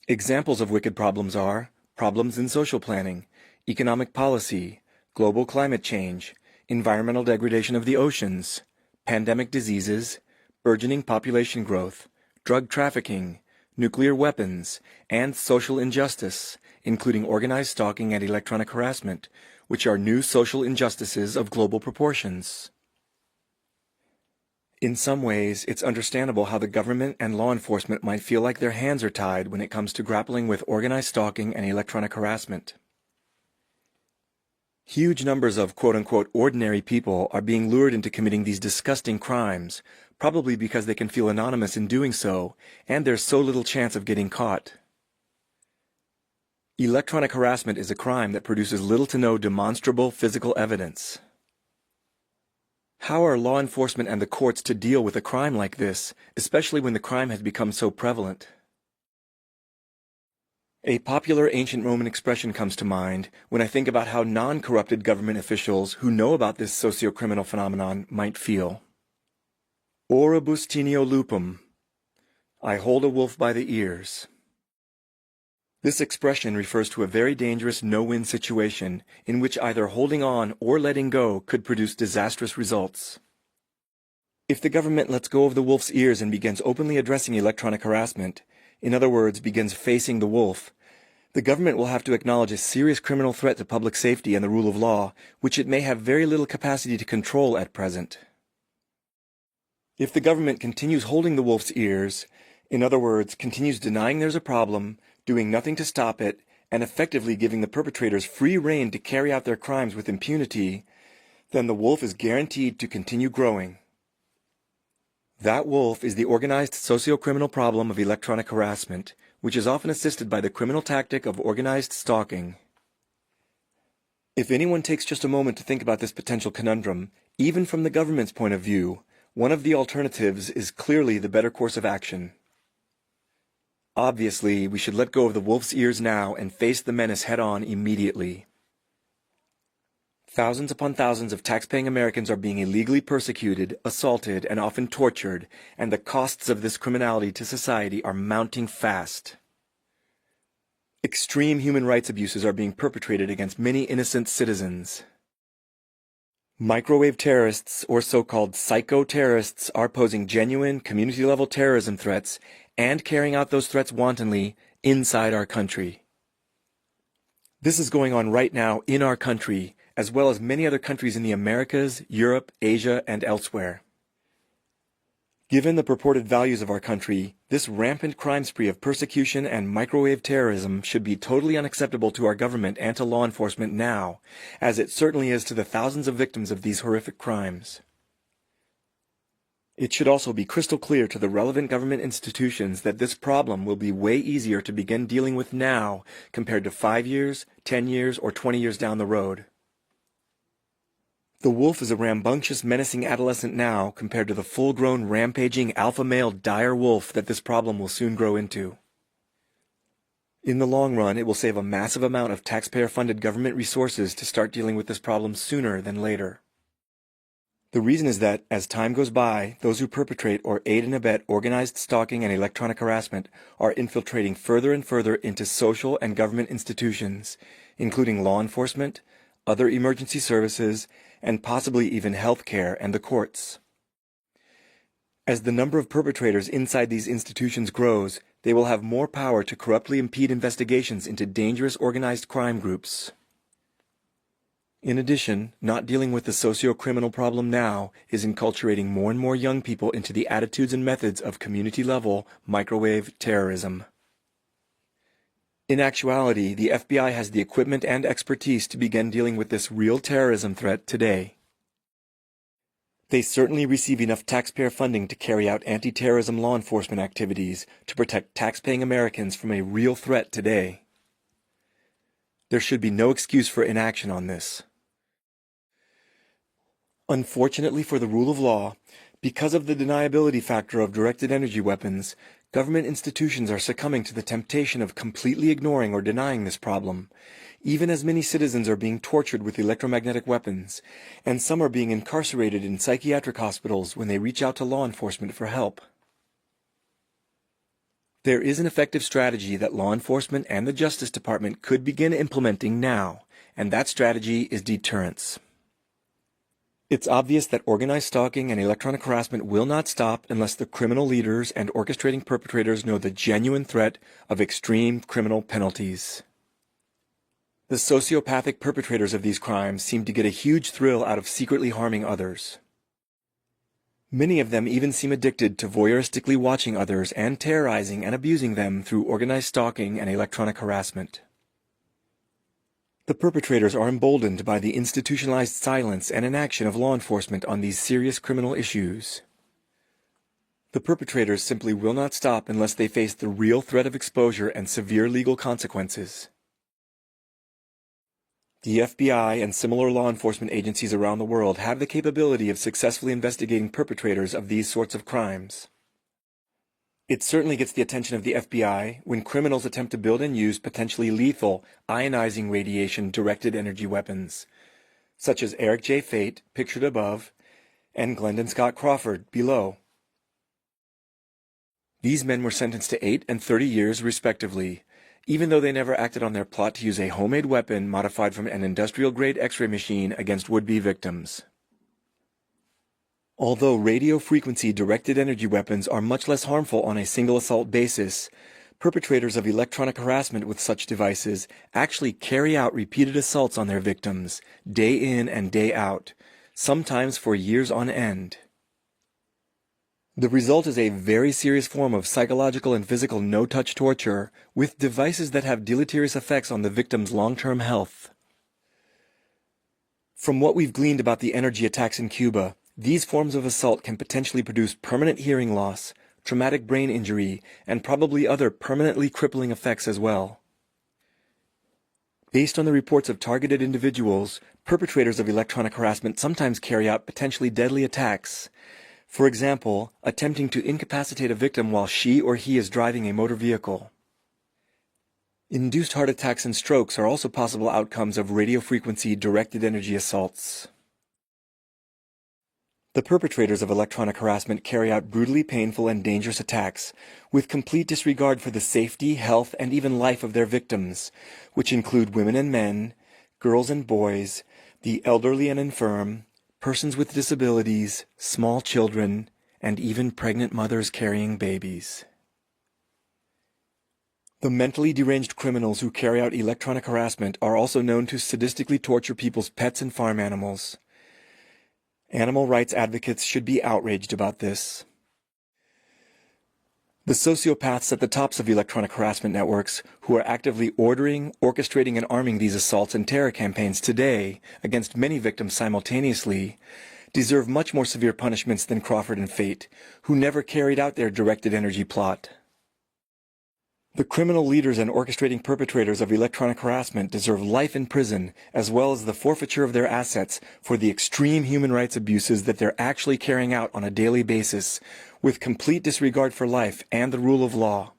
Examples of wicked problems are problems in social planning, economic policy, global climate change, environmental degradation of the oceans, pandemic diseases, burgeoning population growth, drug trafficking, nuclear weapons, and social injustice, including organized stalking and electronic harassment, which are new social injustices of global proportions. In some ways, it's understandable how the government and law enforcement might feel like their hands are tied when it comes to grappling with organized stalking and electronic harassment. Huge numbers of quote-unquote ordinary people are being lured into committing these disgusting crimes, probably because they can feel anonymous in doing so, and there's so little chance of getting caught. Electronic harassment is a crime that produces little to no demonstrable physical evidence. How are law enforcement and the courts to deal with a crime like this, especially when the crime has become so prevalent? A popular ancient Roman expression comes to mind when I think about how non-corrupted government officials who know about this socio-criminal phenomenon might feel. Oribus tineo lupum. I hold a wolf by the ears. This expression refers to a very dangerous no-win situation in which either holding on or letting go could produce disastrous results. If the government lets go of the wolf's ears and begins openly addressing electronic harassment, in other words, begins facing the wolf, the government will have to acknowledge a serious criminal threat to public safety and the rule of law, which it may have very little capacity to control at present. If the government continues holding the wolf's ears, in other words, continues denying there's a problem, doing nothing to stop it, and effectively giving the perpetrators free rein to carry out their crimes with impunity, then the wolf is guaranteed to continue growing. That wolf is the organized socio-criminal problem of electronic harassment, which is often assisted by the criminal tactic of organized stalking. If anyone takes just a moment to think about this potential conundrum, even from the government's point of view, one of the alternatives is clearly the better course of action. Obviously, we should let go of the wolf's ears now and face the menace head-on immediately. Thousands upon thousands of tax-paying Americans are being illegally persecuted, assaulted, and often tortured, and the costs of this criminality to society are mounting fast. Extreme human rights abuses are being perpetrated against many innocent citizens. Microwave terrorists, or so-called psycho-terrorists, are posing genuine, community-level terrorism threats and carrying out those threats wantonly inside our country. This is going on right now in our country, as well as many other countries in the Americas, Europe, Asia, and elsewhere. Given the purported values of our country, this rampant crime spree of persecution and microwave terrorism should be totally unacceptable to our government and to law enforcement now, as it certainly is to the thousands of victims of these horrific crimes. It should also be crystal clear to the relevant government institutions that this problem will be way easier to begin dealing with now compared to 5 years, 10 years, or 20 years down the road. The wolf is a rambunctious, menacing adolescent now compared to the full-grown, rampaging, alpha male dire wolf that this problem will soon grow into. In the long run, it will save a massive amount of taxpayer-funded government resources to start dealing with this problem sooner than later. The reason is that, as time goes by, those who perpetrate or aid and abet organized stalking and electronic harassment are infiltrating further and further into social and government institutions, including law enforcement, other emergency services, and possibly even healthcare and the courts. As the number of perpetrators inside these institutions grows, they will have more power to corruptly impede investigations into dangerous organized crime groups. In addition, not dealing with the socio-criminal problem now is enculturating more and more young people into the attitudes and methods of community-level microwave terrorism. In actuality, the FBI has the equipment and expertise to begin dealing with this real terrorism threat today. They certainly receive enough taxpayer funding to carry out anti-terrorism law enforcement activities to protect tax-paying Americans from a real threat today. There should be no excuse for inaction on this. Unfortunately for the rule of law, because of the deniability factor of directed energy weapons, government institutions are succumbing to the temptation of completely ignoring or denying this problem, even as many citizens are being tortured with electromagnetic weapons, and some are being incarcerated in psychiatric hospitals when they reach out to law enforcement for help. There is an effective strategy that law enforcement and the Justice Department could begin implementing now, and that strategy is deterrence. It's obvious that organized stalking and electronic harassment will not stop unless the criminal leaders and orchestrating perpetrators know the genuine threat of extreme criminal penalties. The sociopathic perpetrators of these crimes seem to get a huge thrill out of secretly harming others. Many of them even seem addicted to voyeuristically watching others and terrorizing and abusing them through organized stalking and electronic harassment. The perpetrators are emboldened by the institutionalized silence and inaction of law enforcement on these serious criminal issues. The perpetrators simply will not stop unless they face the real threat of exposure and severe legal consequences. The FBI and similar law enforcement agencies around the world have the capability of successfully investigating perpetrators of these sorts of crimes. It certainly gets the attention of the FBI when criminals attempt to build and use potentially lethal, ionizing radiation-directed energy weapons, such as Eric J. Fate, pictured above, and Glendon Scott Crawford, below. These men were sentenced to 8 and 30 years, respectively, even though they never acted on their plot to use a homemade weapon modified from an industrial-grade X-ray machine against would-be victims. Although radio frequency directed energy weapons are much less harmful on a single assault basis, perpetrators of electronic harassment with such devices actually carry out repeated assaults on their victims, day in and day out, sometimes for years on end. The result is a very serious form of psychological and physical no-touch torture with devices that have deleterious effects on the victim's long-term health. From what we've gleaned about the energy attacks in Cuba, these forms of assault can potentially produce permanent hearing loss, traumatic brain injury, and probably other permanently crippling effects as well. Based on the reports of targeted individuals, perpetrators of electronic harassment sometimes carry out potentially deadly attacks. For example, attempting to incapacitate a victim while she or he is driving a motor vehicle. Induced heart attacks and strokes are also possible outcomes of radiofrequency directed energy assaults. The perpetrators of electronic harassment carry out brutally painful and dangerous attacks with complete disregard for the safety, health, and even life of their victims, which include women and men, girls and boys, the elderly and infirm, persons with disabilities, small children, and even pregnant mothers carrying babies. The mentally deranged criminals who carry out electronic harassment are also known to sadistically torture people's pets and farm animals. Animal rights advocates should be outraged about this. The sociopaths at the tops of electronic harassment networks, who are actively ordering, orchestrating, and arming these assaults and terror campaigns today against many victims simultaneously, deserve much more severe punishments than Crawford and Fate, who never carried out their directed energy plot. The criminal leaders and orchestrating perpetrators of electronic harassment deserve life in prison, as well as the forfeiture of their assets for the extreme human rights abuses that they're actually carrying out on a daily basis, with complete disregard for life and the rule of law.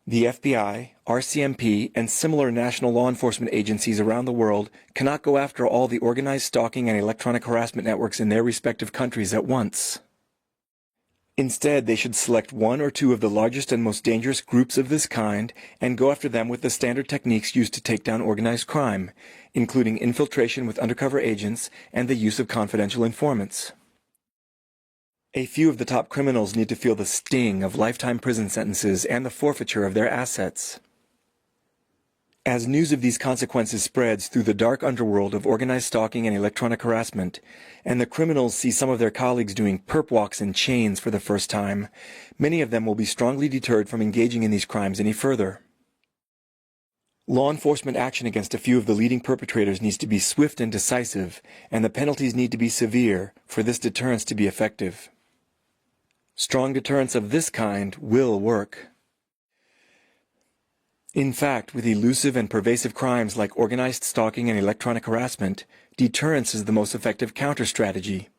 The FBI, RCMP, and similar national law enforcement agencies around the world cannot go after all the organized stalking and electronic harassment networks in their respective countries at once. Instead, they should select 1 or 2 of the largest and most dangerous groups of this kind and go after them with the standard techniques used to take down organized crime, including infiltration with undercover agents and the use of confidential informants. A few of the top criminals need to feel the sting of lifetime prison sentences and the forfeiture of their assets. As news of these consequences spreads through the dark underworld of organized stalking and electronic harassment, and the criminals see some of their colleagues doing perp walks in chains for the first time, many of them will be strongly deterred from engaging in these crimes any further. Law enforcement action against a few of the leading perpetrators needs to be swift and decisive, and the penalties need to be severe for this deterrence to be effective. Strong deterrence of this kind will work. In fact, with elusive and pervasive crimes like organized stalking and electronic harassment, deterrence is the most effective counter-strategy.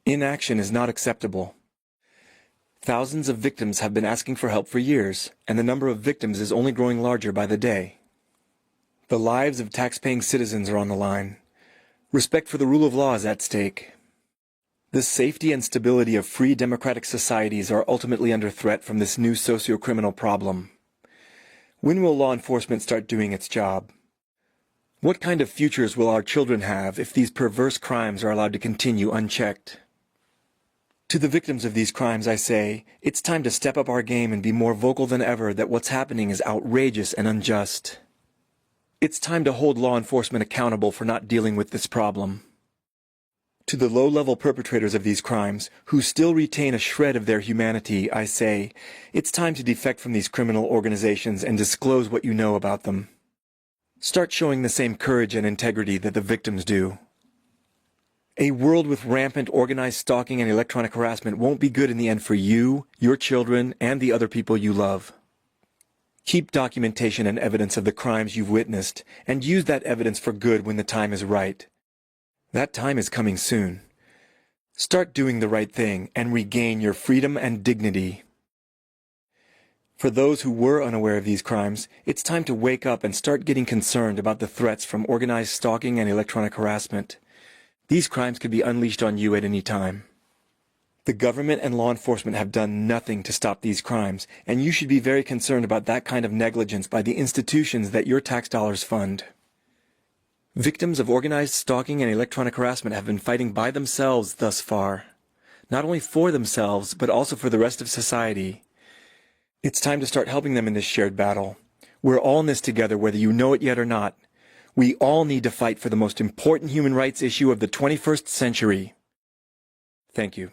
Inaction is not acceptable. Thousands of victims have been asking for help for years, and the number of victims is only growing larger by the day. The lives of tax-paying citizens are on the line. Respect for the rule of law is at stake. The safety and stability of free democratic societies are ultimately under threat from this new socio-criminal problem. When will law enforcement start doing its job? What kind of futures will our children have if these perverse crimes are allowed to continue unchecked? To the victims of these crimes I say, it's time to step up our game and be more vocal than ever that what's happening is outrageous and unjust. It's time to hold law enforcement accountable for not dealing with this problem. To the low-level perpetrators of these crimes, who still retain a shred of their humanity, I say, it's time to defect from these criminal organizations and disclose what you know about them. Start showing the same courage and integrity that the victims do. A world with rampant organized stalking and electronic harassment won't be good in the end for you, your children, and the other people you love. Keep documentation and evidence of the crimes you've witnessed, and use that evidence for good when the time is right. That time is coming soon. Start doing the right thing and regain your freedom and dignity. For those who were unaware of these crimes, it's time to wake up and start getting concerned about the threats from organized stalking and electronic harassment. These crimes could be unleashed on you at any time. The government and law enforcement have done nothing to stop these crimes, and you should be very concerned about that kind of negligence by the institutions that your tax dollars fund. Victims of organized stalking and electronic harassment have been fighting by themselves thus far. Not only for themselves, but also for the rest of society. It's time to start helping them in this shared battle. We're all in this together, whether you know it yet or not. We all need to fight for the most important human rights issue of the 21st century. Thank you.